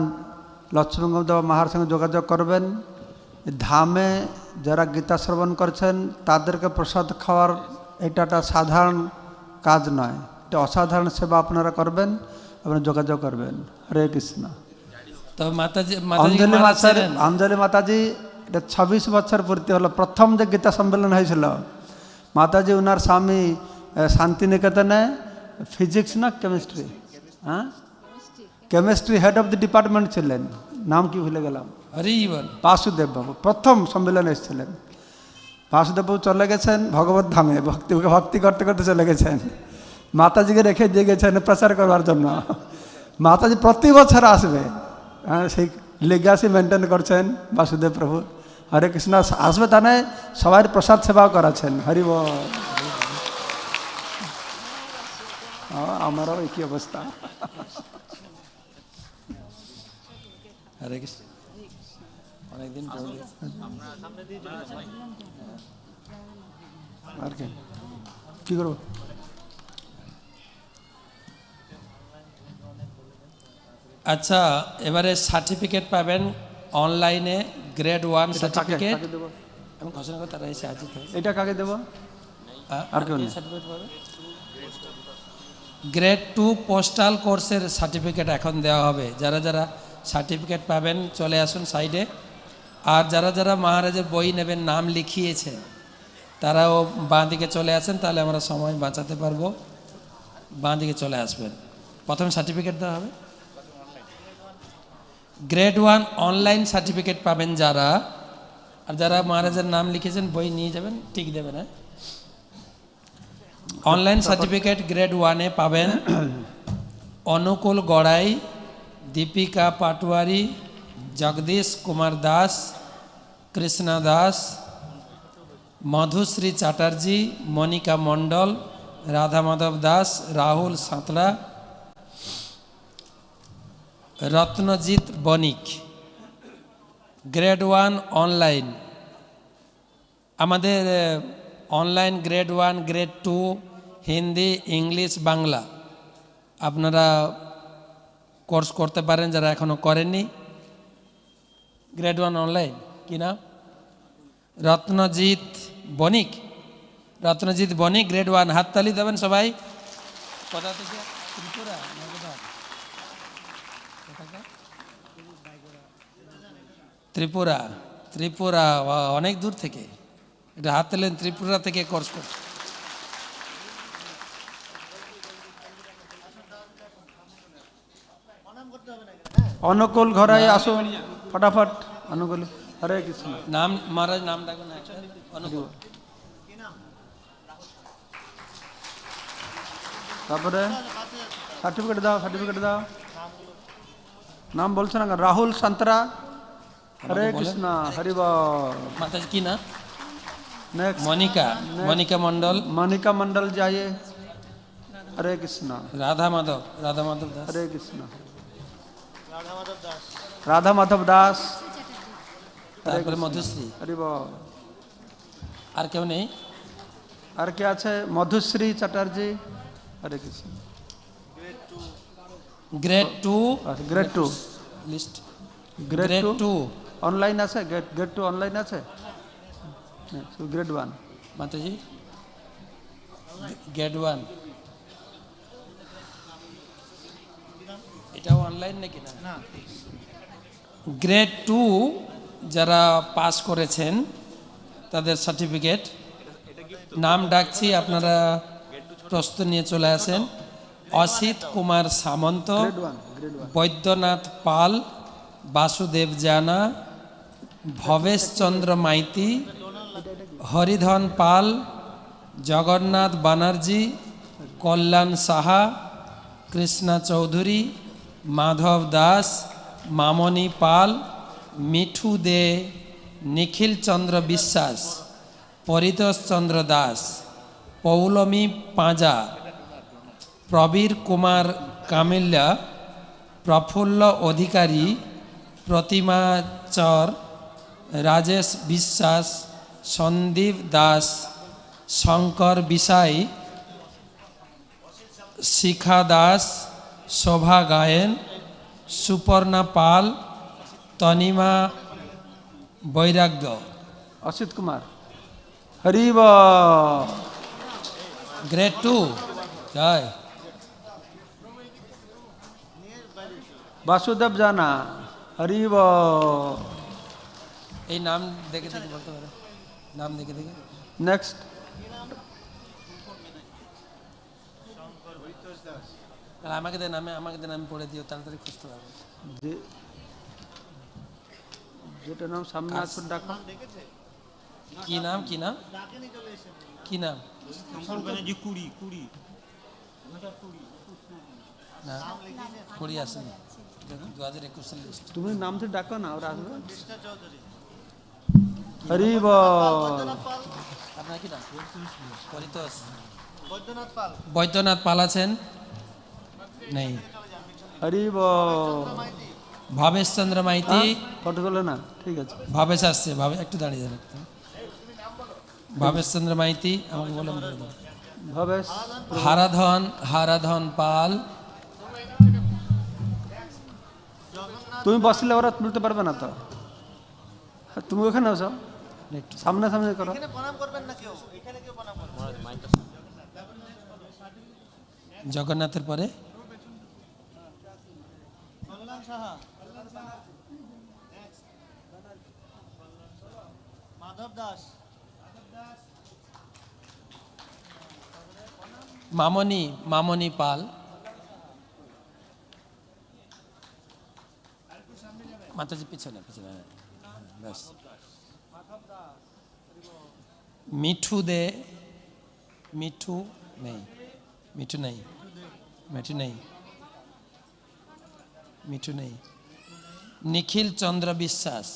লক্ষ্মীগঞ্জ মাহার সঙ্গে যোগাযোগ করবেন। ধামে যারা গীতা শ্রবণ করছেন তাদেরকে প্রসাদ খাওয়ার এটা একটা সাধারণ কাজ নয়, এটা অসাধারণ সেবা আপনারা করবেন, আপনারা যোগাযোগ করবেন। হরে কৃষ্ণ। তো মাতাজি অঞ্জলি মাতাজি এটা 26 বছর পূর্তি হলো। প্রথম যে গীতা সম্মেলন হয়েছিল মাতাজি ওনার স্বামী শান্তিনিকেতনে ফিজিক্স না কেমিস্ট্রি, হ্যাঁ chemistry head of the department ছিলেন, নাম কি ভুলে গেলাম, বাসুদেব বাবু প্রথম সম্মেলনে এসেছিলেন। বাসুদেব বাবু চলে গেছেন ভগবত ধামে, ভক্তি করতে করতে চলে গেছেন, মাতাজিকে রেখে দিয়ে গেছেন প্রচার করবার জন্য। মাতাজি প্রতি বছর আসবে, হ্যাঁ সেই লেগাসি মেনটেন করছেন বাসুদেব প্রভু। হরে কৃষ্ণ আসবে তা নয়, সবাই প্রসাদ সেবাও করাচ্ছেন। হরি বল। আমারও একই অবস্থা। হরে কৃষ্ণ। অনেকদিন আর কি করবো? আচ্ছা, এবারে সার্টিফিকেট পাবেন অনলাইনে, গ্রেড 1 সার্টিফিকেট। আমি ঘোষণা করে তারা এসে হাজির হবে। এটা কাকে দেবো? আর কেউ সার্টিফিকেট পাবে। গ্রেড 2 পোস্টাল কোর্সের সার্টিফিকেট এখন দেওয়া হবে। যারা যারা সার্টিফিকেট পাবেন চলে আসুন সাইডে। আর যারা যারা মহারাজের বই নেবেন, নাম লিখিয়েছেন, তারাও বাঁ দিকে চলে আসেন, তাহলে আমরা সময় বাঁচাতে পারবো। বাঁ দিকে চলে আসবেন, প্রথমে সার্টিফিকেট দেওয়া হবে। গ্রেড 1 অনলাইন সার্টিফিকেট পাবেন যারা, আর যারা মহারাজের নাম লিখেছেন বই নিয়ে যাবেন, টিক দেবেন। হ্যাঁ, অনলাইন সার্টিফিকেট গ্রেড 1-এ পাবেন অনুকূল গড়াই, দীপিকা পাটওয়ারি, জগদীশ কুমার দাস, কৃষ্ণা দাস, মধুশ্রী চ্যাটার্জি, মনিকা মণ্ডল, রাধা মাধব দাস, রাহুল সাঁতরা, রত্নজিৎ বণিক। Grade 1 online. আমাদের online grade 1, grade 2 Hindi, English, Bangla আপনারা কোর্স করতে পারেন যারা এখনও করেননি। গ্রেড 1 অনলাইন কি নাম? রত্নজিৎ বণিক। রত্নজিৎ বণিক গ্রেড 1। হাততালি দেবেন সবাই। কোথা থেকে? ত্রিপুরা। ত্রিপুরা। ত্রিপুরা অনেক দূর থেকে, এটা হাত তালেন। ত্রিপুরা থেকে কোর্স করছে। অনুকূল ঘরাই আসুন ফটাফট। অনুকূল। হরে কৃষ্ণ। নাম মহারাজ নাম ডাকুন। অনুকূল। তারপরে সার্টিফিকেট দাও, সার্টিফিকেট দাও। নাম বলছো না? রাহুল সাঁতরা। হরে কৃষ্ণ। হরি বল। মাতাজি কি না? নেক্সট মনিকা। মনিকা মণ্ডল। মনিকা মণ্ডল যাইয়ে। হরে কৃষ্ণ। রাধা মাধব। রাধা মাধব দাস। হরে কৃষ্ণ। রাধা মাধব দাস। তারপরে মধুশ্রী। হরি বল। আর কেউ নেই? আর কে আছে? Madhushree Chatterjee. Hare Krishna. Grade 2। Grade 2 list. Grade grade 2 online আছে? গ্রেড 2 অনলাইন আছে? গ্রেড 1 মাতাজি। গ্রেড 1 এটাও অনলাইন নাকি না? গ্রেড 2 যারা পাস করেছেন তাদের সার্টিফিকেট। নাম ডাকছি, আপনারা প্রস্তুত নিয়ে চলে আসেন। অসিত কুমার সামন্ত, বৈদ্যনাথ পাল, বাসুদেব জানা, ভবেশ চন্দ্র মাইতি, হরিধন পাল, জগন্নাথ বানার্জি, কল্যাণ সাহা, কৃষ্ণা চৌধুরী, মাধব দাস, মামনি পাল, মিঠু দে, নিখিল চন্দ্র বিশ্বাস, পরিতোষ চন্দ্র দাস, পৌলমী পাঁজা, প্রবীর কুমার কামিল্লা, প্রফুল্ল অধিকারী, প্রতিমা চর, রাজেশ বিশ্বাস, সন্দীপ দাস, শঙ্কর বিসাই, শিখা দাস, শোভা গায়েন, সুপর্ণা পাল, তনিমা বৈরাগ্য। অসিত কুমার। হরিব। গ্রেড 2 জয়। বাসুদেব জানা। হরিব। এই নাম দেখে দেখে বলতে পারো, নাম দেখে দেখে। নেক্সট। তাহলে আমাকে নামে পড়ে দিও, তাড়াতাড়ি খুঁজতে পারবো। যেটা নাম সামনে আছে ডাকো। কি নাম কি নাম কি নাম? না, 20 আসেনি, 2021 সালের লিস্ট। তুমি নাম তো ডাকো না, ওরা আসবে। হরিব। আপনার কি নাম? পরিতোষ। বৈদ্যনাথ পাল আছেন? নেই। হরিব। ভাবেশ চন্দ্র মাইতি। ফটো তোলে না, ঠিক আছে। ভাবেশ আসছে, একটু দাঁড়িয়ে যান। ভাবেশ চন্দ্র মাইতি আমাকে বলে ভবেশ। হারাধন পাল। তুমি বসলে ওরা তুলতে পারবে না তো, তুমি ওখানে আসো, সামনে সামনে করো। জগন্নাথের পরে মামনি পাল। মাতাজি পিছনে পিছনে, ব্যাস। মিঠু দে। মিঠু নেই। মিঠু নেই। মিঠু নেই। মিঠু নেই। নিখিল চন্দ্র বিশ্বাস।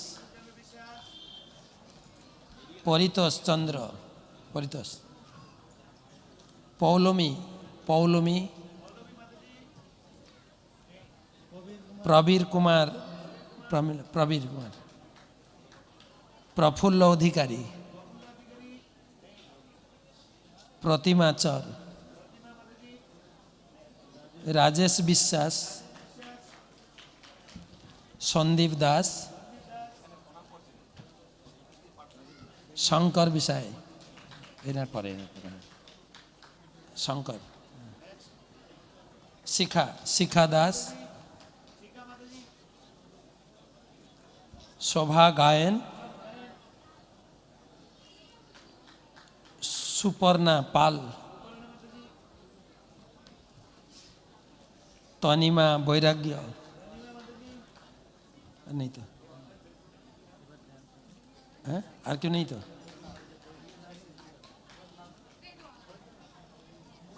পরিতোষ চন্দ্র। পরিতোষ। পৌলমী। প্রবীর কুমার। প্রফুল্ল অধিকারী। প্রতিমা চর। রাজেশ বিশ্বাস। সন্দীপ দাস। শঙ্কর বিসাই। এনার পরে শঙ্কর। শিখা দাস। শোভা গায়েন। সুপর্ণা পাল। তনিমা বৈরাগ্য। নেই তো? হ্যাঁ, আর কেউ নেই তো?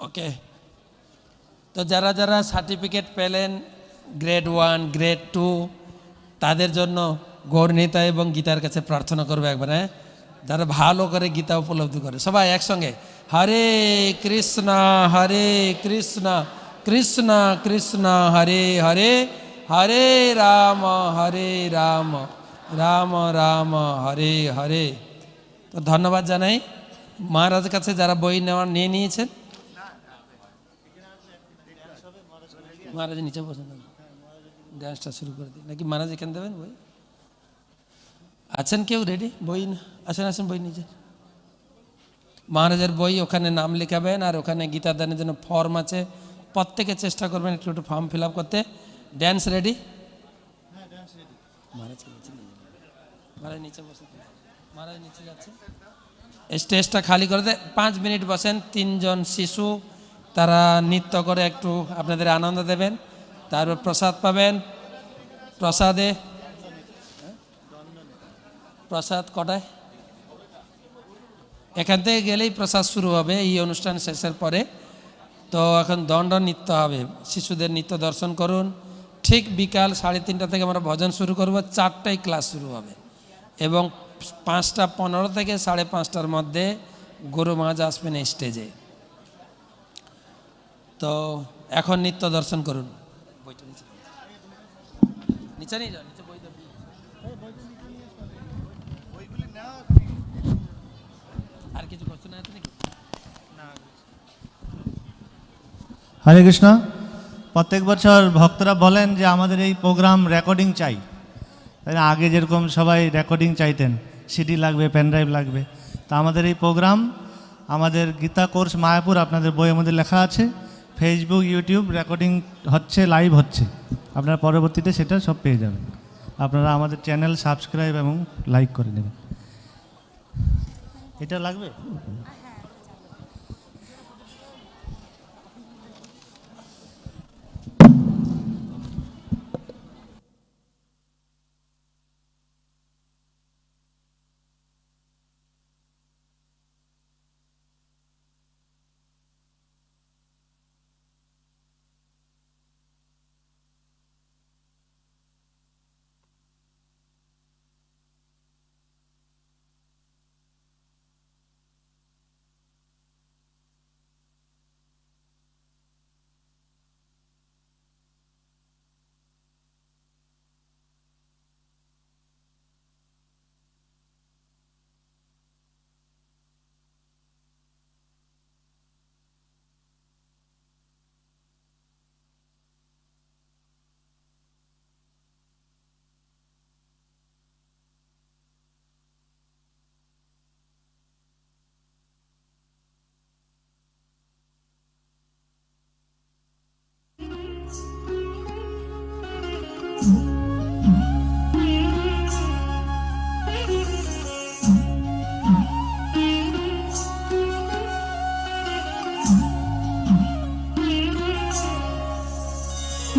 ওকে, তো যারা যারা সার্টিফিকেট পেলেন গ্রেড 1 গ্রেড 2 তাদের জন্য গৌরনীতা এবং গীতার কাছে প্রার্থনা করবে একবার। হ্যাঁ, যারা ভালো করে গীতা উপলব্ধি করে, সবাই একসঙ্গে হরে কৃষ্ণ কৃষ্ণ কৃষ্ণ হরে হরে, হরে রাম রাম রাম হরে হরে। তো ধন্যবাদ জানাই মহারাজের কাছে যারা বই নিয়ে নিয়েছেন। মহারাজ নিচে বসেন, ডান্সটা শুরু করে দিই নাকি মহারাজ এখানে দেবেন বই? আছেন কেউ রেডি? বই আসেন বই নিচে। মহারাজের বই ওখানে নাম লেখাবেন, আর ওখানে গীতা দানের জন্য ফর্ম আছে, প্রত্যেকে চেষ্টা করবেন একটু একটু ফর্ম ফিল আপ করতে। Dance ready? মহারাজ নিচে বসে, মহারাজ নিচে যাচ্ছে। স্টেজটা খালি করে দে, 5 মিনিট বসেন। 3 জন শিশু তারা নৃত্য করে একটু আপনাদের আনন্দ দেবেন, তারপর প্রসাদ পাবেন। প্রসাদ কটায়? এখান থেকে গেলেই প্রসাদ শুরু হবে এই অনুষ্ঠান শেষের পরে। তো এখন দণ্ড নৃত্য হবে, শিশুদের নৃত্য দর্শন করুন, ঠিক বিকাল 3:30 থেকে আমরা ভজন শুরু করব, 4টায় ক্লাস শুরু হবে এবং 5:15 থেকে 5:30টার মধ্যে গুরু মহারাজ আসবেন স্টেজে। তো এখন নিত্য দর্শন করুন। নিচে নিয়ে যাও, নিচে বই দাও। আর কিছু কোশ্চেন আছে নাকি? হরে কৃষ্ণ। প্রত্যেক বছর ভক্তরা বলেন যে আমাদের এই প্রোগ্রাম রেকর্ডিং চাই। তাই না? আগে যেরকম সবাই রেকর্ডিং চাইতেন, সিডি লাগবে, পেনড্রাইভ লাগবে, তা আমাদের এই প্রোগ্রাম, আমাদের গীতা কোর্স মায়াপুর আপনাদের বইয়ের মধ্যে লেখা আছে, ফেসবুক ইউটিউব রেকর্ডিং হচ্ছে, লাইভ হচ্ছে, আপনারা পরবর্তীতে সেটা সব পেয়ে যাবেন। আপনারা আমাদের চ্যানেল সাবস্ক্রাইব এবং লাইক করে নেবেন। এটা লাগবে?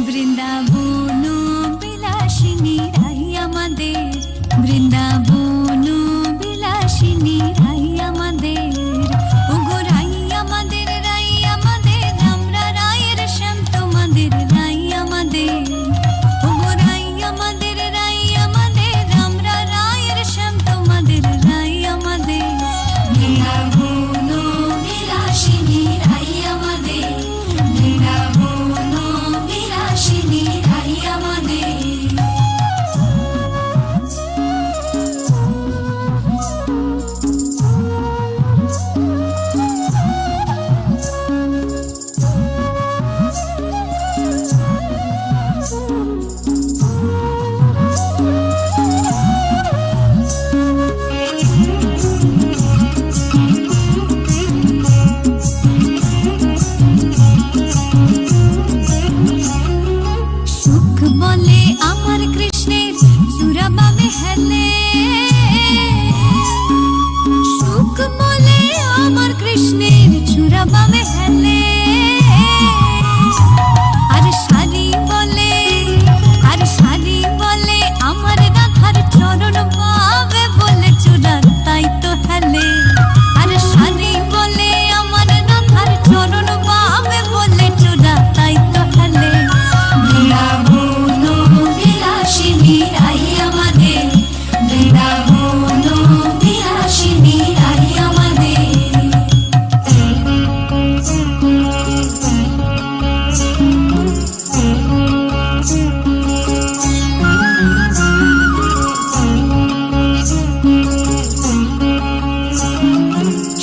বৃন্দাবন বিলাসিনী রাই আমাদের, বৃন্দাবন বিলাসিনী রাই আমাদের, ওগো রাই আমাদের, রাই আমাদের, আমরা রায়ের শ্যাম তোমাদের রাই আমাদের, ওগো রাই আমাদের, রাই আমাদের, আমরা রায়ের শ্যাম তোমাদের রাই আমাদের, বৃন্দাবন বিলাসিনী রাই আমাদের, বৃন্দাবন বিলাসিনী রাই আমাদের। সুখ বলে আমার কৃষ্ণের চূড়াবামে হেলে, সুখ বলে আমার কৃষ্ণের চূড়াবামে হেলে, আর শাড়ি বলে, আর শাড়ি বলে আমার রাধার চরণ পাবে বলে চূড়া তাই তো হেলে, আর শাড়ি বলে আমার রাধার চরণ পাবে বলে চূড়া তাই তো হেলে, বৃন্দাবন বিলাসিনী রাই আমাদের, বৃন্দাবন বিলাসিনী রাই আমাদের।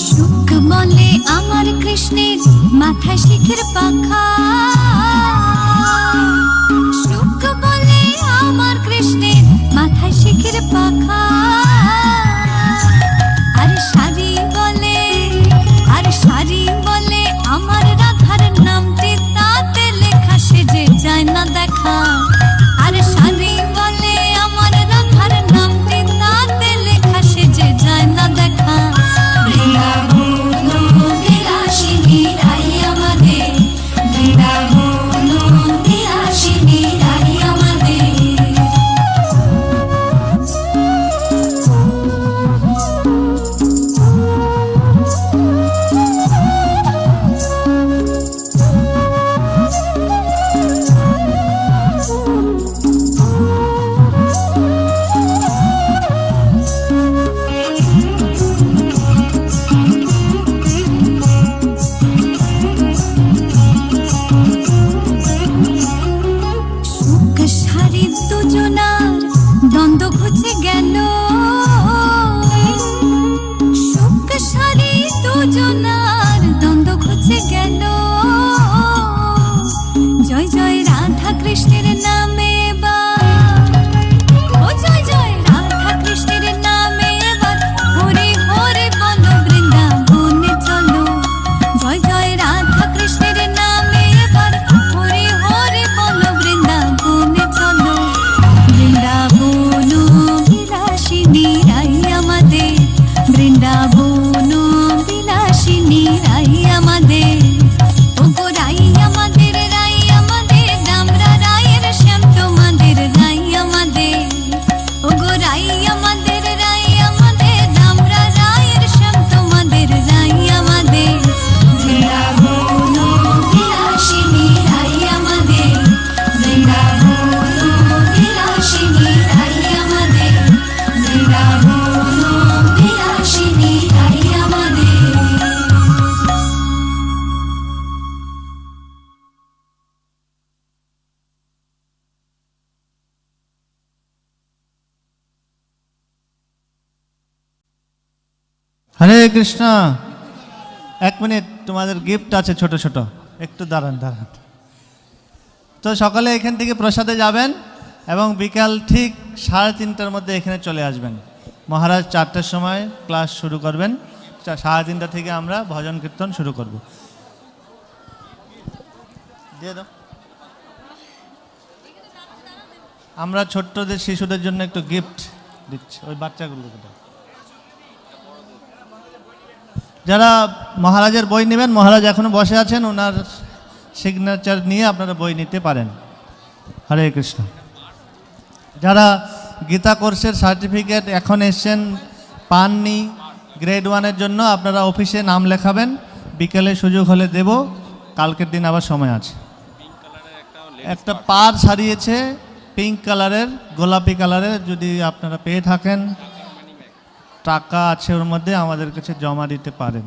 সুখ বলে আমার কৃষ্ণের মাথায় শিখের পাখা, সুখ বলে আমার কৃষ্ণের মাথায় শিখের পাখা, আর শাড়ি বলে, আর শাড়ি বলে আমার রাধার নামটি তাতে লেখা সেজে যায় না দেখা, আর শাড়ি বলে আমার রাধার নামটি তাতে লেখা সেজে যায় না দেখা, বৃন্দাবন বিলাসিনী রাই আমাদের, বৃন্দাবন হরে কৃষ্ণ। 1 মিনিট, তোমাদের গিফট আছে ছোট ছোট, একটু দাঁড়ান। তো সকালে এখান থেকে প্রসাদে যাবেন এবং বিকাল ঠিক 3:30টার মধ্যে এখানে চলে আসবেন। মহারাজ 4টার সময় ক্লাস শুরু করবেন, 3:30টা থেকে আমরা ভজন কীর্তন শুরু করব। দিয়ে দাও। আমরা ছোট্টদের শিশুদের জন্য একটু গিফট দিচ্ছি, ওই বাচ্চাগুলোকে দাও। যারা মহারাজের বই নেবেন, মহারাজ এখনো বসে আছেন, ওনার সিগনেচার নিয়ে আপনারা বই নিতে পারেন। হরে কৃষ্ণ। যারা গীতা কোর্সের সার্টিফিকেট এখন এসছেন পাননি, গ্রেড 1-এর জন্য আপনারা অফিসে নাম লেখাবেন, বিকেলে সুযোগ হলে দেব, কালকের দিন আবার সময় আছে। একটা পার্স হারিয়েছে পিঙ্ক কালারের, গোলাপি কালারের, যদি আপনারা পেয়ে থাকেন টাকা আছে ওর মধ্যে, আমাদের কাছে জমা দিতে পারেন।